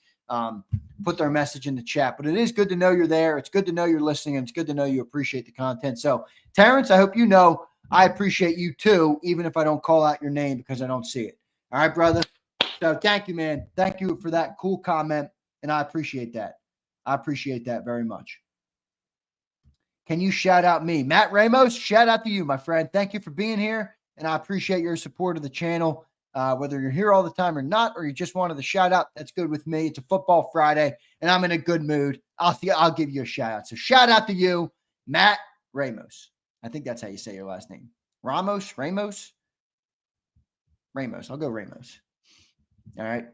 put their message in the chat. But it is good to know you're there. It's good to know you're listening. And it's good to know you appreciate the content. So, Terrence, I hope you know I appreciate you too, even if I don't call out your name because I don't see it. All right, brother. So thank you, man. Thank you for that cool comment, and I appreciate that. I appreciate that very much. Can you shout out me? Matt Ramos, shout out to you, my friend. Thank you for being here, and I appreciate your support of the channel. Whether you're here all the time or not, or you just wanted the shout out, that's good with me. It's a football Friday, and I'm in a good mood. I'll give you a shout out. So shout out to you, Matt Ramos. I think that's how you say your last name. Ramos? Ramos. I'll go Ramos. All right.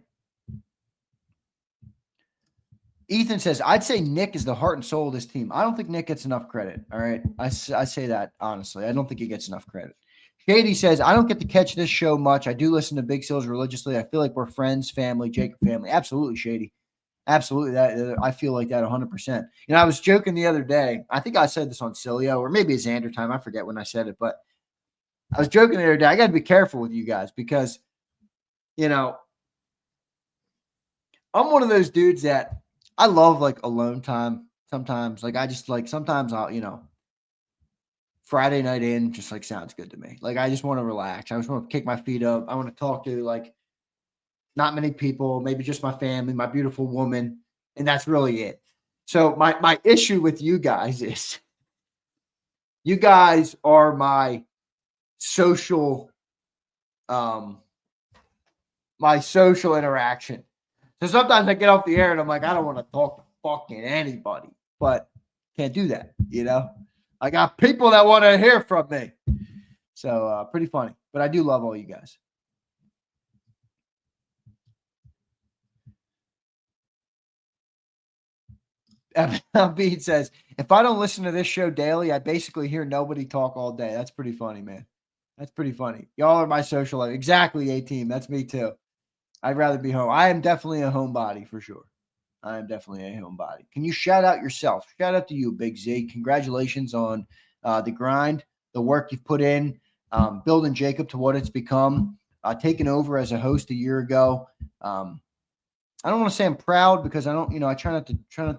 Ethan says, I'd say Nick is the heart and soul of this team. I don't think Nick gets enough credit. All right. I say that honestly. I don't think he gets enough credit. Shady says, I don't get to catch this show much. I do listen to Big Seals religiously. I feel like we're friends, family, JAKIB family. Absolutely, Shady. Absolutely. That I feel like that 100%. You know, I was joking the other day. I think I said this on Cilio or maybe it's Xander time. I forget when I said it, but I was joking the other day. I got to be careful with you guys because, you know, I'm one of those dudes that I love like alone time sometimes. Like I just like sometimes I'll, you know, Friday night in just like sounds good to me. Like I just want to relax. I just want to kick my feet up. I want to talk to like not many people, maybe just my family, my beautiful woman, and that's really it. So my issue with you guys is you guys are my social interaction. So sometimes I get off the air and I'm like, I don't want to talk to fucking anybody, but can't do that, you know? I got people that want to hear from me. So pretty funny, but I do love all you guys. Beat says, if I don't listen to this show daily, I basically hear nobody talk all day. That's pretty funny, man. That's pretty funny. Y'all are my social life. Exactly, A-team. That's me too. I'd rather be home. I am definitely a homebody for sure. I am definitely a homebody. Can you shout out yourself? Shout out to you, Big Z. Congratulations on the grind, the work you've put in, building JAKIB to what it's become, taking over as a host a year ago. I don't want to say I'm proud because I don't, you know, I try not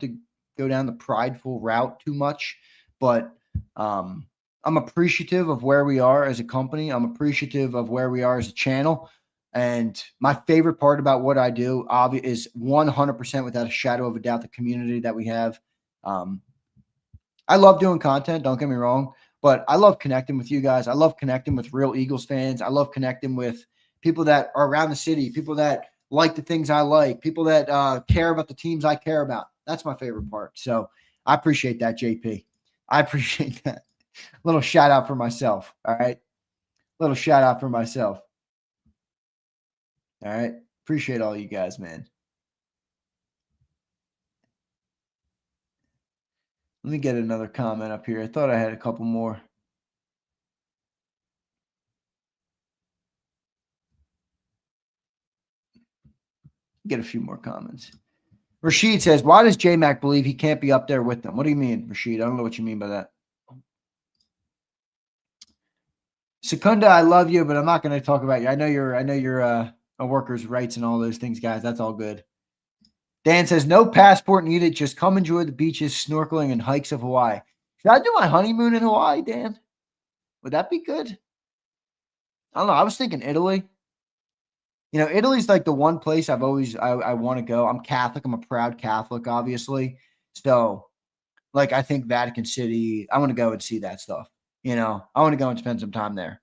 to go down the prideful route too much, but I'm appreciative of where we are as a company. I'm appreciative of where we are as a channel. And my favorite part about what I do is 100% without a shadow of a doubt, the community that we have. I love doing content. Don't get me wrong, but I love connecting with you guys. I love connecting with real Eagles fans. I love connecting with people that are around the city, people that like the things I like, people that care about the teams I care about. That's my favorite part. So I appreciate that, JP. I appreciate that. Little shout out for myself. All right. Little shout out for myself. All right. Appreciate all you guys, man. Let me get another comment up here. I thought I had a couple more. Get a few more comments. Rashid says, why does J-Mac believe he can't be up there with them? What do you mean, Rashid? I don't know what you mean by that. Secunda, I love you, but I'm not going to talk about you. I know you're a workers' rights and all those things, guys. That's all good. Dan says, no passport needed. Just come enjoy the beaches, snorkeling, and hikes of Hawaii. Should I do my honeymoon in Hawaii, Dan? Would that be good? I don't know. I was thinking Italy. You know, Italy's like the one place I want to go. I'm Catholic. I'm a proud Catholic, obviously. So, like, I think Vatican City, I want to go and see that stuff. You know, I want to go and spend some time there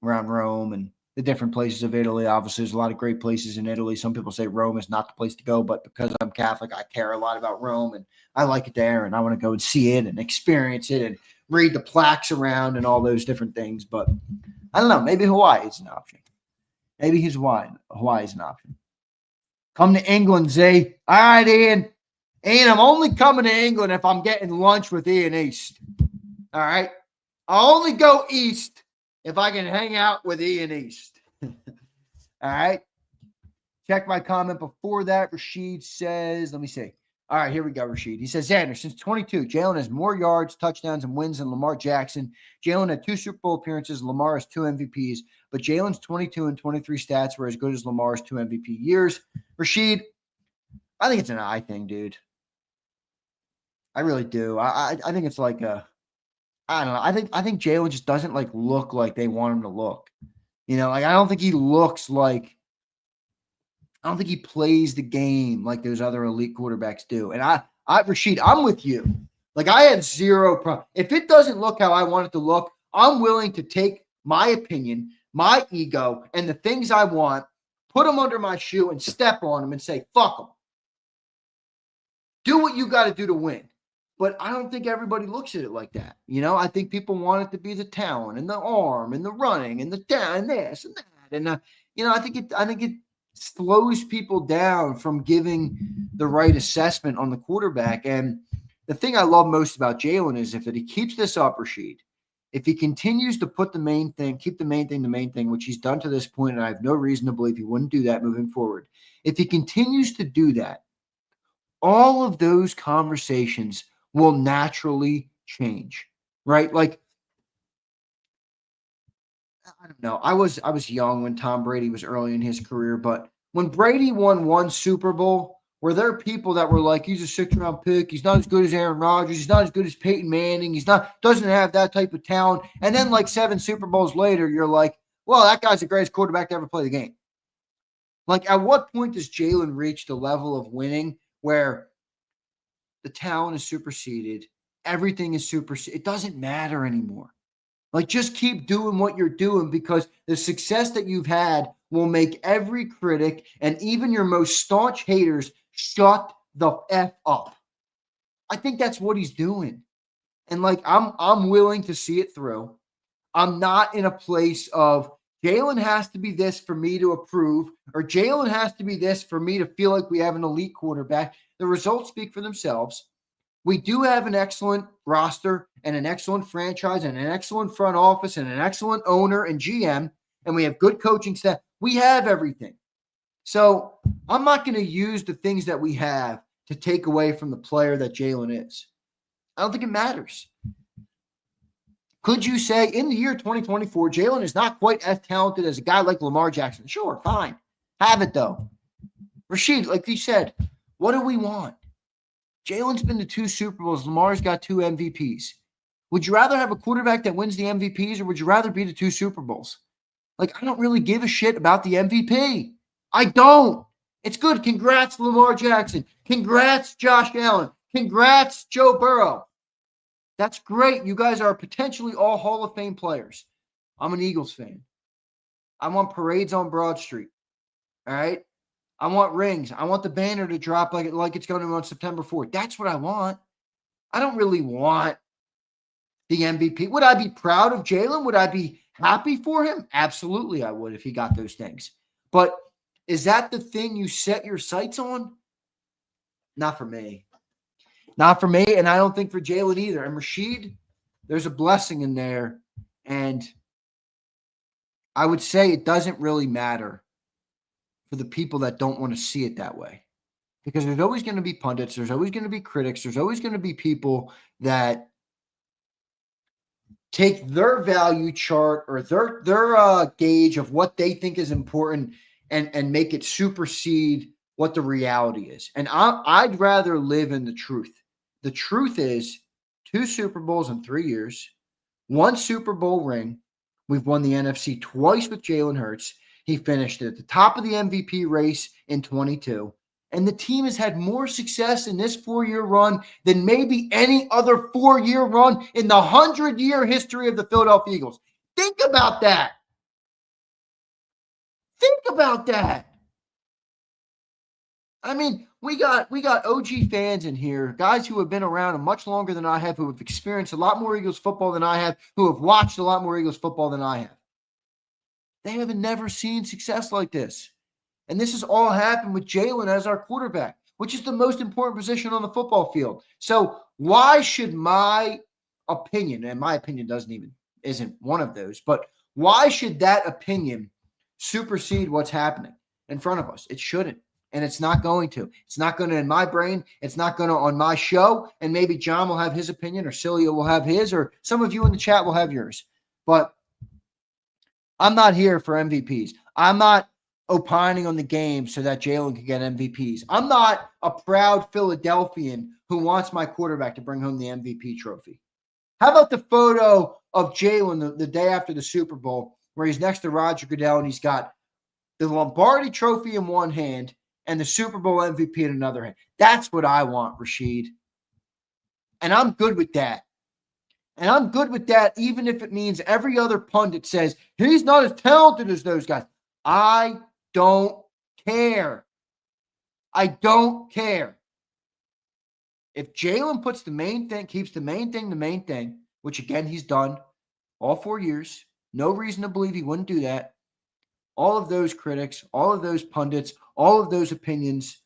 around Rome and the different places of Italy. Obviously, there's a lot of great places in Italy. Some people say Rome is not the place to go, but because I'm Catholic, I care a lot about Rome and I like it there and I want to go and see it and experience it and read the plaques around and all those different things. But I don't know. Maybe Hawaii is an option. Maybe Hawaii is an option. Come to England, Z. All right, Ian. Ian, I'm only coming to England if I'm getting lunch with Ian East. All right? I'll only go east if I can hang out with Ian East. All right? Check my comment before that. Rashid says, let me see. All right, here we go, Rashid. He says, Xander, since 22, Jalen has more yards, touchdowns, and wins than Lamar Jackson. Jalen had 2 Super Bowl appearances. Lamar has 2 MVPs. But Jalen's 22 and 23 stats were as good as Lamar's 2 MVP years. Rashid, I think it's an eye thing, dude. I really do. I think it's like a, I don't know. I think Jalen just doesn't like look like they want him to look. You know, like I don't think he looks like, I don't think he plays the game like those other elite quarterbacks do. And Rashid, I'm with you. Like I have zero problem. If it doesn't look how I want it to look, I'm willing to take my opinion, my ego, and the things I want, put them under my shoe and step on them and say, fuck them. Do what you got to do to win. But I don't think everybody looks at it like that. You know, I think people want it to be the talent and the arm and the running and the down and this and that. And, you know, I think it slows people down from giving the right assessment on the quarterback. And the thing I love most about Jalen is if he keeps this up, Rashid, if he continues to put the main thing, keep the main thing, which he's done to this point, and I have no reason to believe he wouldn't do that moving forward. If he continues to do that, all of those conversations will naturally change, right? Like, I don't know. I was young when Tom Brady was early in his career, but when Brady won one Super Bowl, were there people that were like, he's a sixth-round pick, he's not as good as Aaron Rodgers, he's not as good as Peyton Manning, doesn't have that type of talent. And then like 7 Super Bowls later, you're like, well, that guy's the greatest quarterback to ever play the game. Like, at what point does Jalen reach the level of winning where the talent is superseded, everything is superseded? It doesn't matter anymore. Like, just keep doing what you're doing, because the success that you've had will make every critic and even your most staunch haters shut the F up. I think that's what he's doing. And like, I'm willing to see it through. I'm not in a place of Jalen has to be this for me to approve, or Jalen has to be this for me to feel like we have an elite quarterback. The results speak for themselves. We do have an excellent roster and an excellent franchise and an excellent front office and an excellent owner and GM, and we have good coaching staff. We have everything. So I'm not going to use the things that we have to take away from the player that Jalen is. I don't think it matters. Could you say in the year 2024, Jalen is not quite as talented as a guy like Lamar Jackson? Sure, fine. Have it, though. Rashid, like you said, what do we want? Jalen's been to 2 Super Bowls. Lamar's got 2 MVPs. Would you rather have a quarterback that wins the MVPs, or would you rather be to 2 Super Bowls? Like, I don't really give a shit about the MVP. I don't. It's good. Congrats, Lamar Jackson. Congrats, Josh Allen. Congrats, Joe Burrow. That's great. You guys are potentially all Hall of Fame players. I'm an Eagles fan. I want parades on Broad Street. All right? I want rings. I want the banner to drop like it's going to on September 4th. That's what I want. I don't really want the MVP. Would I be proud of Jalen? Would I be happy for him? Absolutely, I would if he got those things. But is that the thing you set your sights on? Not for me. Not for me, and I don't think for Jalen either. And Rashid, there's a blessing in there. And I would say it doesn't really matter for the people that don't want to see it that way. Because there's always going to be pundits, there's always going to be critics, there's always going to be people that take their value chart or their gauge of what they think is important and make it supersede what the reality is. And I'd rather live in the truth. The truth is 2 Super Bowls in 3 years, 1 Super Bowl ring. We've won the NFC twice with Jalen Hurts. He finished at the top of the MVP race in 22. And the team has had more success in this 4-year run than maybe any other 4-year run in the 100-year history of the Philadelphia Eagles. Think about that. Think about that. I mean, we got OG fans in here, guys who have been around much longer than I have, who have experienced a lot more Eagles football than I have, who have watched a lot more Eagles football than I have. They have never seen success like this. And this has all happened with Jalen as our quarterback, which is the most important position on the football field. So why should my opinion, and my opinion isn't one of those, but why should that opinion supersede what's happening in front of us? It shouldn't. And it's not going to. It's not going to in my brain. It's not going to on my show. And maybe John will have his opinion, or Celia will have his, or some of you in the chat will have yours. But I'm not here for MVPs. I'm not opining on the game so that Jalen can get MVPs. I'm not a proud Philadelphian who wants my quarterback to bring home the MVP trophy. How about the photo of Jalen the day after the Super Bowl where he's next to Roger Goodell and he's got the Lombardi trophy in one hand and the Super Bowl MVP in another hand? That's what I want, Rashid. And I'm good with that. And I'm good with that even if it means every other pundit says he's not as talented as those guys. I don't care. I don't care. If Jalen puts the main thing, keeps the main thing, which again he's done all 4 years, no reason to believe he wouldn't do that. all of those critics, all of those pundits, all of those opinions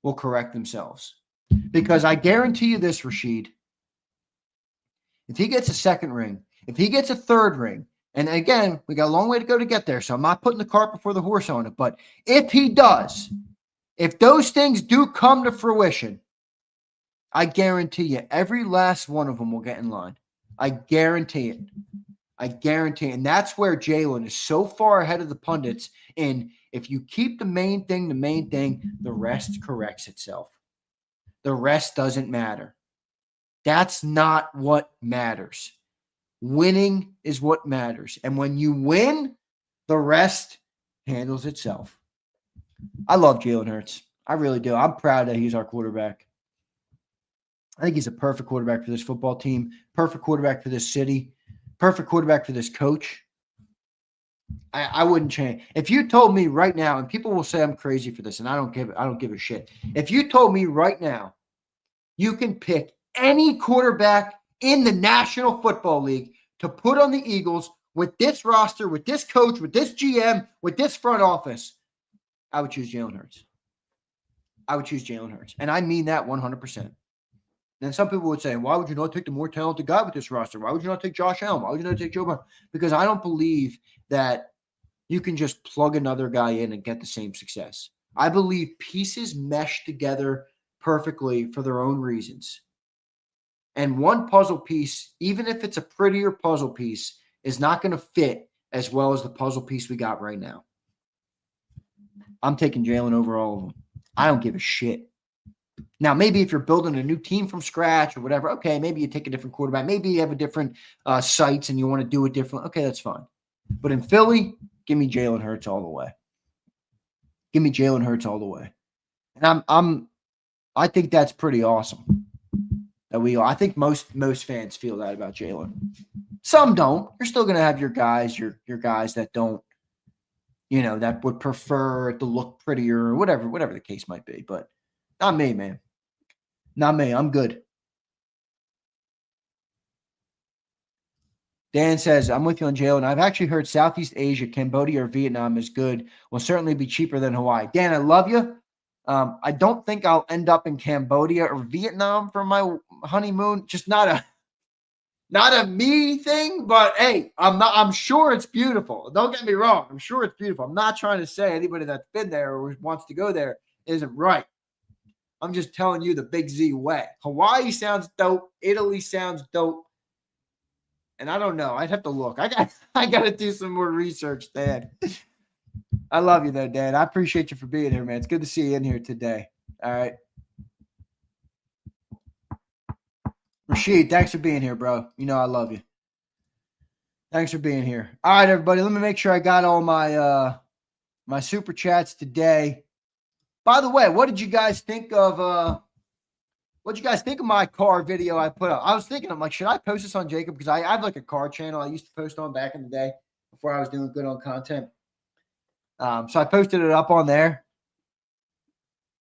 will correct themselves. Because I guarantee you this, Rashid, if he gets a second ring, if he gets a third ring, and again, we got a long way to go to get there, so I'm not putting the cart before the horse on it, but if he does, if those things do come to fruition, I guarantee you every last one of them will get in line. I guarantee it. I guarantee it. And that's where Jalen is so far ahead of the pundits. And if you keep the main thing, the rest corrects itself. The rest doesn't matter. That's not what matters. Winning is what matters. And when you win, the rest handles itself. I love Jalen Hurts. I really do. I'm proud that he's our quarterback. I think he's a perfect quarterback for this football team, perfect quarterback for this city, perfect quarterback for this coach. I wouldn't change. If you told me right now, and people will say I'm crazy for this, and I don't give a shit. If you told me right now, you can pick any quarterback in the National Football League to put on the Eagles with this roster, with this coach, with this GM, with this front office, I would choose Jalen Hurts. I would choose Jalen Hurts. And I mean that 100%. And some people would say, why would you not take the more talented guy with this roster? Why would you not take Josh Allen? Why would you not take Joe Burrow? Because I don't believe that you can just plug another guy in and get the same success. I believe pieces mesh together perfectly for their own reasons. And one puzzle piece, even if it's a prettier puzzle piece, is not going to fit as well as the puzzle piece we got right now. I'm taking Jalen over all of them. I don't give a shit. Now, maybe if you're building a new team from scratch or whatever, okay, maybe you take a different quarterback. Maybe you have a different sites and you want to do it different. Okay, that's fine. But in Philly, give me Jalen Hurts all the way. Give me Jalen Hurts all the way. And I think that's pretty awesome. I think most fans feel that about Jalen. Some don't. You're still going to have your guys, your guys that don't, that would prefer it to look prettier or whatever the case might be. But not me, man. Not me. I'm good. Dan says, I'm with you on Jalen. I've actually heard Southeast Asia, Cambodia, or Vietnam is good. Will certainly be cheaper than Hawaii. Dan, I love you. I don't think I'll end up in Cambodia or Vietnam for my honeymoon. Just not a me thing, but hey, I'm sure it's beautiful. Don't get me wrong. I'm sure it's beautiful. I'm not trying to say anybody that's been there or wants to go there isn't right. I'm just telling you the Big Z way. Hawaii sounds dope. Italy sounds dope. And I don't know. I'd have to look. I got to do some more research, Dan. I love you though, Dan. I appreciate you for being here, man. It's good to see you in here today. All right. Rashid, thanks for being here, bro. You know I love you. Thanks for being here. All right, everybody. Let me make sure I got all my my super chats today. By the way, what did you guys think of my car video I put up? I was thinking, I'm like, should I post this on JAKIB? Because I have like a car channel I used to post on back in the day before I was doing good on content. So I posted it up on there.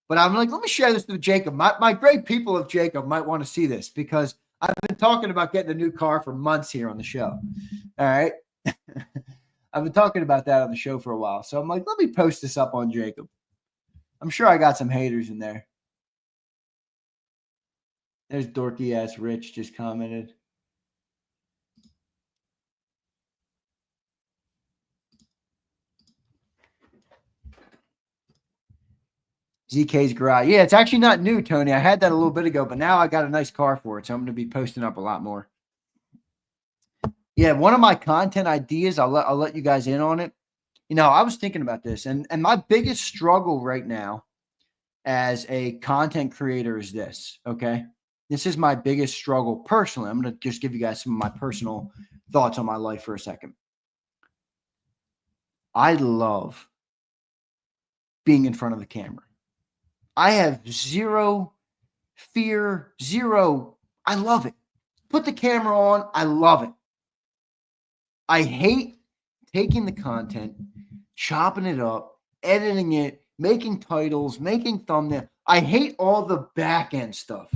But I'm like, let me share this with JAKIB. My great people of JAKIB might want to see this because I've been talking about getting a new car for months here on the show. All right. I've been talking about that on the show for a while. So I'm like, let me post this up on JAKIB. I'm sure I got some haters in there. There's dorky ass Rich just commented. ZK's garage. Yeah, it's actually not new, Tony. I had that a little bit ago, but now I got a nice car for it, so I'm going to be posting up a lot more. Yeah, one of my content ideas, I'll let you guys in on it. I was thinking about this, and my biggest struggle right now as a content creator is this, okay? This is my biggest struggle personally. I'm going to just give you guys some of my personal thoughts on my life for a second. I love being in front of the camera. I have zero fear, I love it. Put the camera on. I love it. I hate taking the content, chopping it up, editing it, making titles, making thumbnails. I hate all the back end stuff.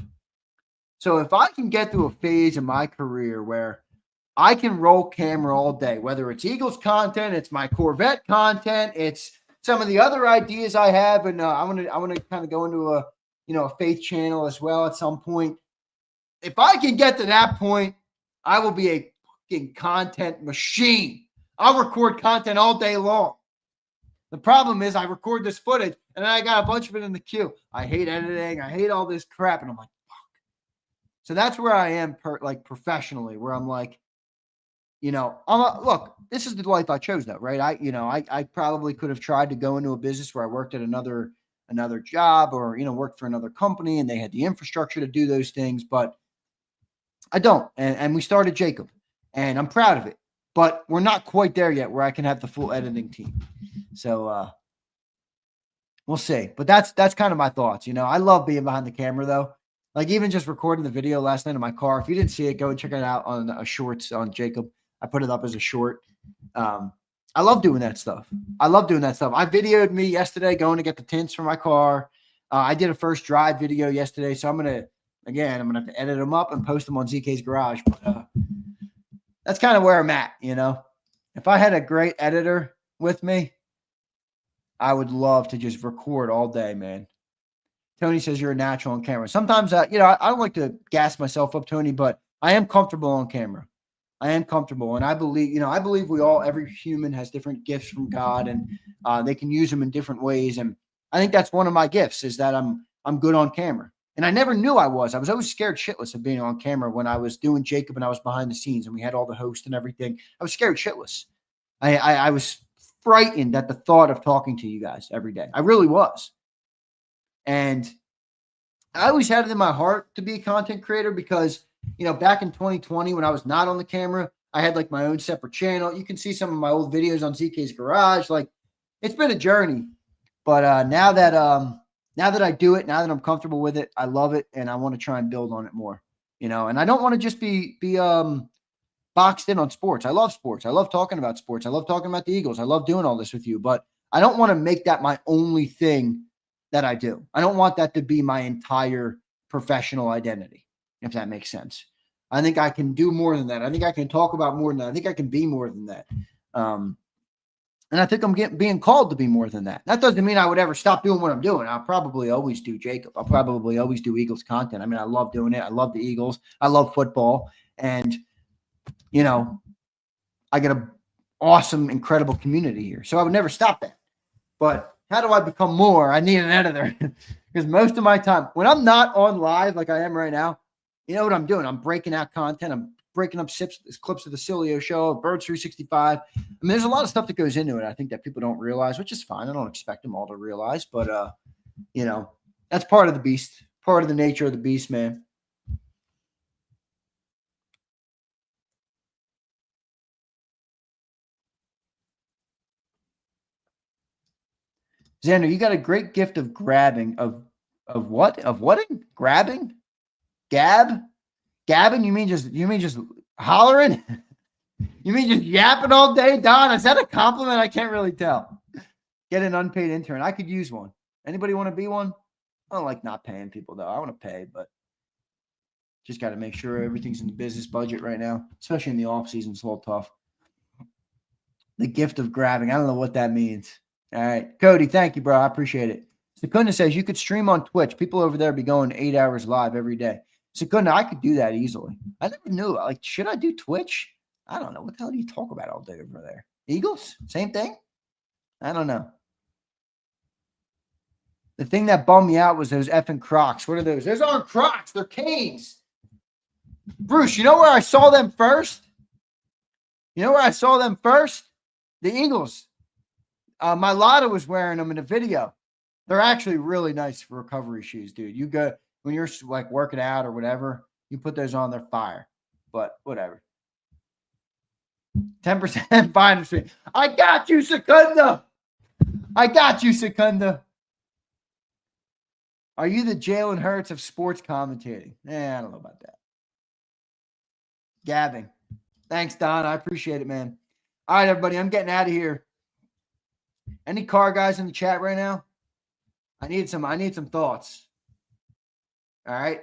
So if I can get through a phase in my career where I can roll camera all day, whether it's Eagles content, it's my Corvette content, it's some of the other ideas I have. And I want to kind of go into a faith channel as well at some point. If I can get to that point, I will be a fucking content machine. I'll record content all day long. The problem is I record this footage and then I got a bunch of it in the queue. I hate editing. I hate all this crap. And I'm like, fuck. So that's where I am professionally, where I'm like, look, this is the life I chose though, right? I probably could have tried to go into a business where I worked at another job or, worked for another company and they had the infrastructure to do those things, but I don't. And we started JAKIB and I'm proud of it, but we're not quite there yet where I can have the full editing team. So, we'll see, but that's kind of my thoughts. I love being behind the camera though. Like even just recording the video last night in my car. If you didn't see it, go and check it out on a shorts on JAKIB. I put it up as a short. I love doing that stuff. I videoed me yesterday going to get the tints for my car. I did a first drive video yesterday. So I'm going to have to edit them up and post them on ZK's Garage. But that's kind of where I'm at, If I had a great editor with me, I would love to just record all day, man. Tony says you're a natural on camera. Sometimes, I don't like to gas myself up, Tony, but I am comfortable on camera. I am comfortable. And I believe every human has different gifts from God and they can use them in different ways. And I think that's one of my gifts is that I'm good on camera. And I never knew I was. I was always scared shitless of being on camera when I was doing JAKIB and I was behind the scenes and we had all the hosts and everything. I was scared shitless. I was frightened at the thought of talking to you guys every day. I really was. And I always had it in my heart to be a content creator because, back in 2020 when I was not on the camera, I had like my own separate channel. You can see some of my old videos on ZK's Garage. Like it's been a journey, but now that I do it, now that I'm comfortable with it, I love it. And I want to try and build on it more, and I don't want to just be boxed in on sports. I love sports. I love talking about sports. I love talking about the Eagles. I love doing all this with you, but I don't want to make that my only thing that I do. I don't want that to be my entire professional identity, if that makes sense. I think I can do more than that. I think I can talk about more than that. I think I can be more than that. And I think I'm being called to be more than that. That doesn't mean I would ever stop doing what I'm doing. I'll probably always do JAKIB. I'll probably always do Eagles content. I mean, I love doing it. I love the Eagles. I love football. And, I get an awesome, incredible community here. So I would never stop that. But how do I become more? I need an editor because most of my time when I'm not on live like I am right now, you know what I'm doing? I'm breaking out content. I'm breaking up clips of the Cilio show, Birds 365. I mean, there's a lot of stuff that goes into it. I think that people don't realize, which is fine. I don't expect them all to realize, but that's part of the beast, part of the nature of the beast, man. Xander, you got a great gift of grabbing of what? Of whating? Grabbing? Gabbing? You mean just hollering? You mean just yapping all day, Don? Is that a compliment? I can't really tell. Get an unpaid intern. I could use one. Anybody want to be one? I don't like not paying people though. I want to pay, but just got to make sure everything's in the business budget right now, especially in the off season. It's a little tough. The gift of grabbing. I don't know what that means. All right. Cody, thank you, bro. I appreciate it. Secunda says you could stream on Twitch. People over there be going 8 hours live every day. Secunda, I could do that easily. I never knew. Like, should I do Twitch? I don't know. What the hell do you talk about all day over there? Eagles? Same thing? I don't know. The thing that bummed me out was those effing Crocs. What are those? Those aren't Crocs. They're Canes. Bruce, you know where I saw them first? The Eagles. My Lotta was wearing them in a video. They're actually really nice for recovery shoes, dude. You go when you're like working out or whatever, you put those on, they're fire. But whatever. 10% finder's fee. I got you, Secunda. Are you the Jalen Hurts of sports commentating? I don't know about that. Gabbing. Thanks, Don. I appreciate it, man. All right, everybody. I'm getting out of here. Any car guys in the chat right now? I need some thoughts. All right.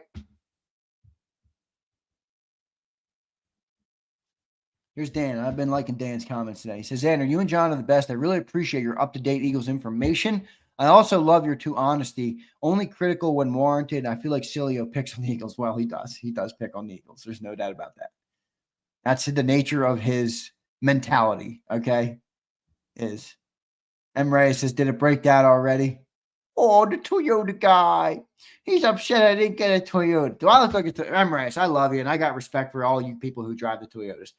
Here's Dan. I've been liking Dan's comments today. He says, Zander, you and John are the best. I really appreciate your up-to-date Eagles information. I also love your true honesty. Only critical when warranted. I feel like Cilio picks on the Eagles. Well, he does. He does pick on the Eagles. There's no doubt about that. That's the nature of his mentality, okay? Is M. Ray says, did it break down already? Oh, the Toyota guy. He's upset I didn't get a Toyota. Do I look like a Toyota? M. Ray, I love you, and I got respect for all you people who drive the Toyotas.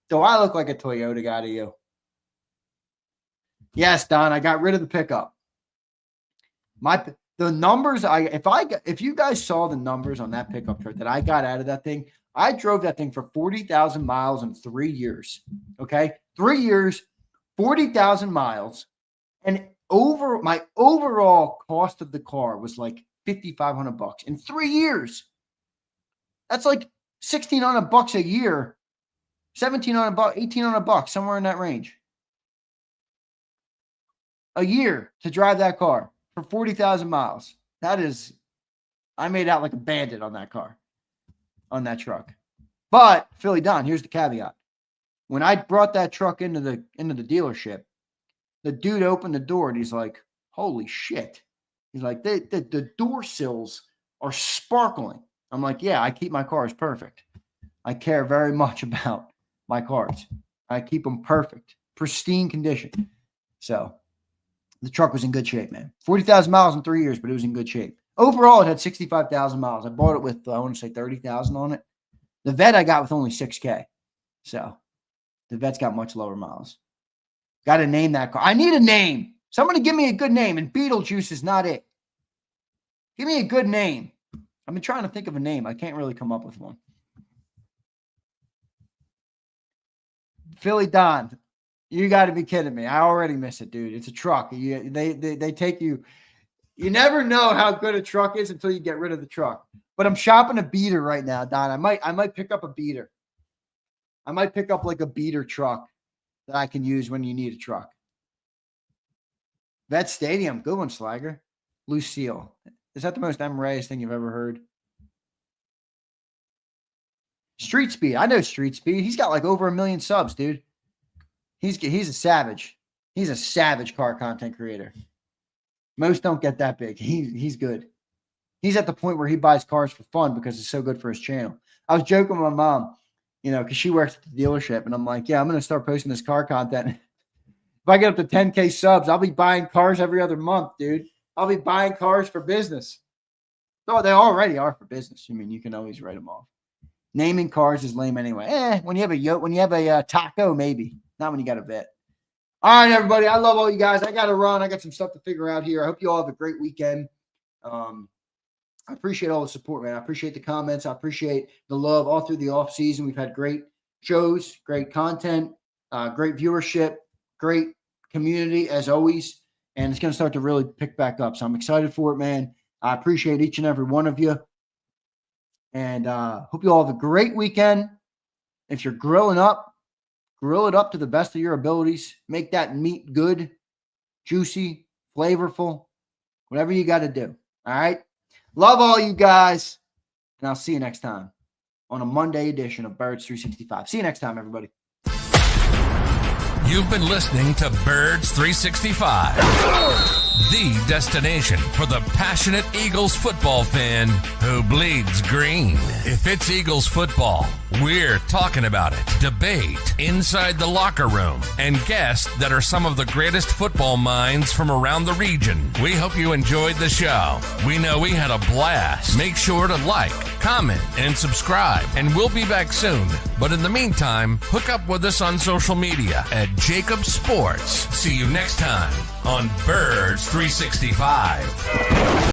Do I look like a Toyota guy to you? Yes, Don, I got rid of the pickup. The numbers, if you guys saw the numbers on that pickup truck that I got out of that thing, I drove that thing for 40,000 miles in 3 years. Okay? 3 years, 40,000 miles. And my overall cost of the car was like $5,500 in 3 years. That's like $1,600 a year, $1,700, $1,800, somewhere in that range. A year to drive that car for 40,000 miles. That is, I made out like a bandit on that car, on that truck. But Philly Don, here's the caveat. When I brought that truck into the dealership, the dude opened the door and he's like, holy shit. He's like, the door sills are sparkling. I'm like, yeah, I keep my cars perfect. I care very much about my cars. I keep them perfect, pristine condition. So the truck was in good shape, man. 40,000 miles in 3 years, but it was in good shape. Overall, it had 65,000 miles. I bought it with, I want to say 30,000 on it. The Vet I got with only 6K. So the Vet's got much lower miles. Got to name that car. I need a name. Somebody give me a good name, and Beetlejuice is not it. Give me a good name. I've been trying to think of a name. I can't really come up with one. Philly Don, you got to be kidding me. I already miss it, dude. It's a truck. They take you. You never know how good a truck is until you get rid of the truck. But I'm shopping a beater right now, Don. I might pick up a beater. I might pick up like a beater truck that I can use when you need a truck. Vet Stadium, good one, Slager. Lucille. Is that the most M-Ray's thing you've ever heard? Street Speed. I know Street Speed. He's got like over 1 million subs, dude. He's a savage. He's a savage car content creator. Most don't get that big. He's good. He's at the point where he buys cars for fun because it's so good for his channel. I was joking with my mom, because she works at the dealership, and I'm like, yeah, I'm going to start posting this car content. If I get up to 10K subs, I'll be buying cars every other month, dude. I'll be buying cars for business. Oh, they already are for business. I mean, you can always write them off. Naming cars is lame anyway. When you have a taco, maybe. Not when you got a Vet. All right, everybody. I love all you guys. I got to run. I got some stuff to figure out here. I hope you all have a great weekend. I appreciate all the support, man. I appreciate the comments. I appreciate the love all through the off season. We've had great shows, great content, great viewership, great community as always. And it's going to start to really pick back up. So I'm excited for it, man. I appreciate each and every one of you. And hope you all have a great weekend. If you're grilling up, grill it up to the best of your abilities. Make that meat good, juicy, flavorful, whatever you got to do. All right? Love all you guys. And I'll see you next time on a Monday edition of Birds 365. See you next time, everybody. You've been listening to Birds 365, the destination for the passionate Eagles football fan who bleeds green. If it's Eagles football, we're talking about it. Debate inside the locker room and guests that are some of the greatest football minds from around the region. We hope you enjoyed the show. We know we had a blast. Make sure to like, comment, and subscribe, and we'll be back soon. But in the meantime, hook up with us on social media at JAKIB Sports. See you next time on Birds 365.